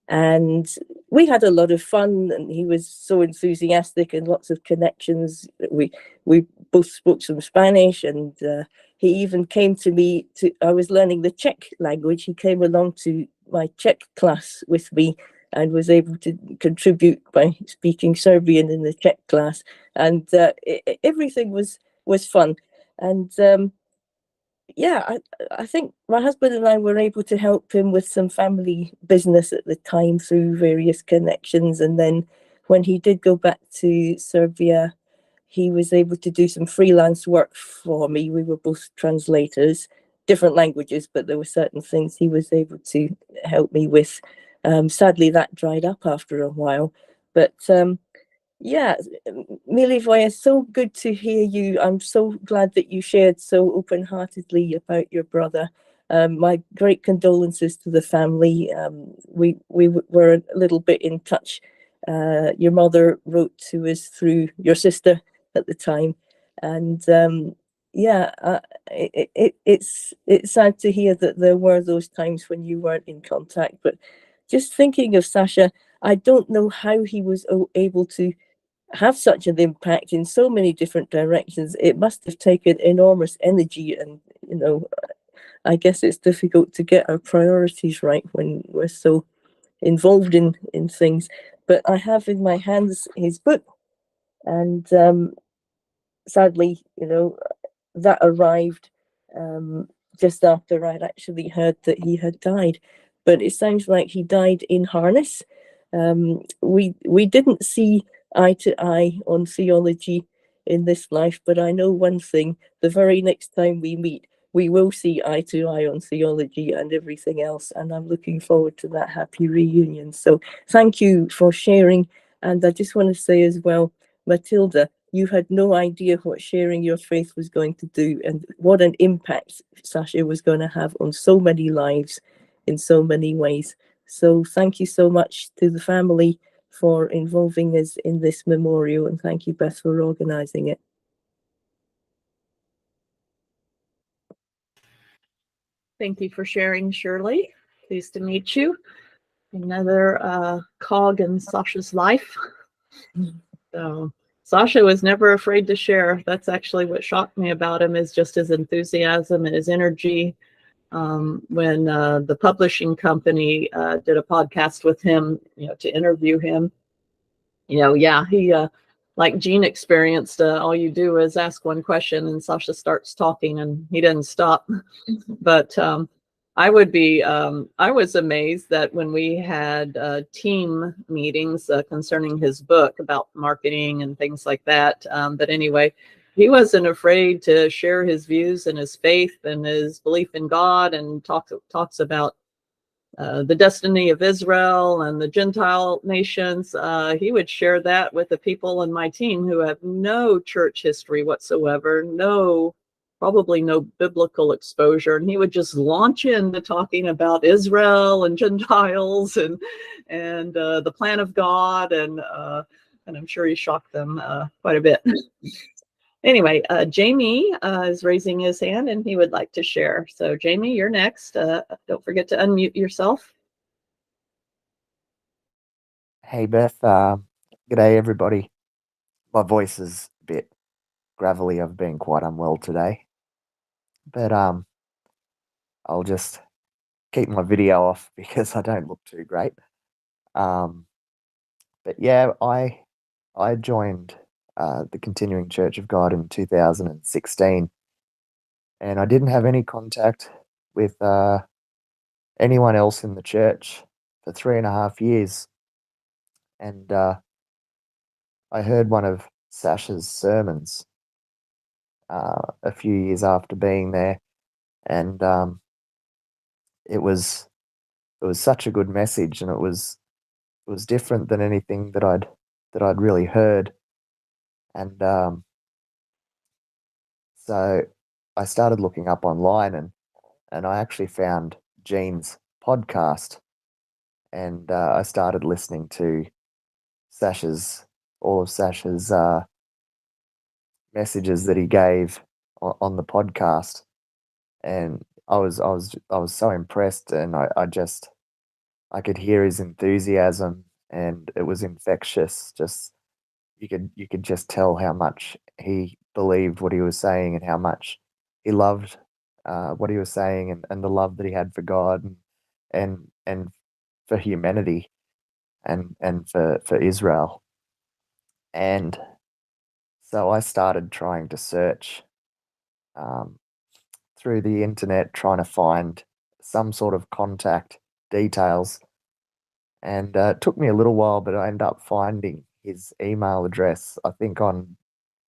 And we had a lot of fun, and he was so enthusiastic and lots of connections. We both spoke some Spanish, and he even came to me I was learning the Czech language. He came along to my Czech class with me and was able to contribute by speaking Serbian in the Czech class. And everything was fun. And yeah, I think my husband and I were able to help him with some family business at the time through various connections. And then when he did go back to Serbia, he was able to do some freelance work for me. We were both translators, different languages, but there were certain things he was able to help me with. Sadly, that dried up after a while. But yeah, Milivoje, it's so good to hear you. I'm so glad that you shared so open-heartedly about your brother. My great condolences to the family. We were a little bit in touch. Your mother wrote to us through your sister at the time, and yeah, it's sad to hear that there were those times when you weren't in contact. But just thinking of Sasha, I don't know how he was able to have such an impact in so many different directions. It must have taken enormous energy, and you know, I guess it's difficult to get our priorities right when we're so involved in things. But I have in my hands his book, and sadly, you know, that arrived just after I'd actually heard that he had died. But it sounds like he died in harness. We didn't see eye to eye on theology in this life, but I know one thing: the very next time we meet, we will see eye to eye on theology and everything else. And I'm looking forward to that happy reunion. So thank you for sharing. And I just want to say as well, Matilda, you had no idea what sharing your faith was going to do and what an impact Sasha was going to have on so many lives in so many ways. So thank you so much to the family for involving us in this memorial, and thank you, Beth, for organizing it. Thank you for sharing, Shirley. Pleased to meet you. Another cog in Sasha's life. So Sasha was never afraid to share. That's actually what shocked me about him, is just his enthusiasm and his energy. When the publishing company did a podcast with him, to interview him, he like Gene experienced, all you do is ask one question and Sasha starts talking and he didn't stop. But I was amazed that when we had team meetings concerning his book about marketing and things like that. But anyway, he wasn't afraid to share his views and his faith and his belief in God, and talks about the destiny of Israel and the Gentile nations. He would share that with the people in my team who have no church history whatsoever, probably no biblical exposure, and he would just launch into talking about Israel and Gentiles and the plan of God, and I'm sure he shocked them quite a bit. Anyway, Jamie is raising his hand and he would like to share. So Jamie, you're next. Don't forget to unmute yourself. Hey Beth, g'day everybody. My voice is a bit gravelly. I've been quite unwell today, but I'll just keep my video off because I don't look too great. But yeah, I joined the Continuing Church of God in 2016, and I didn't have any contact with anyone else in the church for 3.5 years. And I heard one of Sasha's sermons a few years after being there, and it was such a good message, and it was different than anything that I'd really heard. And so I started looking up online, and I actually found Gene's podcast, and I started listening to all of Sasha's messages that he gave on the podcast, and I was so impressed, and I could hear his enthusiasm, and it was infectious. Just you could just tell how much he believed what he was saying and how much he loved what he was saying, and the love that he had for God and for humanity and for Israel. And so I started trying to search through the internet, trying to find some sort of contact details. And it took me a little while, but I ended up finding his email address, I think, on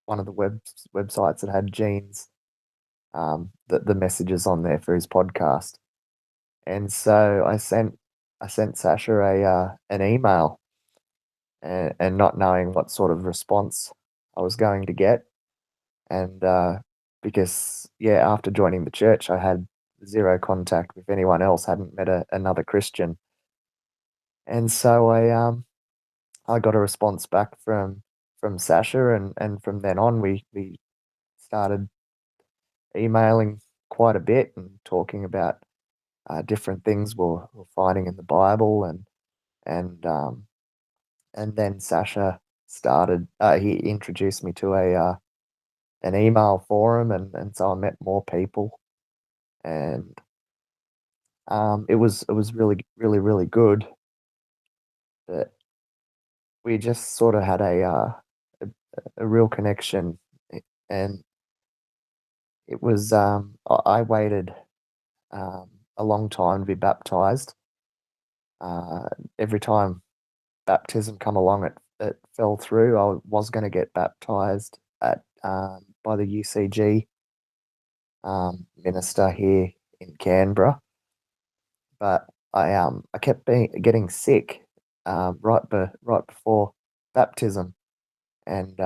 one of the websites that had Gene's the messages on there for his podcast. And so I sent Sasha an email, and not knowing what sort of response I was going to get. And because after joining the church, I had zero contact with anyone else, hadn't met another Christian. And so I got a response back from Sasha, and from then on we started emailing quite a bit and talking about different things we're finding in the Bible, and then Sasha started. He introduced me to an email forum, and so I met more people, and it was really really really good. But we just sort of had a real connection, and it was I waited a long time to be baptized. Every time baptism come along, it fell through. I was going to get baptized at by the UCG, minister here in Canberra, but I kept getting sick right before baptism, and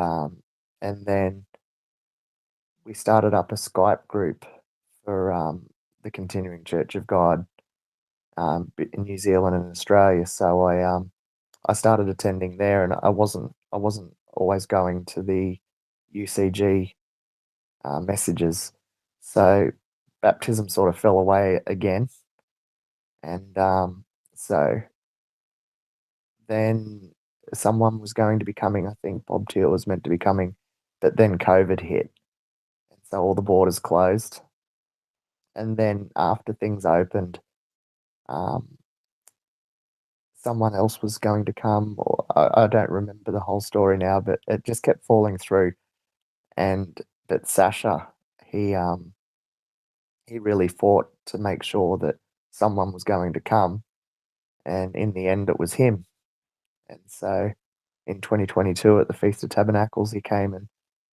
then we started up a Skype group for the Continuing Church of God in New Zealand and Australia. So I started attending there, and I wasn't always going to the UCG messages. So baptism sort of fell away again, and so then someone was going to be coming. I think Bob Teal was meant to be coming, but then COVID hit, and so all the borders closed. And then after things opened, someone else was going to come, or I don't remember the whole story now, but it just kept falling through. But Sasha, he really fought to make sure that someone was going to come, and in the end, it was him. And so, in 2022, at the Feast of Tabernacles, he came and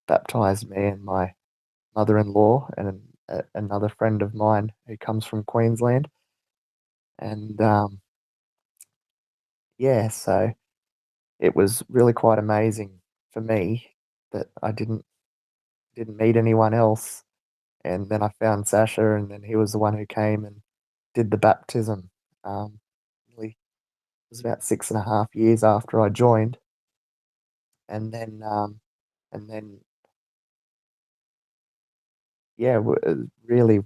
baptized me and my mother-in-law and another friend of mine who comes from Queensland. And yeah, so it was really quite amazing for me that I didn't meet anyone else. And then I found Sasha, and then he was the one who came and did the baptism. Really, it was about 6.5 years after I joined, and then yeah, really,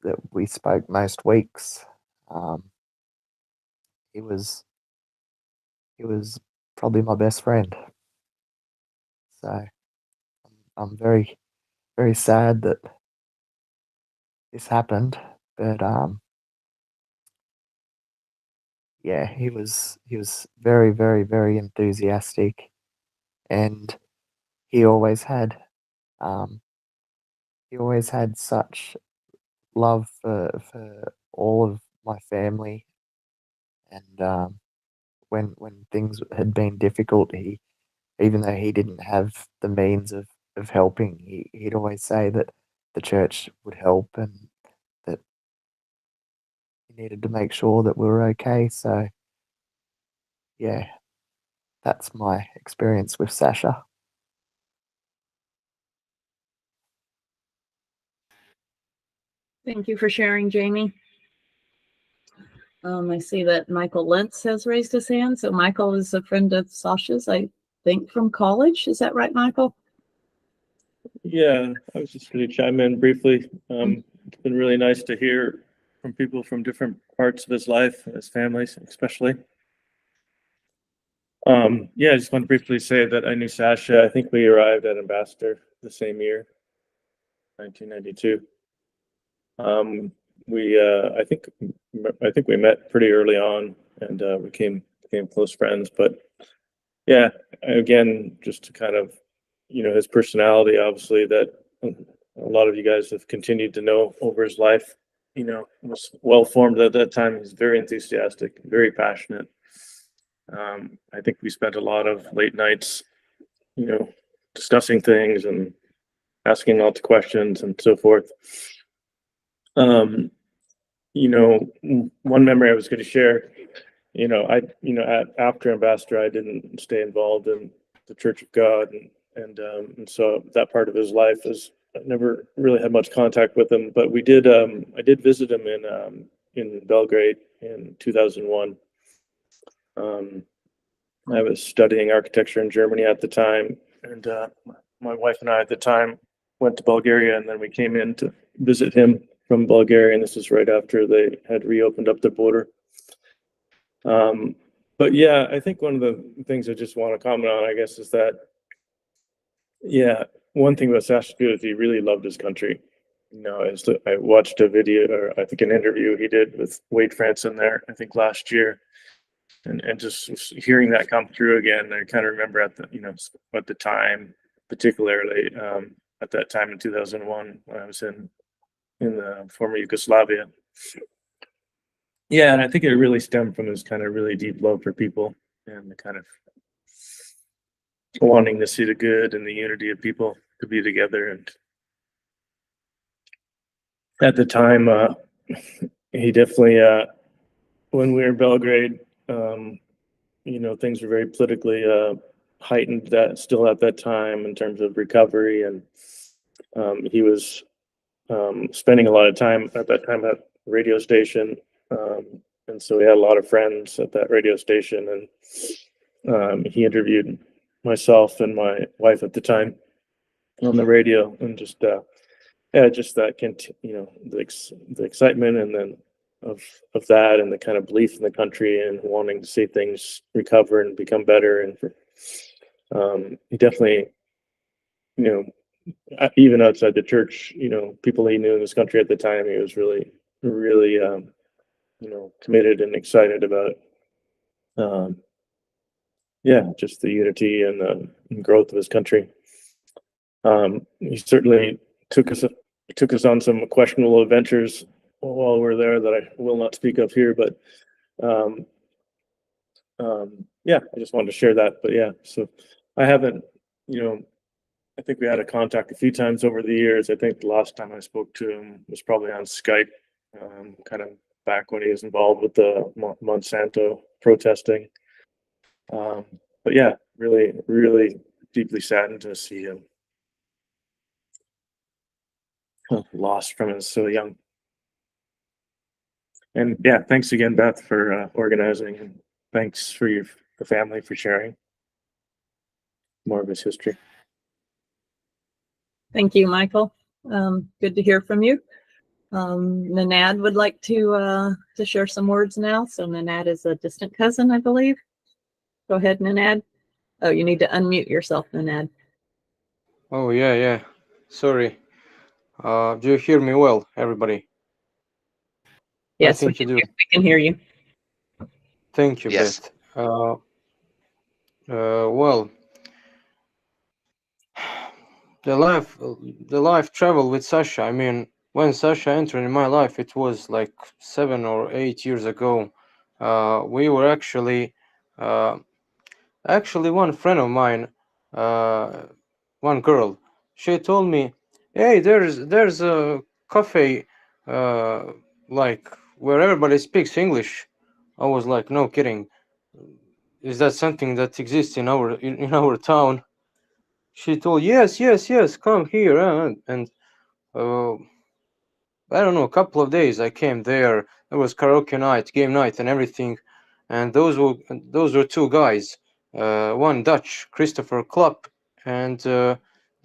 that we spoke most weeks. He was probably my best friend. So I'm very, very sad that this happened, but yeah, he was very, very, very enthusiastic, and he always had such love for all of my family, and when things had been difficult, even though he didn't have the means of helping, he'd always say that the church would help, and that he needed to make sure that we were okay. So yeah, that's my experience with Sasha. Thank you for sharing, Jamie. I see that Michael Lentz has raised his hand. So Michael is a friend of Sasha's, I think, from college. Is that right, Michael? Yeah, I was just going to chime in briefly. It's been really nice to hear from people from different parts of his life, his families, especially. Yeah, I just want to briefly say that I knew Sasha. I think we arrived at Ambassador the same year, 1992. I think we met pretty early on, and we became close friends. But yeah, again, just to kind of, his personality, obviously, that a lot of you guys have continued to know over his life, was well formed at that time. He's very enthusiastic, very passionate. I think we spent a lot of late nights, discussing things and asking lots of questions and so forth. One memory I was going to share, after Ambassador, I didn't stay involved in the Church of God, and so that part of his life I never really had much contact with him. But I did visit him in Belgrade in 2001. I was studying architecture in Germany at the time, and my wife and I at the time went to Bulgaria, and then we came in to visit him from Bulgaria, and this was right after they had reopened up their border. But yeah, I think one of the things I just want to comment on, I guess, is that, yeah, one thing about Sasha is he really loved his country. I watched a video, or I think an interview he did with Wade Franson there, I think last year, and just hearing that come through again. I kind of remember at the time, particularly at that time in 2001 when I was in the former Yugoslavia. Yeah, and I think it really stemmed from his kind of really deep love for people and the kind of wanting to see the good and the unity of people to be together. And at the time, he definitely, when we were in Belgrade, things were very politically heightened still at that time in terms of recovery, and he was spending a lot of time at that time at the radio station, and so we had a lot of friends at that radio station, and he interviewed myself and my wife at the time on the radio, and just just that the excitement, and then of that, and the kind of belief in the country and wanting to see things recover and become better, and he definitely, even outside the church, people he knew in this country at the time, he was really, really, committed and excited about, just the unity and the growth of his country. He certainly took us on some questionable adventures while we were there that I will not speak of here, but I just wanted to share that. But so I haven't, I think we had a contact a few times over the years. I think the last time I spoke to him was probably on Skype, kind of back when he was involved with the Monsanto protesting. But really, really deeply saddened to see him lost from him so young. And thanks again, Beth, for organizing, and thanks for the family for sharing more of his history. Thank you, Michael. Good to hear from you. Nanad would like to share some words now. So Nanad is a distant cousin, I believe. Go ahead, Nanad. Oh, you need to unmute yourself, Nanad. Oh, yeah. Sorry. Do you hear me well, everybody? Yes, we can hear you. Thank you, Yes. Beth. Well, the life travel with Sasha. I mean, when Sasha entered in my life, it was like 7 or 8 years ago. We were actually one friend of mine, one girl, she told me, "Hey, there's a cafe, like where everybody speaks English." I was like, "No kidding. Is that something that exists in our town?" She told, yes, come here, and I don't know, a couple of days I came there. There was karaoke night, game night, and everything, and those were two guys, one Dutch, Christopher Klopp, and the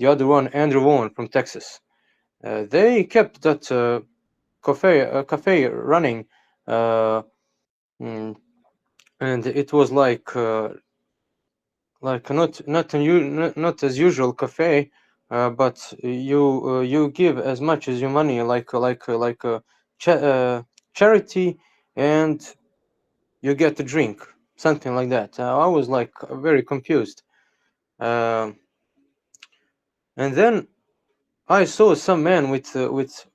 other one, Andrew Vaughan from Texas. They kept that cafe running, and it was like not as usual cafe, but you give as much as your money, like a charity, and you get a drink, something like that. I was like very confused, and then I saw some man with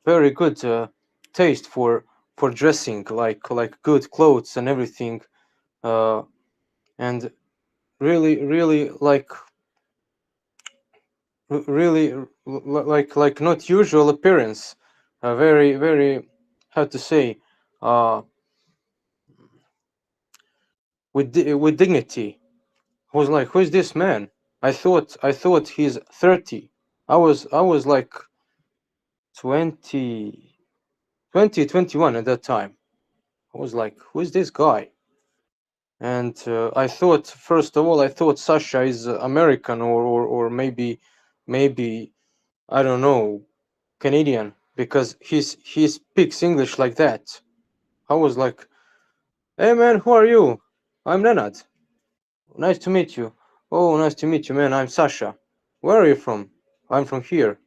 very good taste for dressing, like good clothes and everything, and really like not usual appearance, very how to say, with dignity. I was like, who is this man? I thought he's 30. I was like 21 at that time. I was like, who is this guy? And I thought, first of all, Sasha is American, or maybe I don't know, Canadian, because he speaks English like that. I was like, hey man, who are you? I'm Nenad. Nice to meet you. Oh, nice to meet you, man. I'm Sasha. Where are you from? I'm from here.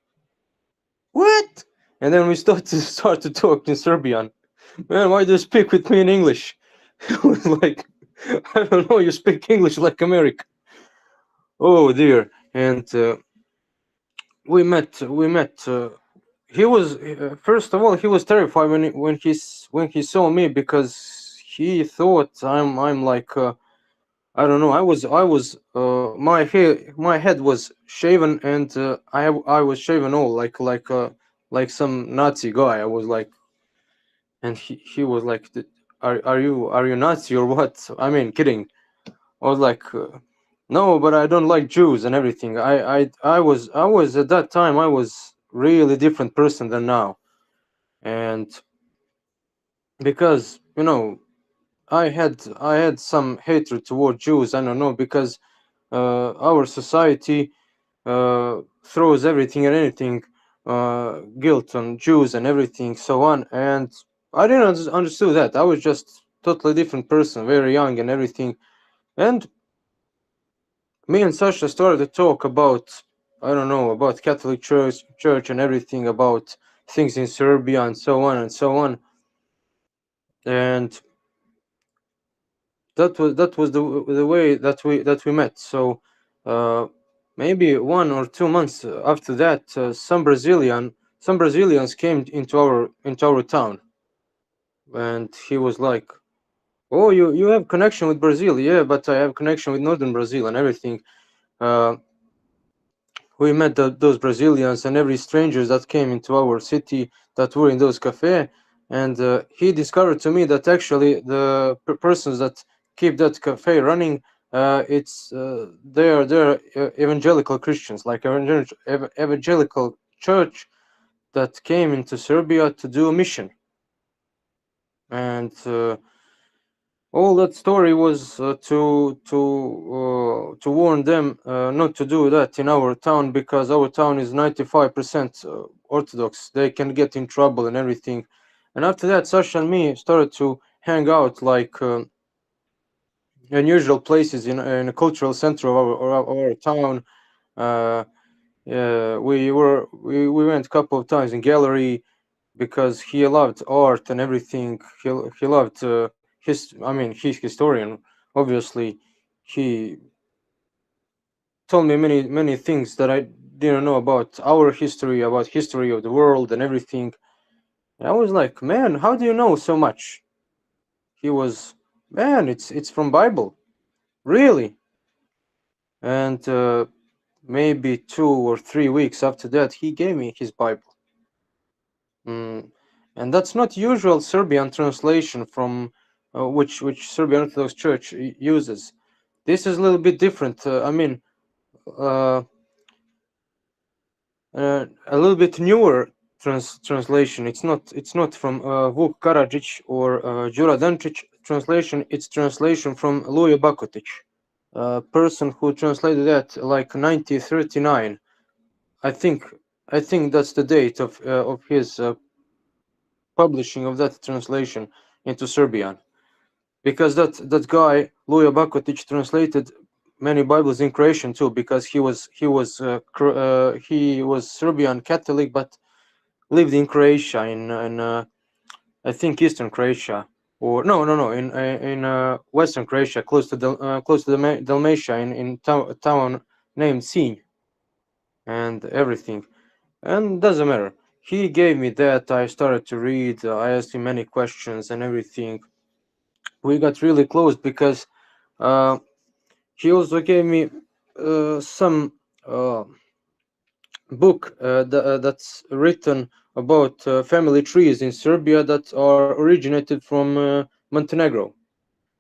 What? And then we start to talk in Serbian. Man, why do you speak with me in English? I was like, I don't know, you speak English like American. Oh dear. And we met. He was first of all, he was terrified when he saw me, because he thought I'm like I don't know. I was my head was shaven, and I was shaven all like like some Nazi guy. I was like, and he was like, are you Nazi or what? I mean, kidding. I was like, no, but I don't like Jews and everything. I was at that time, I was really different person than now. And because, you know, I had some hatred toward Jews. I don't know, because our society throws everything and anything, guilt on Jews and everything, so on. And I didn't understand that. I was just totally different person, very young and everything. And me and Sasha started to talk about, I don't know, about Catholic Church and everything, about things in Serbia and so on and so on. And that was the way that we met. So maybe 1 or 2 months after that, some Brazilians came into our town, and he was like, "Oh, you have connection with Brazil?" "Yeah, but I have connection with northern Brazil and everything." We met those Brazilians and every strangers that came into our city that were in those cafes, and he discovered to me that actually the persons that keep that cafe running, they're evangelical Christians, like evangelical church that came into Serbia to do a mission. And all that story was to warn them not to do that in our town, because our town is 95% Orthodox. They can get in trouble and everything. And after that, Sasha and me started to hang out like unusual places in a cultural center of our town. We went a couple of times in gallery, because he loved art and everything. He loved he's historian, obviously. He told me many things that I didn't know about our history, about history of the world and everything. And I was like, man, how do you know so much? He was, man, it's from Bible, really. And maybe 2 or 3 weeks after that, he gave me his Bible. And that's not usual Serbian translation from which Serbian Orthodox Church uses. This is a little bit different. I mean, a little bit newer translation. It's not from Vuk Karadžić or Đura Dančić translation. It's translation from Lujo Bakotić, a person who translated that like 1939. I think that's the date of his publishing of that translation into Serbian, because that guy Lujo Bakotić translated many Bibles in Croatian too, because he was Serbian Catholic but lived in Croatia, in I think Eastern Croatia, or no in Western Croatia, close to Dalmatia, in town named Sinj, and everything. And doesn't matter. He gave me that. I started to read. I asked him many questions and everything. We got really close because he also gave me some book that's written about family trees in Serbia that are originated from Montenegro,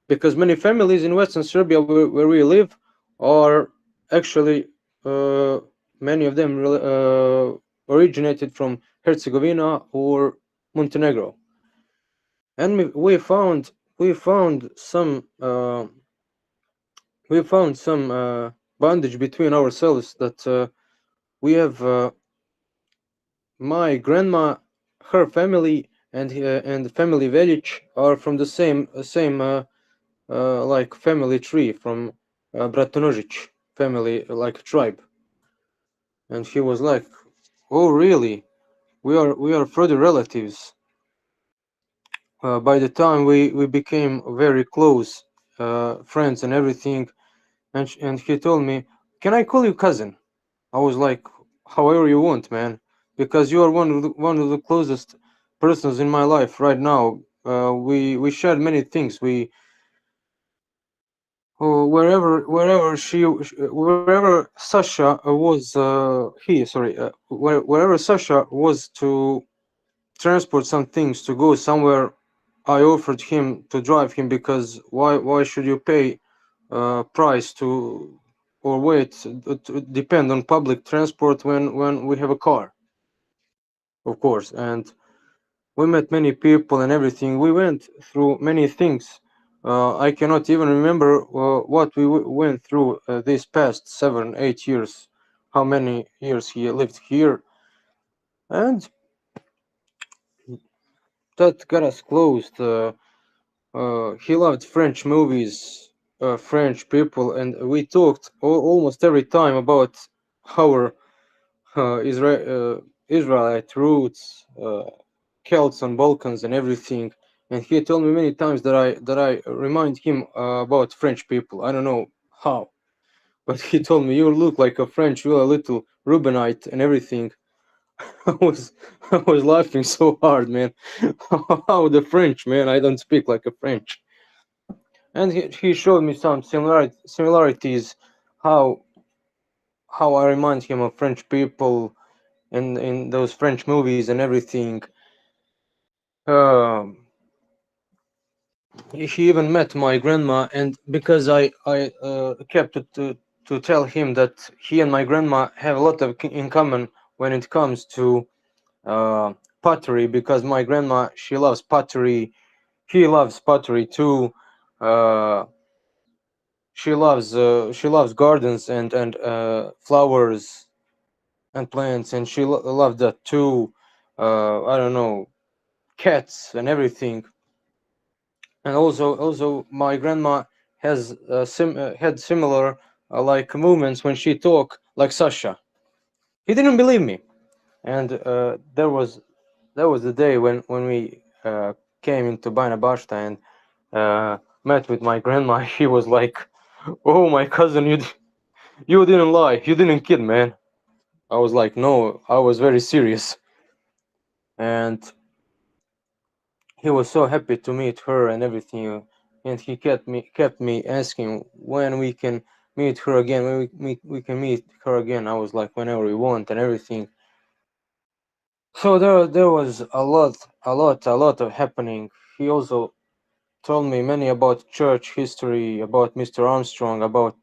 because many families in Western Serbia where we live are actually many of them originated from Herzegovina or Montenegro. And we found some bondage between ourselves, that we have my grandma, her family, and family Veljic are from the same like family tree, from Bratonožić family, like tribe. And he was like, "Oh, really? We are further relatives." By the time we became very close friends and everything, and he told me, "Can I call you cousin?" I was like, "However you want, man, because you are one of the closest persons in my life right now. We shared many things. wherever Sasha was, wherever Sasha was to transport some things to go somewhere, I offered him to drive him, because why should you pay price to or wait to depend on public transport when we have a car, of course. And we met many people and everything. We went through many things. I cannot even remember what we went through these past 7-8 years, how many years he lived here, and that got us close. He loved French movies, French people, and we talked almost every time about our Israelite roots, Celts and Balkans and everything. And he told me many times that I remind him about French people. I don't know how, but he told me, you look like a French, you're a little Rubenite and everything. I was laughing so hard, man. How the French, man? I don't speak like a French. And he showed me some similarities, how I remind him of French people in those French movies and everything. He even met my grandma, and because I kept to tell him that he and my grandma have a lot in common when it comes to pottery, because my grandma, she loves pottery, he loves pottery too. She loves gardens and flowers and plants, and she loved that too. I don't know, cats and everything. And also my grandma has had similar like movements when she talk like Sasha. He didn't believe me, and there was the day when we came into Baina Bashta and met with my grandma. He was like, "Oh, my cousin, you didn't lie, you didn't kid, man." I was like, "No, I was very serious." And he was so happy to meet her and everything, and he kept me asking when we can meet her again, when we can meet her again. I was like, whenever we want and everything. So there was a lot of happening. He also told me many about church history, about Mr. Armstrong, about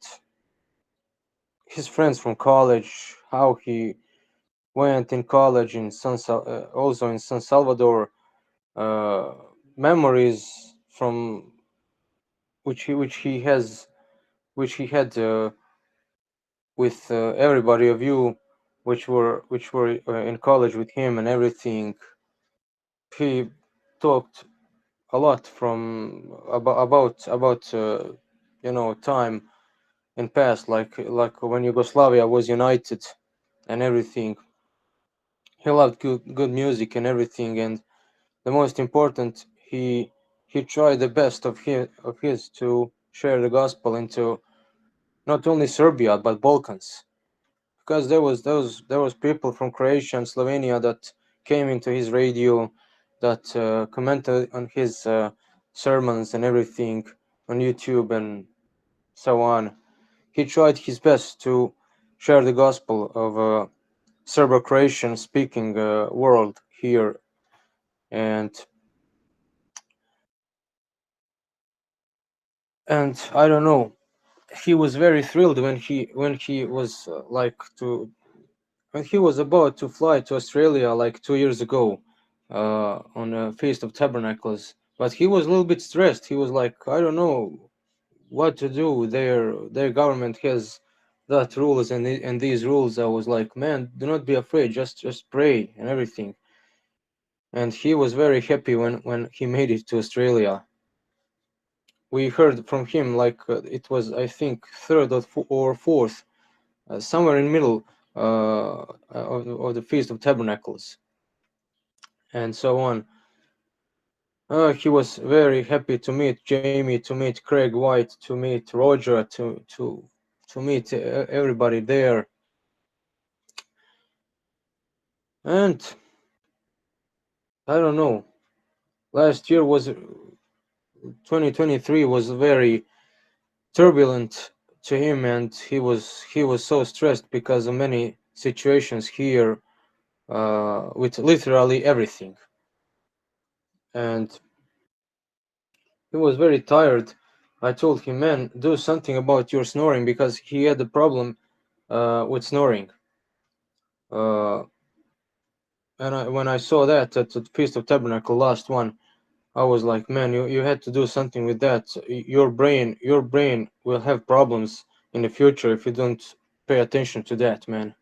his friends from college, how he went in college in also in San Salvador, memories from which he had with everybody of you, which were in college with him and everything. He talked a lot from about time in past, like when Yugoslavia was united and everything. He loved good music and everything, and the most important, he tried the best of his to share the gospel into not only Serbia but Balkans, because there was people from Croatia and Slovenia that came into his radio, that commented on his sermons and everything on YouTube and so on. He tried his best to share the gospel of Serbo-Croatian speaking world here, and I don't know, he was very thrilled when he was when he was about to fly to Australia like 2 years ago on a Feast of Tabernacles. But he was a little bit stressed. He was like, I don't know what to do. Their government has that rules and these rules. I was like, man, do not be afraid. Just pray and everything. And he was very happy when he made it to Australia. We heard from him like it was, I think, third or fourth, somewhere in middle of the Feast of Tabernacles, and so on. He was very happy to meet Jamie, to meet Craig White, to meet Roger, to meet everybody there. And I don't know, last year was 2023 was very turbulent to him, and he was so stressed because of many situations here, with literally everything, and he was very tired. I told him, man, do something about your snoring, because he had a problem with snoring. And when I saw that at the Feast of Tabernacle, last one, I was like, man, you had to do something with that. Your brain will have problems in the future if you don't pay attention to that, man.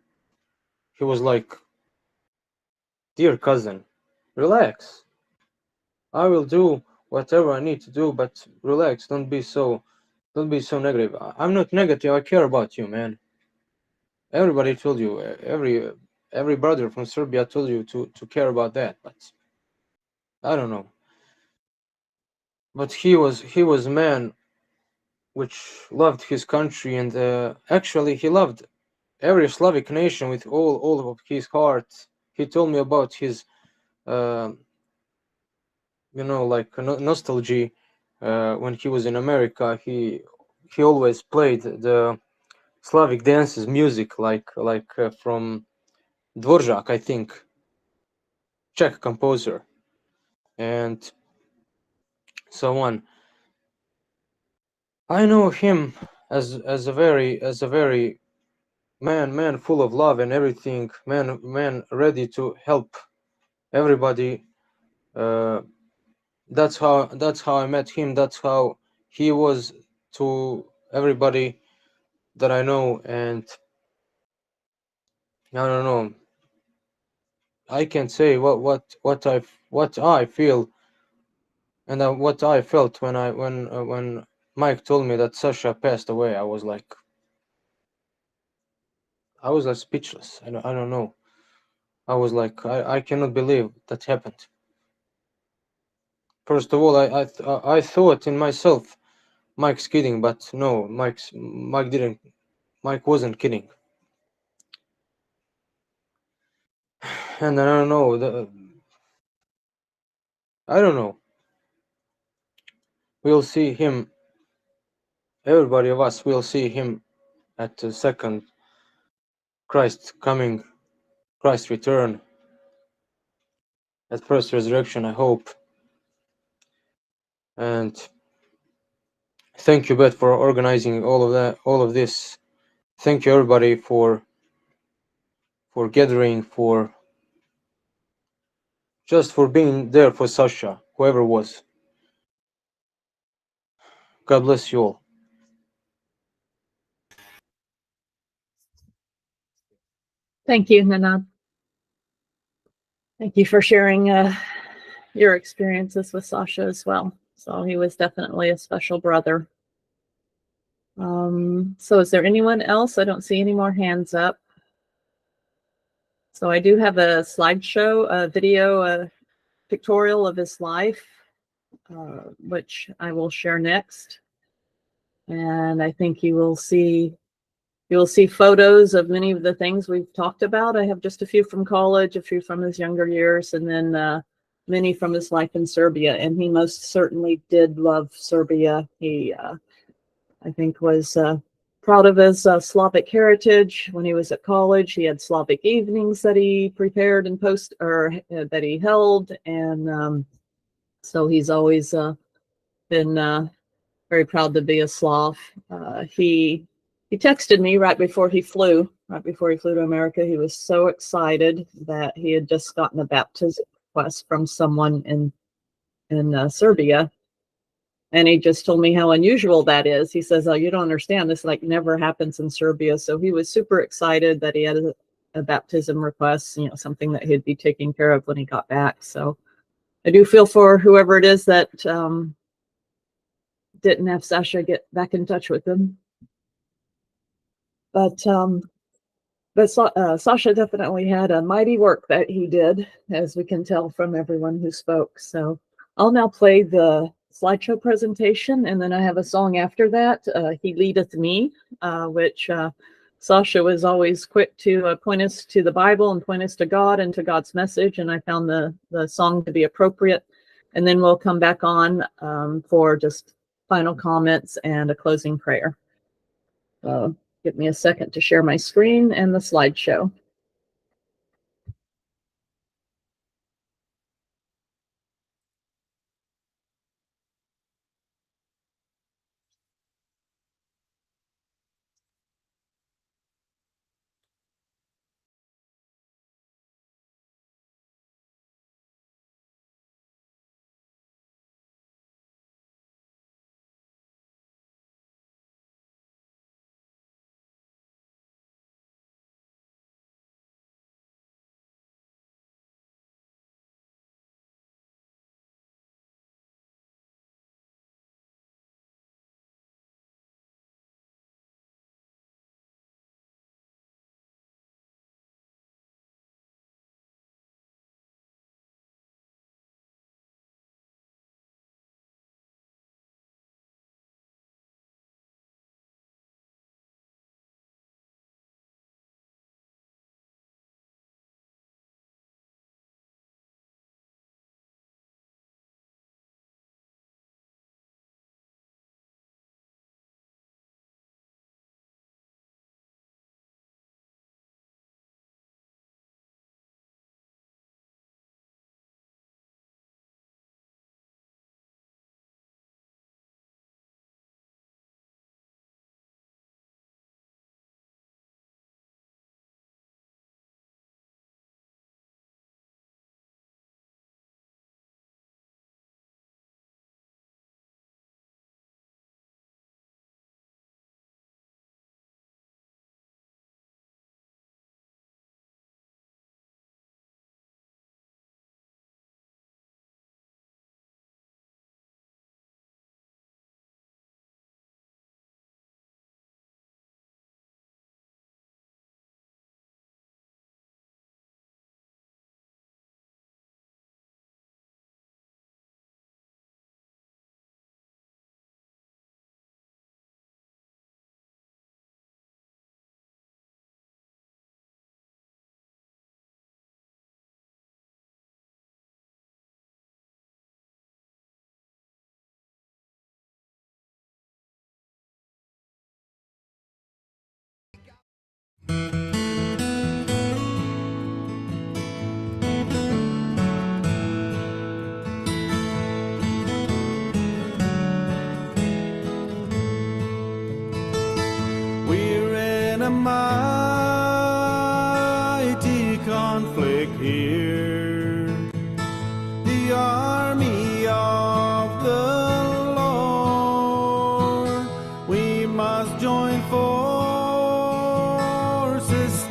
He was like, dear cousin, relax. I will do whatever I need to do, but relax. Don't be so negative. I'm not negative. I care about you, man. Everybody told you, every brother from Serbia told you to care about that, but I don't know. But he was a man which loved his country, and actually he loved every Slavic nation with all of his heart. He told me about his like nostalgia when he was in America. He always played the Slavic dances music, like from Dvorak, I think, Czech composer, and so on. I know him as a very man full of love and everything, man ready to help everybody. That's how I met him. That's how he was to everybody that I know, and I don't know. I can say what I feel, and what I felt when Mike told me that Sasha passed away. I was like speechless. I don't know. I was like, I cannot believe that happened. First of all, I thought in myself, Mike's kidding, but no, Mike wasn't kidding. And I don't know, I don't know. We'll see him. Everybody of us will see him at the second Christ coming, Christ return, at first resurrection, I hope. And thank you, Beth, for organizing all of this. Thank you, everybody, for gathering, for just for being there for Sasha, whoever was. God bless you all. Thank you, Nana. Thank you for sharing your experiences with Sasha as well. So he was definitely a special brother. So is there anyone else? I don't see any more hands up. So I do have a slideshow, a video, pictorial of his life, which I will share next. And I think you will see photos of many of the things we've talked about. I have just a few from college, a few from his younger years, and then many from his life in Serbia. And he most certainly did love Serbia. He, I think, was proud of his Slavic heritage. When he was at college, he had Slavic evenings that he prepared and that he held. And so he's always been very proud to be a Slav. He texted me right before he flew to America. He was so excited that he had just gotten a baptism request from someone in Serbia. And he just told me how unusual that is. He says, oh, you don't understand. This like never happens in Serbia. So he was super excited that he had a baptism request, something that he'd be taking care of when he got back. So I do feel for whoever it is that didn't have Sasha get back in touch with him. But Sasha definitely had a mighty work that he did, as we can tell from everyone who spoke. So I'll now play the slideshow presentation, and then I have a song after that, He Leadeth Me, which Sasha was always quick to point us to the Bible and point us to God and to God's message, and I found the song to be appropriate. And then we'll come back on for just final comments and a closing prayer. Give me a second to share my screen and the slideshow. We're in a mighty conflict here. The army of the Lord. We must join forces,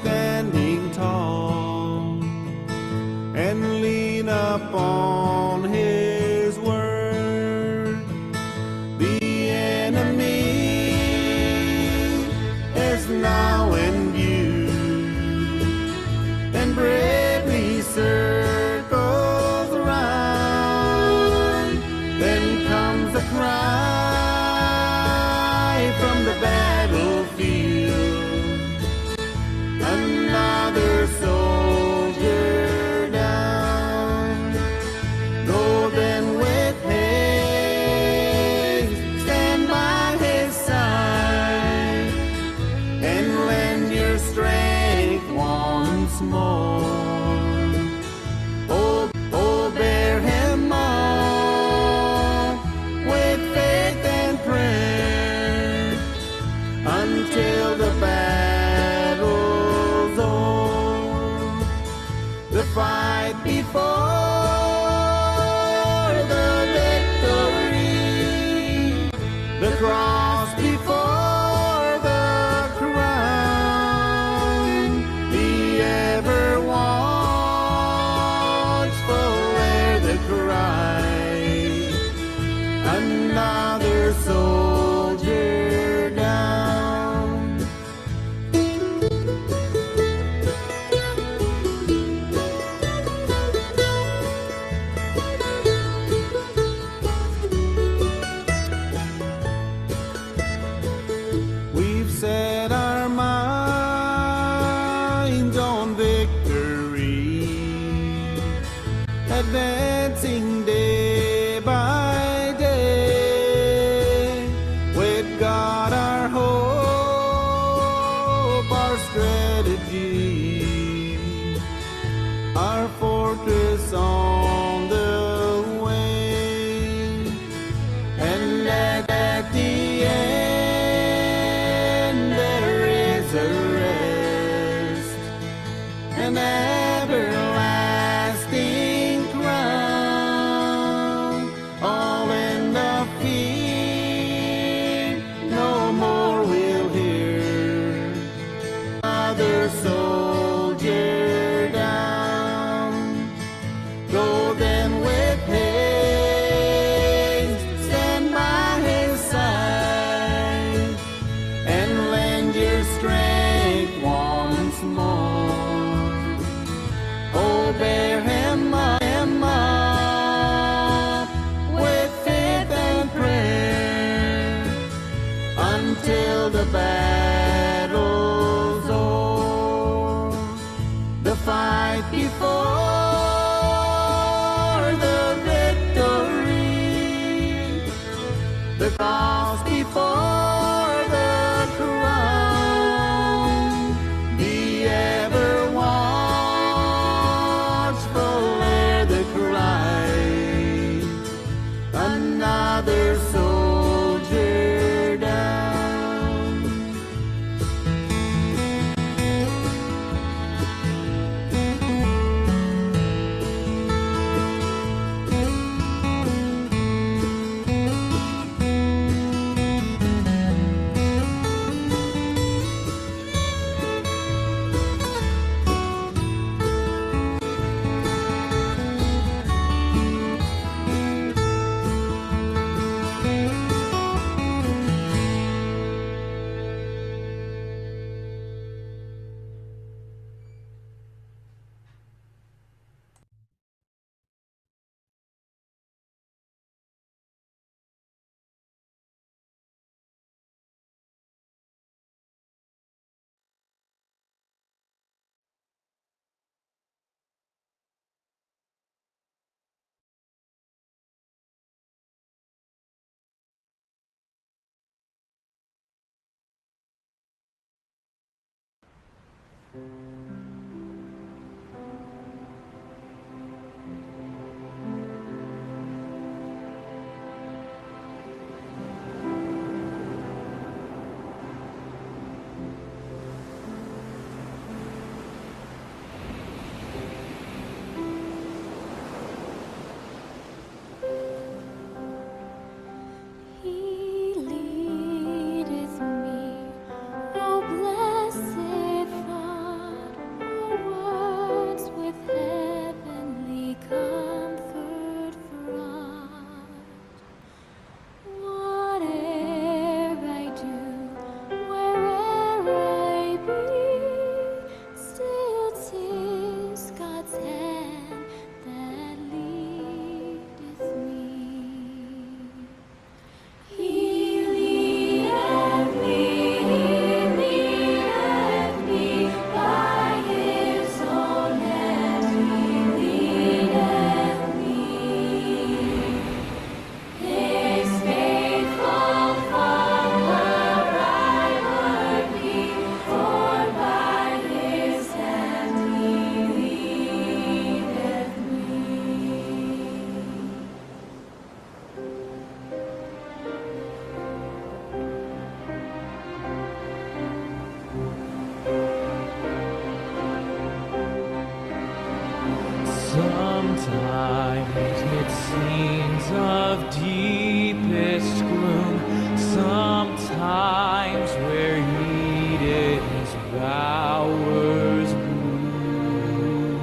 standing tall, and lean upon His word. The enemy is now in view, and bravely circles around. Then comes a cry from the battlefield, another soldier down. Go then with haste, stand by His side, and lend your strength once more. Oh, bear Him all with faith and prayer until the battle's o'er. The fight before the victory, the cross before the crown, the ever watchful ere the cry, another soldier down. We've set our minds on victory, advancing day by day. an everlasting crown, all in the field, no more we'll hear other soldier down. Go then with haste, stand by his side, and lend your strength once more. Oh, bear him up with faith and prayer until the battle's o'er. The fight before the victory, the cross before the crown. Be ever watchful ere the cry, another soldier down. He leadeth me, O blessed thought, O words with heavenly comfort fraught. Whate'er I do, where'er I be, still 'tis God's hand that leadeth me. He leadeth me by his own hand, he leadeth me. His faithful follower I would be, for by his hand he leadeth me. Sometimes midst scenes of deepest gloom, sometimes where Eden's bowers bloom,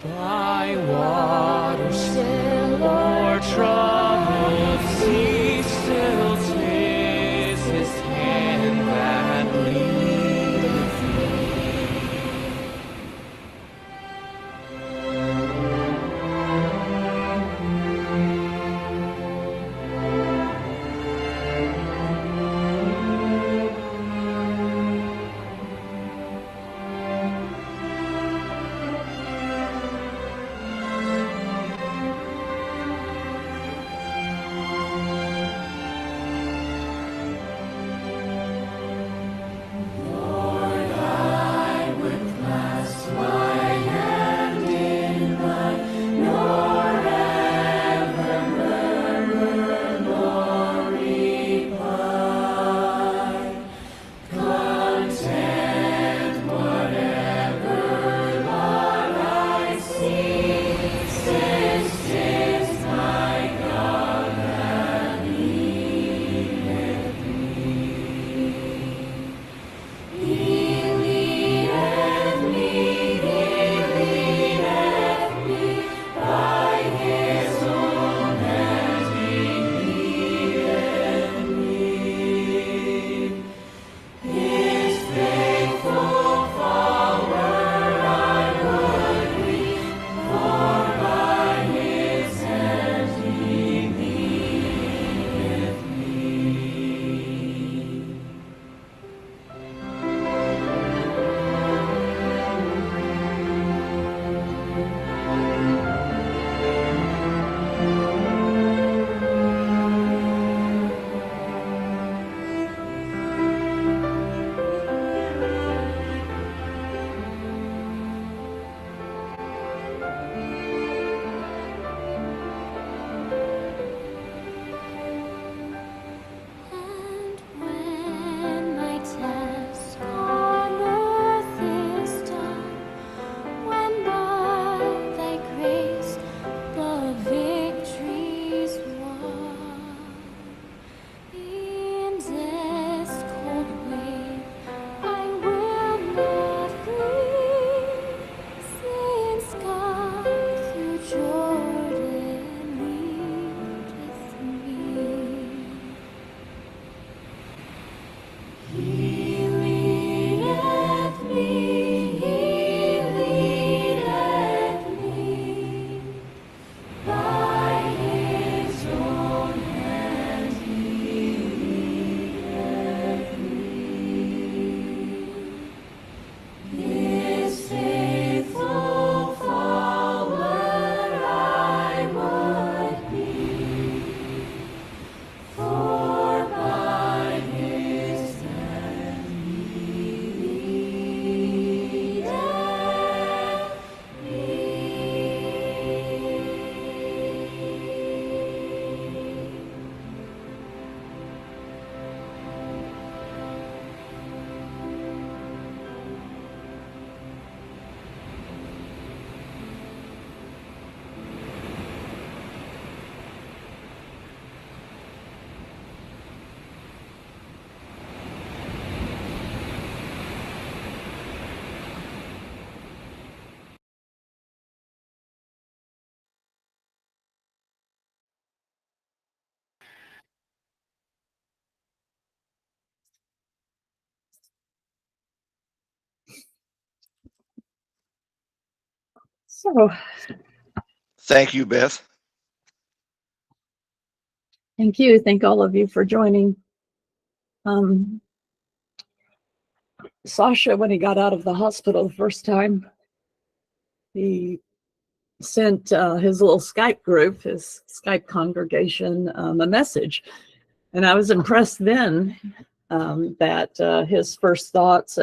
by water still or troubled sea, still 'tis his hand that leadeth me. So Thank you, Beth. thank you. Thank all of you for joining. Sasha, when he got out of the hospital the first time, he sent his little Skype group, his Skype congregation, a message. And I was impressed then that his first thoughts,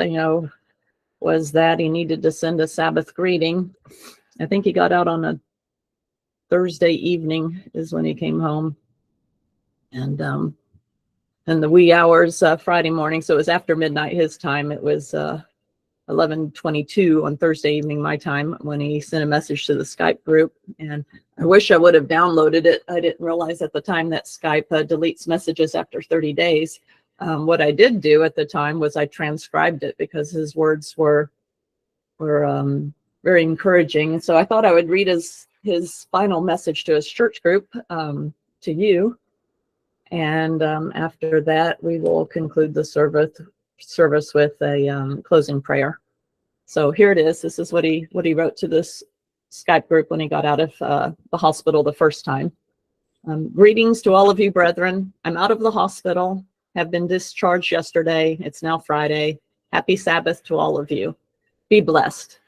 was that he needed to send a Sabbath greeting. I think he got out on a Thursday evening is when he came home. And the wee hours Friday morning, so it was after midnight his time. It was 11:22 on Thursday evening my time when he sent a message to the Skype group. And I wish I would have downloaded it. I didn't realize at the time that Skype deletes messages after 30 days. What I did do at the time was I transcribed it because his words were very encouraging. And so I thought I would read his final message to his church group, to you. And after that, we will conclude the service with a closing prayer. So here it is. This is what he wrote to this Skype group when he got out of the hospital the first time. Greetings to all of you, brethren. I'm out of the hospital, have been discharged yesterday. It's now Friday. Happy Sabbath to all of you. Be blessed.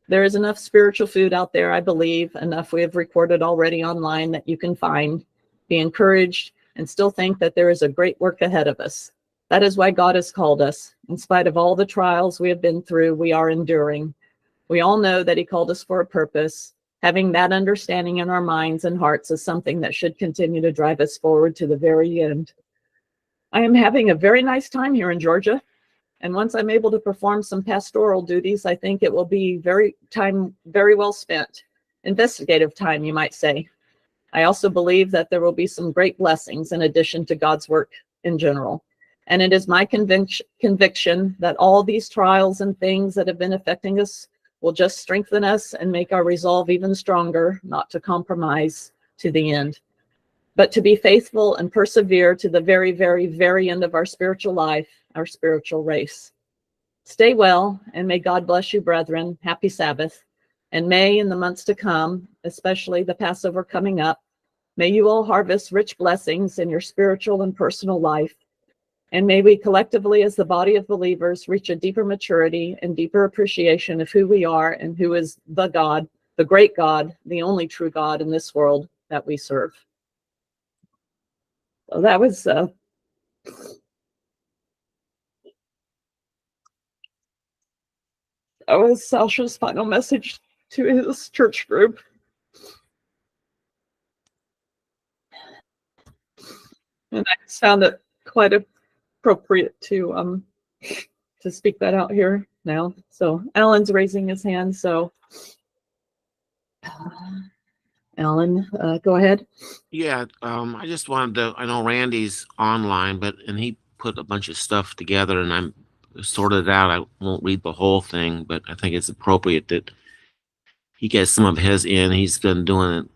There is enough spiritual food out there, I believe, enough we have recorded already online that you can find. Be encouraged and still think that there is a great work ahead of us. That is why God has called us. In spite of all the trials we have been through, we are enduring. We all know that he called us for a purpose. Having that understanding in our minds and hearts is something that should continue to drive us forward to the very end. I am having a very nice time here in Georgia. And once I'm able to perform some pastoral duties, I think it will be very well spent. Investigative time, you might say. I also believe that there will be some great blessings in addition to God's work in general. And it is my conviction that all these trials and things that have been affecting us will just strengthen us and make our resolve even stronger, not to compromise to the end, but to be faithful and persevere to the very, very, very end of our spiritual life, our spiritual race. Stay well, and may God bless you, brethren. Happy Sabbath. And may in the months to come, especially the Passover coming up, may you all harvest rich blessings in your spiritual and personal life. And may we collectively, as the body of believers, reach a deeper maturity and deeper appreciation of who we are and who is the God, the great God, the only true God in this world that we serve. So that was Sasha's final message to his church group. And I just found it quite appropriate to speak that out here now. So Alan's raising his hand. So Alan, go ahead. Yeah, I just wanted to. I know Randy's online, and he put a bunch of stuff together, and I'm sorted it out. I won't read the whole thing, but I think it's appropriate that he gets some of his in. He's been doing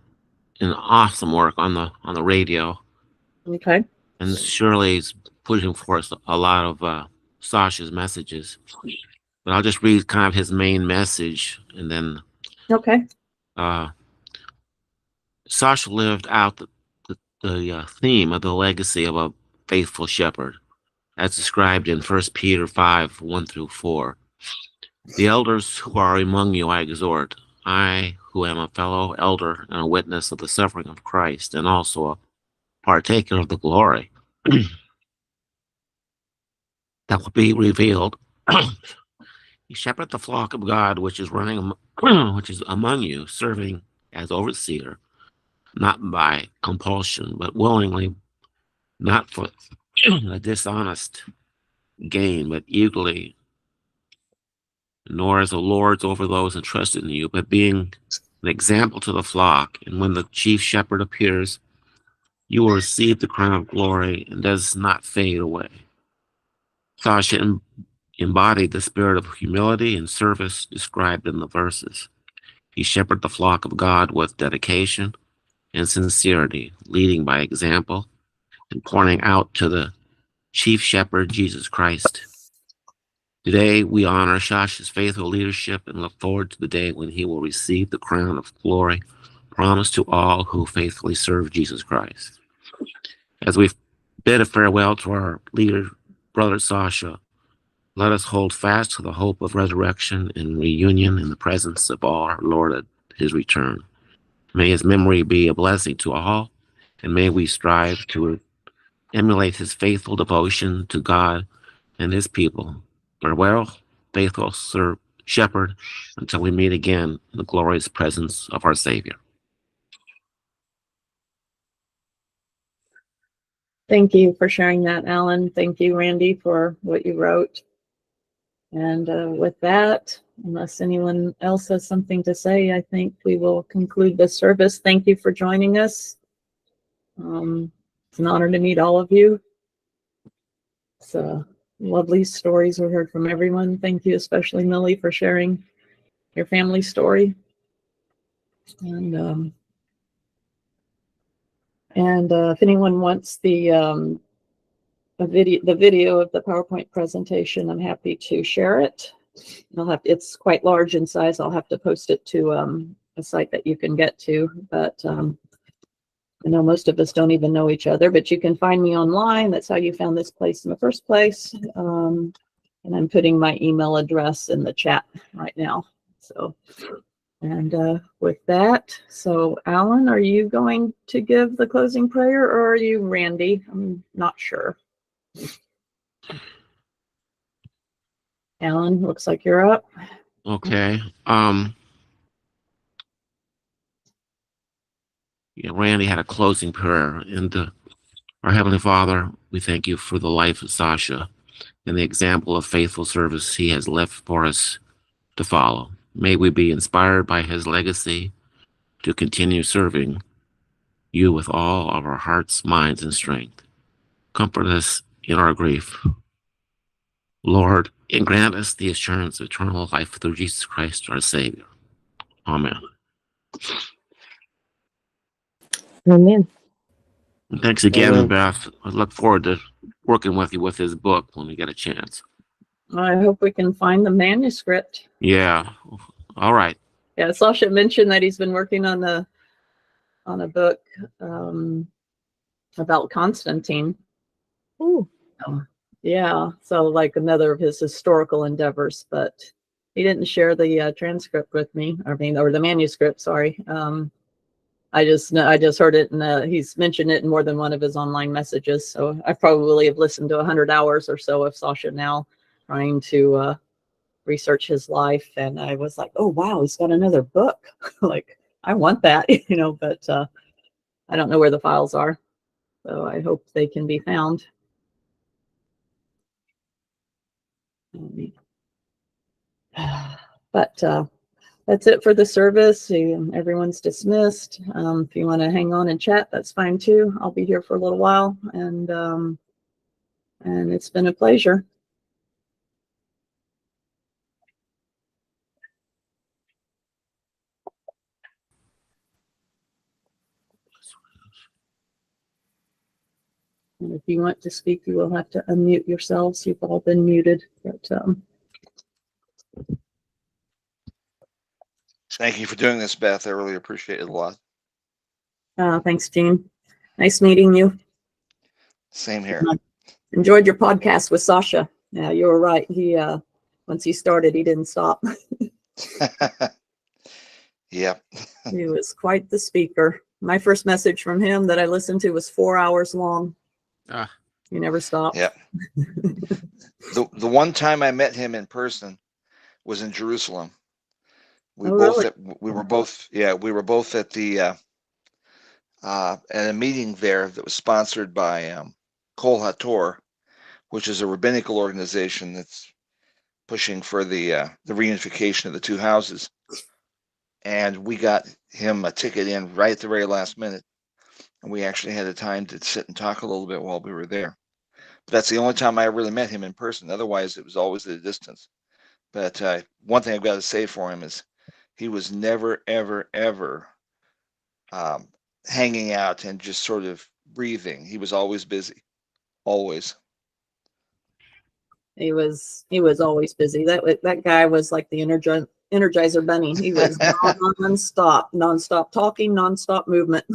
an awesome work on the radio. Okay. And Shirley's pushing forth a lot of Sasha's messages. But I'll just read kind of his main message, and then okay. Sasha lived out the theme of the legacy of a faithful shepherd, as described in 1 Peter 5:1-4. The elders who are among you I exhort, I who am a fellow elder and a witness of the suffering of Christ, and also a partaker of the glory that will be revealed. You shepherd the flock of God which is which is among you, serving as overseer, not by compulsion, but willingly, not for a dishonest gain, but eagerly, nor as the lords over those entrusted in you, but being an example to the flock. And when the chief shepherd appears, you will receive the crown of glory and does not fade away. Sasha embodied the spirit of humility and service described in the verses. He shepherded the flock of God with dedication and sincerity, leading by example and pointing out to the chief shepherd, Jesus Christ, Today, we honor Sasha's faithful leadership and look forward to the day when he will receive the crown of glory promised to all who faithfully serve Jesus Christ. As we bid a farewell to our leader, Brother Sasha, let us hold fast to the hope of resurrection and reunion in the presence of our Lord at his return. May his memory be a blessing to all, and may we strive to emulate his faithful devotion to God and his people. Farewell, faithful shepherd, until we meet again in the glorious presence of our Savior. Thank you for sharing that, Alan. Thank you, Randy, for what you wrote. And with that, unless anyone else has something to say, I think we will conclude the service. Thank you for joining us. It's an honor to meet all of you. It's lovely stories we heard from everyone. Thank you, especially Millie, for sharing your family story. And if anyone wants the video of the PowerPoint presentation, I'm happy to share it. It's quite large in size. I'll have to post it to a site that you can get to, but I know most of us don't even know each other, but you can find me online. That's how you found this place in the first place. And I'm putting my email address in the chat right now. So, and with that, so Alan, are you going to give the closing prayer, or are you Randy? I'm not sure. Alan, looks like you're up. Okay. Yeah, Randy had a closing prayer, and our Heavenly Father, we thank you for the life of Sasha and the example of faithful service he has left for us to follow. May we be inspired by his legacy to continue serving you with all of our hearts, minds, and strength. Comfort us in our grief, Lord, and grant us the assurance of eternal life through Jesus Christ, our Savior. Amen. Amen. And thanks again, Amen. Beth. I look forward to working with you with his book when we get a chance. I hope we can find the manuscript. Yeah. All right. Yeah, Sasha mentioned that he's been working on a book about Constantine. Ooh. Yeah, so like another of his historical endeavors, but he didn't share the transcript with me. Or the manuscript. Sorry. I just heard it, and he's mentioned it in more than one of his online messages. So I probably have listened to 100 hours or so of Sasha now, trying to research his life. And I was like, oh wow, he's got another book. Like, I want that, but I don't know where the files are. So I hope they can be found. But that's it for the service. Everyone's dismissed. If you want to hang on and chat, that's fine too. I'll be here for a little while, and it's been a pleasure. And if you want to speak, you will have to unmute yourselves. You've all been muted. But Thank you for doing this, Beth. I really appreciate it a lot. thanks, Jean. Nice meeting you. Same here. Enjoyed your podcast with Sasha. Yeah, you were right. He once he started, he didn't stop. Yep. He was quite the speaker. My first message from him that I listened to was 4 hours long. He never stopped. Yep. The one time I met him in person was in Jerusalem. We were both at the at a meeting there that was sponsored by Kol HaTor, which is a rabbinical organization that's pushing for the reunification of the two houses. And we got him a ticket in right at the very last minute, and we actually had a time to sit and talk a little bit while we were there. But that's the only time I really met him in person. Otherwise, it was always at a distance. But one thing I've got to say for him is he was never, ever, ever hanging out and just sort of breathing. He was always busy, always. He was always busy. That guy was like the Energizer Bunny. He was nonstop talking, nonstop movement.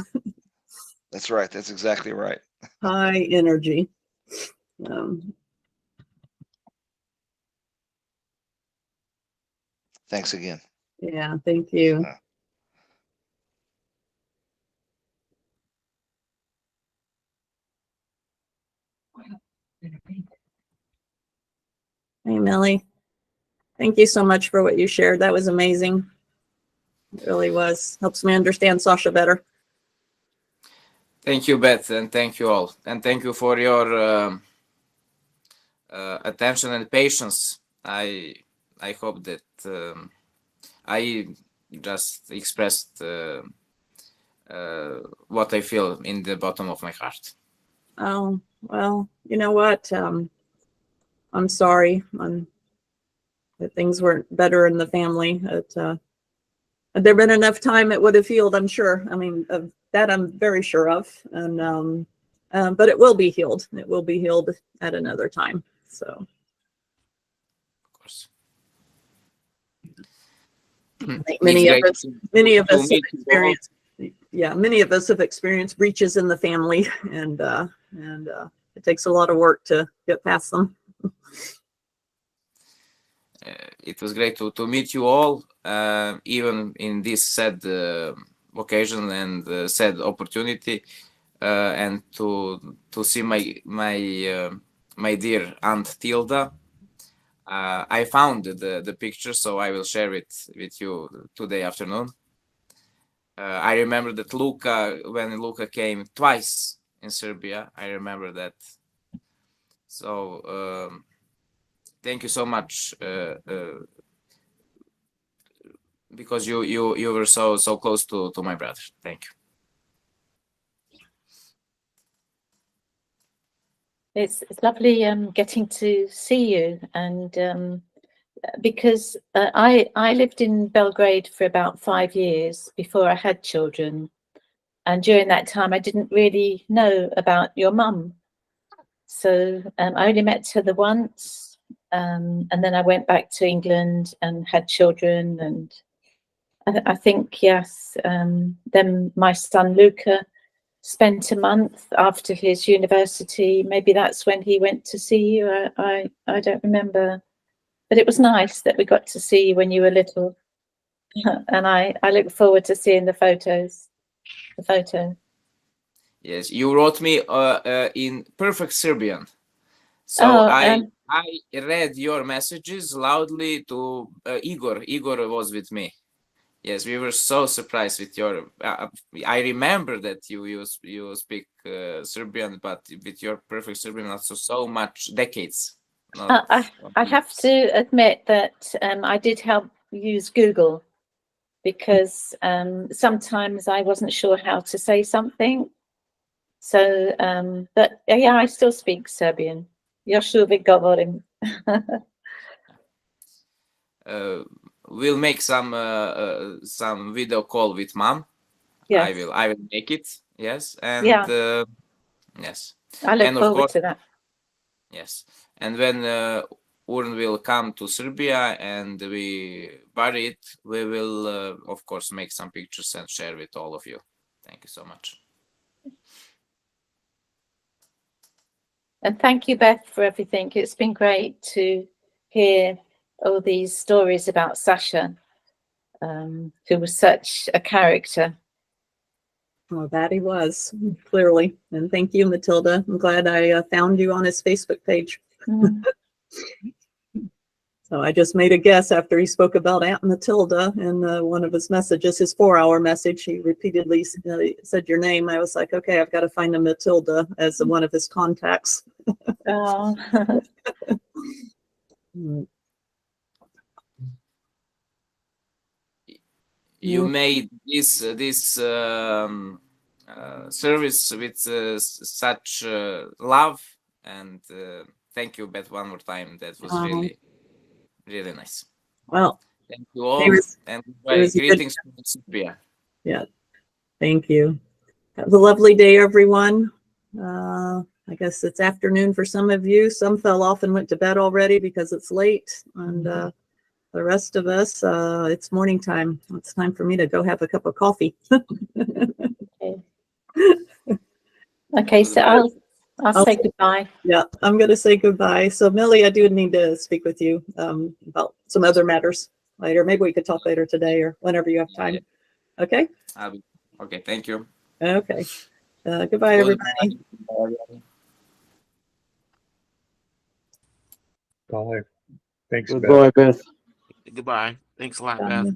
That's right. That's exactly right. High energy. Thanks again. Yeah, thank you. Hey, Millie. Thank you so much for what you shared. That was amazing. It really was. Helps me understand Sasha better. Thank you, Beth, and thank you all. And thank you for your attention and patience. I hope that I just expressed what I feel in the bottom of my heart. Oh, well, you know what? I'm sorry that things weren't better in the family. Had there been enough time, it would have healed, I'm sure. I mean, of that I'm very sure of. And but it will be healed. It will be healed at another time. So. Of course. Many of us have experienced. Yeah, many of us have experienced breaches in the family, and it takes a lot of work to get past them. It was great to meet you all, even in this sad occasion and sad opportunity, and to see my dear Aunt Tilda. I found the picture, so I will share it with you today afternoon. I remember that when Luka came twice in Serbia, I remember that. So thank you so much, because you were so close to my brother. Thank you. It's lovely getting to see you, and because I lived in Belgrade for about 5 years before I had children, and during that time I didn't really know about your mum. So I only met her the once, and then I went back to England and had children, and I think, yes, then my son Luca spent a month after his university. Maybe that's when he went to see you. I don't remember, but it was nice that we got to see you when you were little. And I look forward to seeing the photo. Yes, you wrote me in perfect Serbian. So I read your messages loudly to Igor. Igor was with me. Yes, we were so surprised with your. I remember that you speak Serbian, but with your perfect Serbian, not so much decades. I have to admit that I did help use Google, because sometimes I wasn't sure how to say something. So, but yeah, I still speak Serbian. Još uvijek govorim. We'll make some video call with mom. Yes. I will make it. Yes, and yeah. Yes. I look and forward to that. Yes, and when Urn will come to Serbia and we bury it, we will of course make some pictures and share with all of you. Thank you so much. And thank you, Beth, for everything. It's been great to hear all these stories about Sasha, who was such a character. Well, that he was, clearly. And thank you, Matilda. I'm glad I found you on his Facebook page. So I just made a guess after he spoke about Aunt Matilda in one of his messages, his 4-hour message. He repeatedly said your name. I was like, okay, I've got to find a Matilda as one of his contacts. Oh. You made this service with such love, and thank you, Beth, one more time. That was really nice. Well, thank you all, and greetings from Serbia. Yeah, thank you. Have a lovely day, everyone. I guess it's afternoon for some of you. Some fell off and went to bed already because it's late. And the rest of us, it's morning time. It's time for me to go have a cup of coffee. Okay, so I'll say goodbye. Yeah, I'm going to say goodbye. So Millie, I do need to speak with you about some other matters later. Maybe we could talk later today or whenever you have time. Okay? Okay, thank you. Okay. Goodbye, everybody. Bye. Thanks, Goodbye, Beth. Goodbye. Thanks a lot, Bye. Beth.